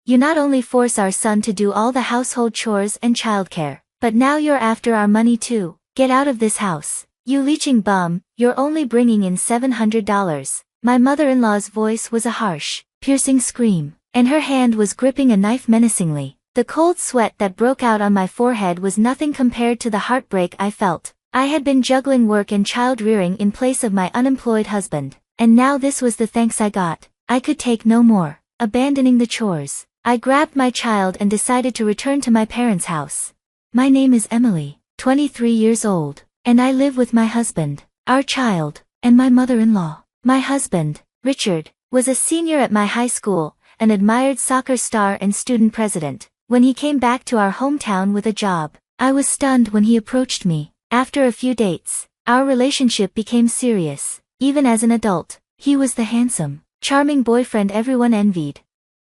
"You not only force our son to do all the household chores and childcare, but now you're after our money too. Get out of this house. You leeching bum, you're only bringing in $700. My mother-in-law's voice was a harsh, piercing scream, and her hand was gripping a knife menacingly. The cold sweat that broke out on my forehead was nothing compared to the heartbreak I felt. I had been juggling work and child-rearing in place of my unemployed husband, and now this was the thanks I got. I could take no more. Abandoning the chores, I grabbed my child and decided to return to my parents' house. My name is Emily, 23 years old, and I live with my husband, our child, and my mother-in-law. My husband, Richard, was a senior at my high school, an admired soccer star and student president. When he came back to our hometown with a job, I was stunned when he approached me. After a few dates, our relationship became serious. Even as an adult, he was the handsome, charming boyfriend everyone envied.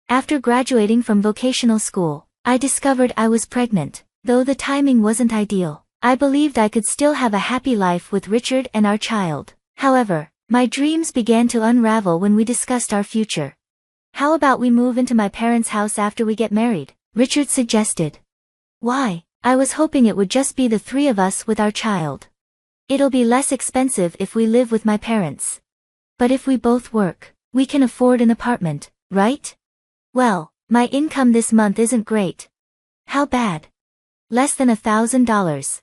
After graduating from vocational school, I discovered I was pregnant. Though the timing wasn't ideal, I believed I could still have a happy life with Richard and our child. However, my dreams began to unravel when we discussed our future. How about we move into my parents' house after we get married? Richard suggested. Why? I was hoping it would just be the three of us with our child. It'll be less expensive if we live with my parents. But if we both work, we can afford an apartment, right? Well, my income this month isn't great. How bad? Less than $1,000.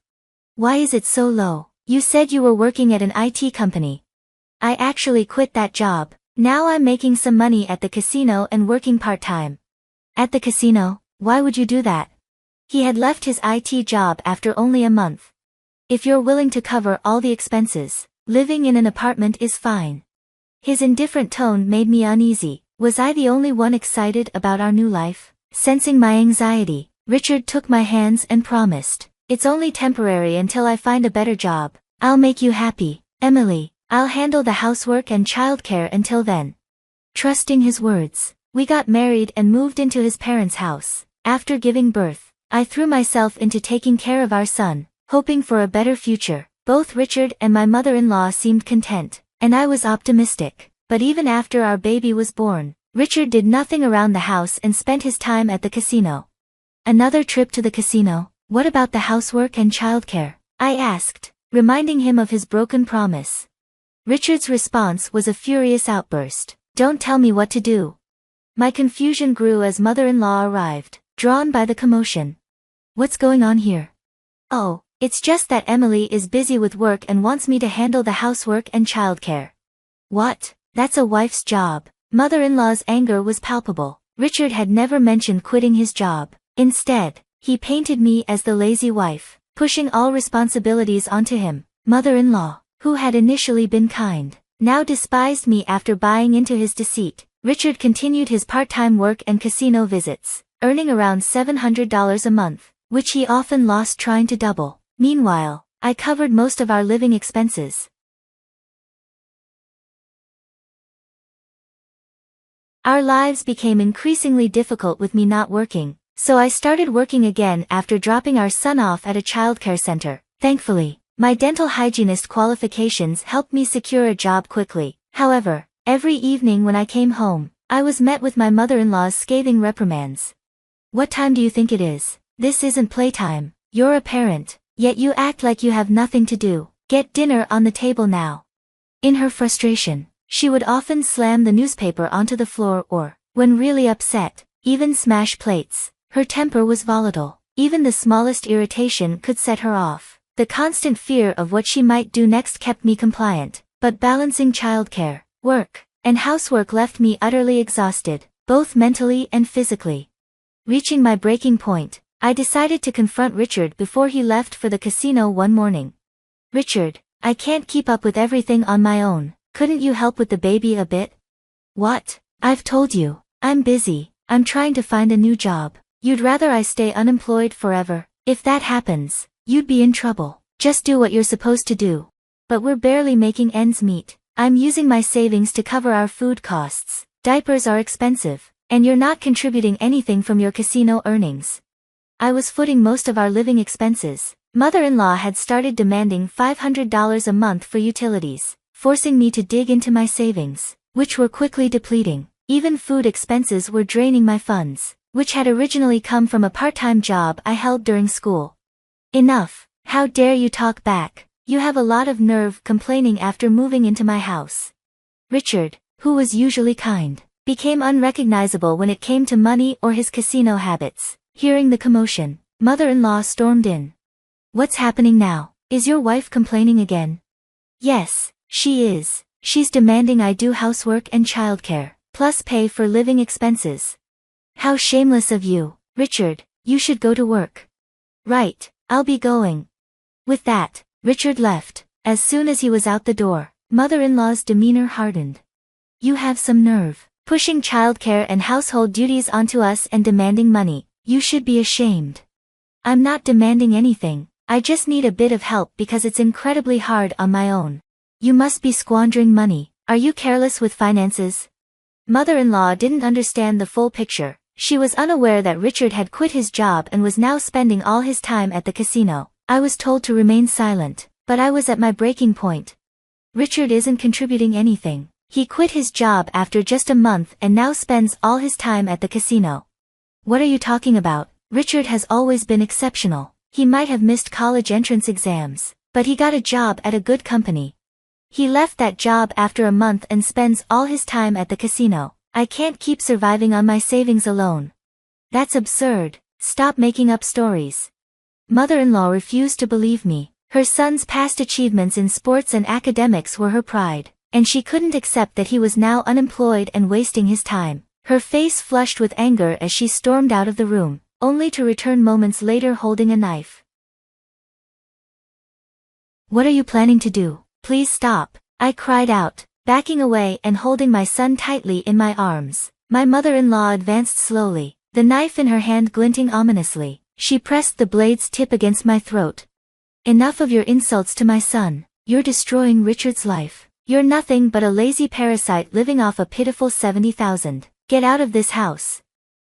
Why is it so low? You said you were working at an IT company. I actually quit that job. Now I'm making some money at the casino and working part-time. At the casino? Why would you do that? He had left his IT job after only a month. If you're willing to cover all the expenses, living in an apartment is fine. His indifferent tone made me uneasy. Was I the only one excited about our new life? Sensing my anxiety, Richard took my hands and promised, "It's only temporary until I find a better job. I'll make you happy, Emily. I'll handle the housework and childcare until then." Trusting his words, we got married and moved into his parents' house. After giving birth, I threw myself into taking care of our son, hoping for a better future. Both Richard and my mother-in-law seemed content, and I was optimistic. But even after our baby was born, Richard did nothing around the house and spent his time at the casino. Another trip to the casino? What about the housework and childcare? I asked, reminding him of his broken promise. Richard's response was a furious outburst. "Don't tell me what to do." My confusion grew as mother-in-law arrived, drawn by the commotion. "What's going on here?" "Oh, it's just that Emily is busy with work and wants me to handle the housework and childcare." "What? That's a wife's job." Mother-in-law's anger was palpable. Richard had never mentioned quitting his job. Instead, he painted me as the lazy wife, pushing all responsibilities onto him. Mother-in-law, who had initially been kind, now despised me after buying into his deceit. Richard continued his part-time work and casino visits, earning around $700 a month, which he often lost trying to double. Meanwhile, I covered most of our living expenses. Our lives became increasingly difficult with me not working, so I started working again after dropping our son off at a childcare center. Thankfully, my dental hygienist qualifications helped me secure a job quickly. However, every evening when I came home, I was met with my mother-in-law's scathing reprimands. "What time do you think it is? This isn't playtime. You're a parent, yet you act like you have nothing to do. Get dinner on the table now." In her frustration, she would often slam the newspaper onto the floor or, when really upset, even smash plates. Her temper was volatile. Even the smallest irritation could set her off. The constant fear of what she might do next kept me compliant, but balancing childcare, work, and housework left me utterly exhausted, both mentally and physically. Reaching my breaking point, I decided to confront Richard before he left for the casino one morning. "Richard, I can't keep up with everything on my own. Couldn't you help with the baby a bit?" "What? I've told you, I'm busy. I'm trying to find a new job. You'd rather I stay unemployed forever? If that happens, you'd be in trouble. Just do what you're supposed to do." "But we're barely making ends meet. I'm using my savings to cover our food costs. Diapers are expensive, and you're not contributing anything from your casino earnings." I was footing most of our living expenses. Mother-in-law had started demanding $500 a month for utilities, forcing me to dig into my savings, which were quickly depleting. Even food expenses were draining my funds, which had originally come from a part-time job I held during school. "Enough. How dare you talk back? You have a lot of nerve complaining after moving into my house." Richard, who was usually kind, became unrecognizable when it came to money or his casino habits. Hearing the commotion, mother-in-law stormed in. "What's happening now? Is your wife complaining again? Yes, she is. She's demanding I do housework and childcare, plus pay for living expenses. How shameless of you, Richard, you should go to work. Right, I'll be going. With that, Richard left. As soon as he was out the door, mother-in-law's demeanor hardened. You have some nerve, pushing childcare and household duties onto us and demanding money. You should be ashamed. I'm not demanding anything, I just need a bit of help because it's incredibly hard on my own. You must be squandering money. Are you careless with finances? Mother-in-law didn't understand the full picture. She was unaware that Richard had quit his job and was now spending all his time at the casino. I was told to remain silent, but I was at my breaking point. Richard isn't contributing anything. He quit his job after just a month and now spends all his time at the casino. What are you talking about? Richard has always been exceptional. He might have missed college entrance exams, but he got a job at a good company. He left that job after a month and spends all his time at the casino. I can't keep surviving on my savings alone. That's absurd. Stop making up stories. Mother-in-law refused to believe me. Her son's past achievements in sports and academics were her pride, and she couldn't accept that he was now unemployed and wasting his time. Her face flushed with anger as she stormed out of the room, only to return moments later holding a knife. What are you planning to do? Please stop, I cried out, backing away and holding my son tightly in my arms. My mother-in-law advanced slowly, the knife in her hand glinting ominously. She pressed the blade's tip against my throat. Enough of your insults to my son. You're destroying Richard's life. You're nothing but a lazy parasite living off a pitiful 70,000. Get out of this house.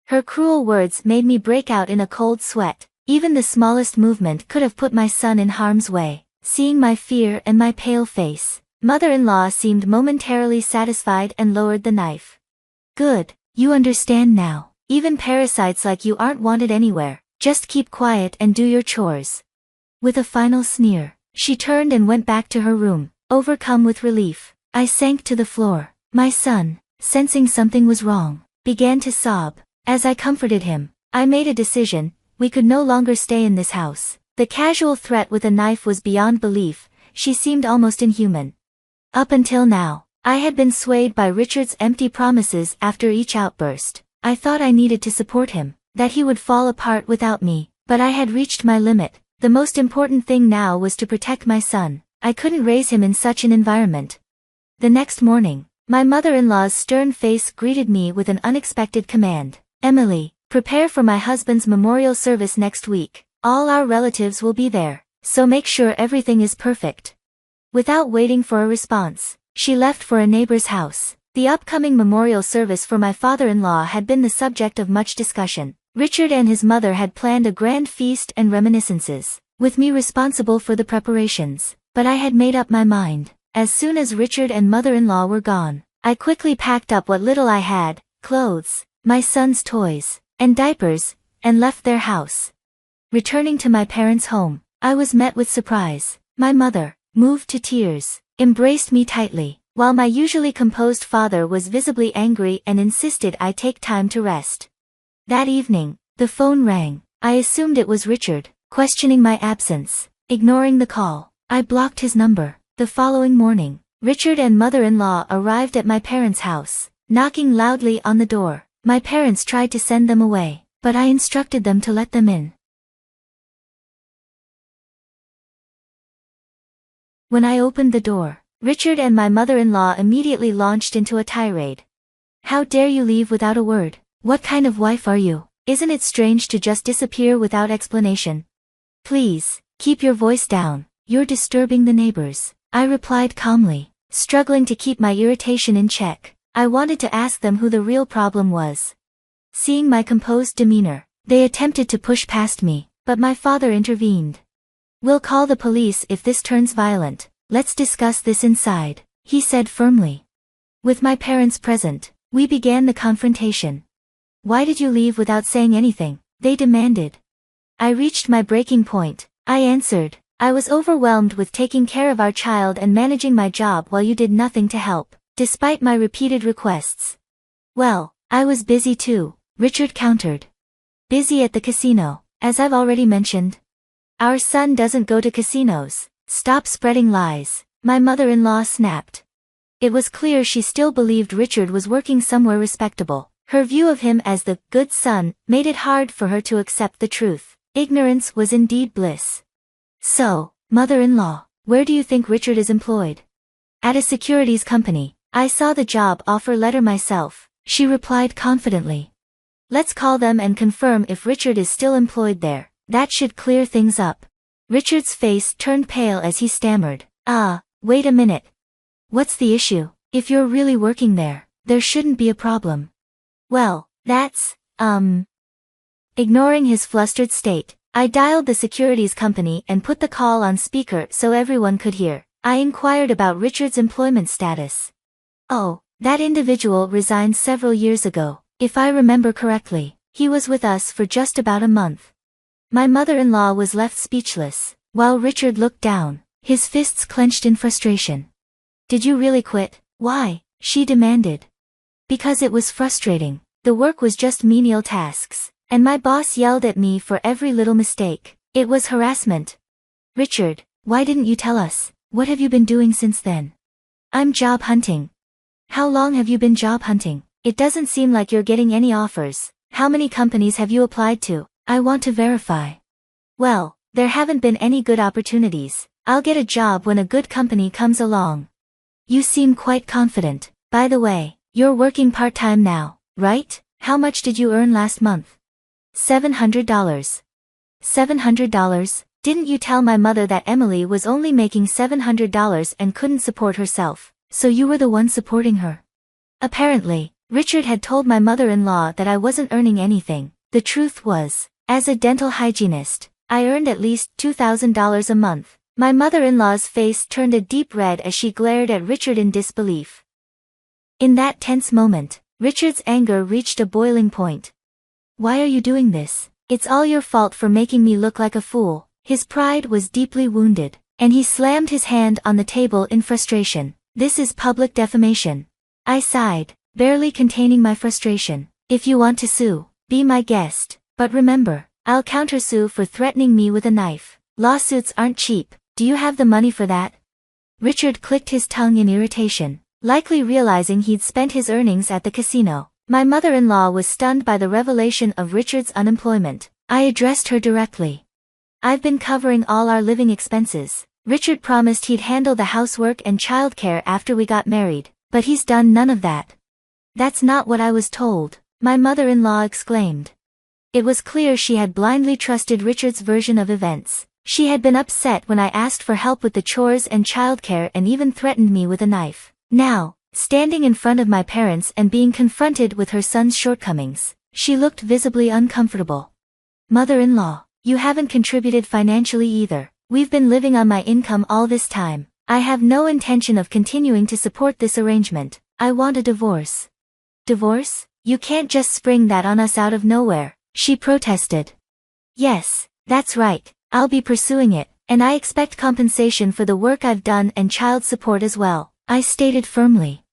Her cruel words made me break out in a cold sweat. Even the smallest movement could have put my son in harm's way. Seeing my fear and my pale face, mother-in-law seemed momentarily satisfied and lowered the knife. Good, you understand now. Even parasites like you aren't wanted anywhere. Just keep quiet and do your chores. With a final sneer, she turned and went back to her room, overcome with relief. I sank to the floor. My son, sensing something was wrong, began to sob. As I comforted him, I made a decision. We could no longer stay in this house. The casual threat with a knife was beyond belief. She seemed almost inhuman. Up until now, I had been swayed by Richard's empty promises after each outburst. I thought I needed to support him, that he would fall apart without me, but I had reached my limit. The most important thing now was to protect my son. I couldn't raise him in such an environment. The next morning, my mother-in-law's stern face greeted me with an unexpected command. Emily, prepare for my husband's memorial service next week. All our relatives will be there, so make sure everything is perfect. Without waiting for a response, she left for a neighbor's house. The upcoming memorial service for my father-in-law had been the subject of much discussion. Richard and his mother had planned a grand feast and reminiscences, with me responsible for the preparations. But I had made up my mind. As soon as Richard and mother-in-law were gone, I quickly packed up what little I had, clothes, my son's toys, and diapers, and left their house. Returning to my parents' home, I was met with surprise. My mother, moved to tears, embraced me tightly, while my usually composed father was visibly angry and insisted I take time to rest. That evening, the phone rang. I assumed it was Richard, questioning my absence. Ignoring the call, I blocked his number. The following morning, Richard and mother-in-law arrived at my parents' house, knocking loudly on the door. My parents tried to send them away, but I instructed them to let them in. When I opened the door, Richard and my mother-in-law immediately launched into a tirade. How dare you leave without a word? What kind of wife are you? Isn't it strange to just disappear without explanation? Please, keep your voice down. You're disturbing the neighbors. I replied calmly, struggling to keep my irritation in check. I wanted to ask them who the real problem was. Seeing my composed demeanor, they attempted to push past me, but my father intervened. We'll call the police if this turns violent. Let's discuss this inside, he said firmly. With my parents present, we began the confrontation. Why did you leave without saying anything? They demanded. I reached my breaking point. I answered, I was overwhelmed with taking care of our child and managing my job while you did nothing to help, despite my repeated requests. Well, I was busy too, Richard countered. Busy at the casino, as I've already mentioned. Our son doesn't go to casinos. Stop spreading lies, my mother-in-law snapped. It was clear she still believed Richard was working somewhere respectable. Her view of him as the good son made it hard for her to accept the truth. Ignorance was indeed bliss. So, mother-in-law, where do you think Richard is employed? At a securities company. I saw the job offer letter myself, she replied confidently. Let's call them and confirm if Richard is still employed there. That should clear things up. Richard's face turned pale as he stammered. Wait a minute. What's the issue? If you're really working there, there shouldn't be a problem. Well, that's, Ignoring his flustered state, I dialed the securities company and put the call on speaker so everyone could hear. I inquired about Richard's employment status. Oh, that individual resigned several years ago. If I remember correctly, he was with us for just about a month. My mother-in-law was left speechless, while Richard looked down, his fists clenched in frustration. Did you really quit? Why? She demanded. Because it was frustrating. The work was just menial tasks, and my boss yelled at me for every little mistake. It was harassment. Richard, why didn't you tell us? What have you been doing since then? I'm job hunting. How long have you been job hunting? It doesn't seem like you're getting any offers. How many companies have you applied to? I want to verify. Well, there haven't been any good opportunities. I'll get a job when a good company comes along. You seem quite confident. By the way, you're working part-time now, right? How much did you earn last month? $700. $700? Didn't you tell my mother that Emily was only making $700 and couldn't support herself, so you were the one supporting her? Apparently, Richard had told my mother-in-law that I wasn't earning anything. The truth was, as a dental hygienist, I earned at least $2,000 a month. My mother-in-law's face turned a deep red as she glared at Richard in disbelief. In that tense moment, Richard's anger reached a boiling point. Why are you doing this? It's all your fault for making me look like a fool. His pride was deeply wounded, and he slammed his hand on the table in frustration. This is public defamation. I sighed, barely containing my frustration. If you want to sue, be my guest, but remember, I'll countersue for threatening me with a knife. Lawsuits aren't cheap. Do you have the money for that? Richard clicked his tongue in irritation, likely realizing he'd spent his earnings at the casino. My mother-in-law was stunned by the revelation of Richard's unemployment. I addressed her directly. I've been covering all our living expenses. Richard promised he'd handle the housework and childcare after we got married, but he's done none of that. That's not what I was told, my mother-in-law exclaimed. It was clear she had blindly trusted Richard's version of events. She had been upset when I asked for help with the chores and childcare and even threatened me with a knife. Now, standing in front of my parents and being confronted with her son's shortcomings, she looked visibly uncomfortable. Mother-in-law, you haven't contributed financially either. We've been living on my income all this time. I have no intention of continuing to support this arrangement. I want a divorce. Divorce? You can't just spring that on us out of nowhere, she protested. Yes, that's right. I'll be pursuing it, and I expect compensation for the work I've done and child support as well, I stated firmly.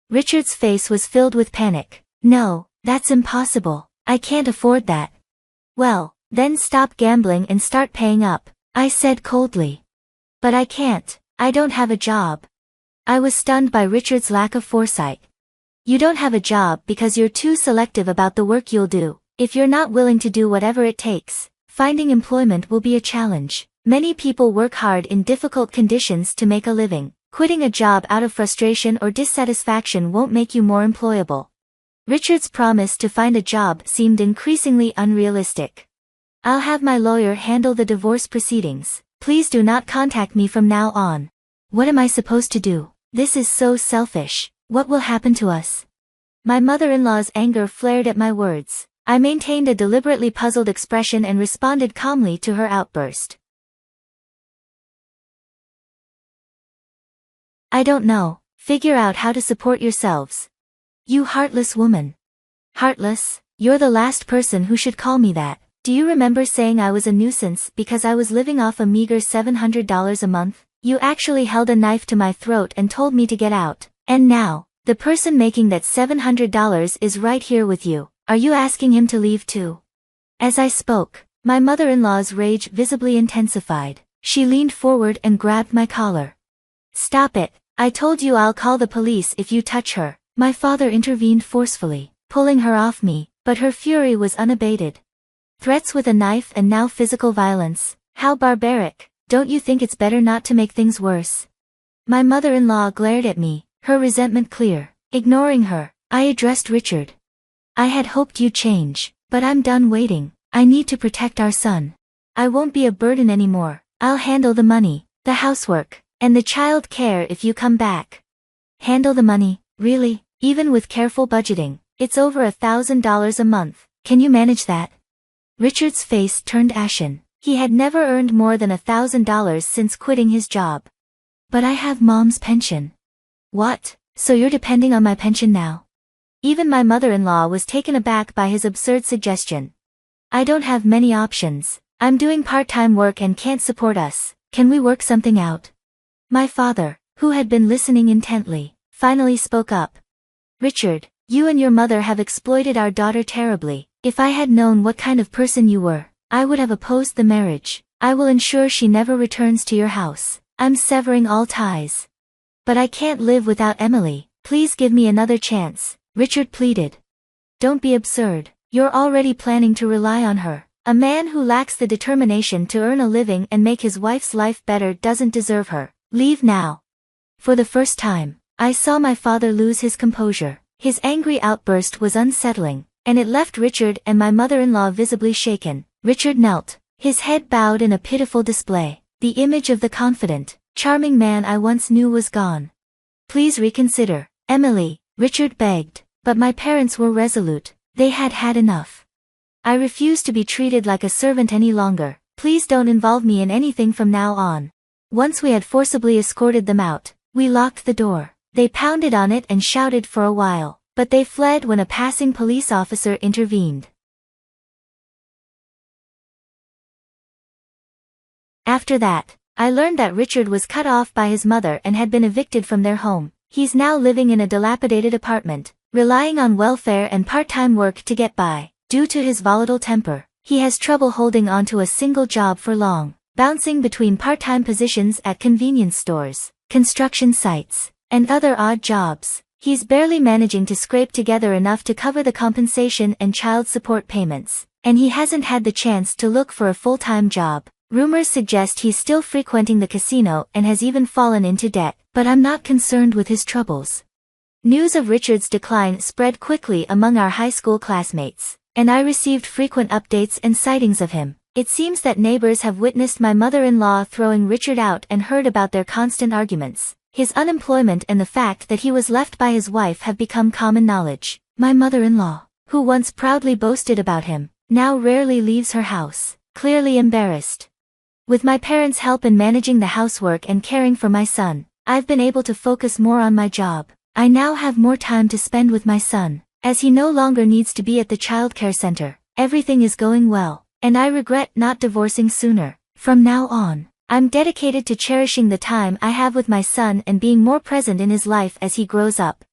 Richard's face was filled with panic. No, that's impossible. I can't afford that. Well, then stop gambling and start paying up, I said coldly. But I can't. I don't have a job. I was stunned by Richard's lack of foresight. You don't have a job because you're too selective about the work you'll do. If you're not willing to do whatever it takes, finding employment will be a challenge. Many people work hard in difficult conditions to make a living. Quitting a job out of frustration or dissatisfaction won't make you more employable. Richard's promise to find a job seemed increasingly unrealistic. I'll have my lawyer handle the divorce proceedings. Please do not contact me from now on. What am I supposed to do? This is so selfish. What will happen to us? My mother-in-law's anger flared at my words. I maintained a deliberately puzzled expression and responded calmly to her outburst. I don't know. Figure out how to support yourselves. You heartless woman. Heartless? You're the last person who should call me that. Do you remember saying I was a nuisance because I was living off a meager $700 a month? You actually held a knife to my throat and told me to get out. And now, the person making that $700 is right here with you. Are you asking him to leave too? As I spoke, My mother-in-law's rage visibly intensified. She leaned forward and grabbed my collar. "Stop it. I told you I'll call the police if you touch her." My father intervened forcefully, pulling her off me, but her fury was unabated. Threats with a knife and now physical violence. How barbaric. Don't you think it's better not to make things worse? My mother-in-law glared at me, her resentment clear. Ignoring her, I addressed Richard. "I had hoped you'd change, but I'm done waiting. I need to protect our son. I won't be a burden anymore. I'll handle the money, the housework, and the child care if you come back." Handle the money, really? Even with careful budgeting, it's over $1,000 a month. Can you manage that? Richard's face turned ashen. He had never earned more than $1,000 since quitting his job. "But I have Mom's pension." "What? So you're depending on my pension now?" Even my mother-in-law was taken aback by his absurd suggestion. "I don't have many options. I'm doing part-time work and can't support us. Can we work something out?" My father, who had been listening intently, finally spoke up. "Richard, you and your mother have exploited our daughter terribly. If I had known what kind of person you were, I would have opposed the marriage. I will ensure she never returns to your house. I'm severing all ties." "But I can't live without Emily. Please give me another chance," Richard pleaded. "Don't be absurd. You're already planning to rely on her. A man who lacks the determination to earn a living and make his wife's life better doesn't deserve her. Leave now." For the first time, I saw my father lose his composure. His angry outburst was unsettling, and it left Richard and my mother-in-law visibly shaken. Richard knelt, his head bowed in a pitiful display. The image of the confident, charming man I once knew was gone. "Please reconsider, Emily," Richard begged, but my parents were resolute. They had had enough. "I refuse to be treated like a servant any longer. Please don't involve me in anything from now on." Once we had forcibly escorted them out, we locked the door. They pounded on it and shouted for a while, but they fled when a passing police officer intervened. After that, I learned that Richard was cut off by his mother and had been evicted from their home. He's now living in a dilapidated apartment, relying on welfare and part-time work to get by. Due to his volatile temper, he has trouble holding on to a single job for long, bouncing between part-time positions at convenience stores, construction sites, and other odd jobs. He's barely managing to scrape together enough to cover the compensation and child support payments, and he hasn't had the chance to look for a full-time job. Rumors suggest he's still frequenting the casino and has even fallen into debt, but I'm not concerned with his troubles. News of Richard's decline spread quickly among our high school classmates, and I received frequent updates and sightings of him. It seems that neighbors have witnessed my mother-in-law throwing Richard out and heard about their constant arguments. His unemployment and the fact that he was left by his wife have become common knowledge. My mother-in-law, who once proudly boasted about him, now rarely leaves her house, clearly embarrassed. With my parents' help in managing the housework and caring for my son, I've been able to focus more on my job. I now have more time to spend with my son, as he no longer needs to be at the childcare center. Everything is going well, and I regret not divorcing sooner. From now on, I'm dedicated to cherishing the time I have with my son and being more present in his life as he grows up.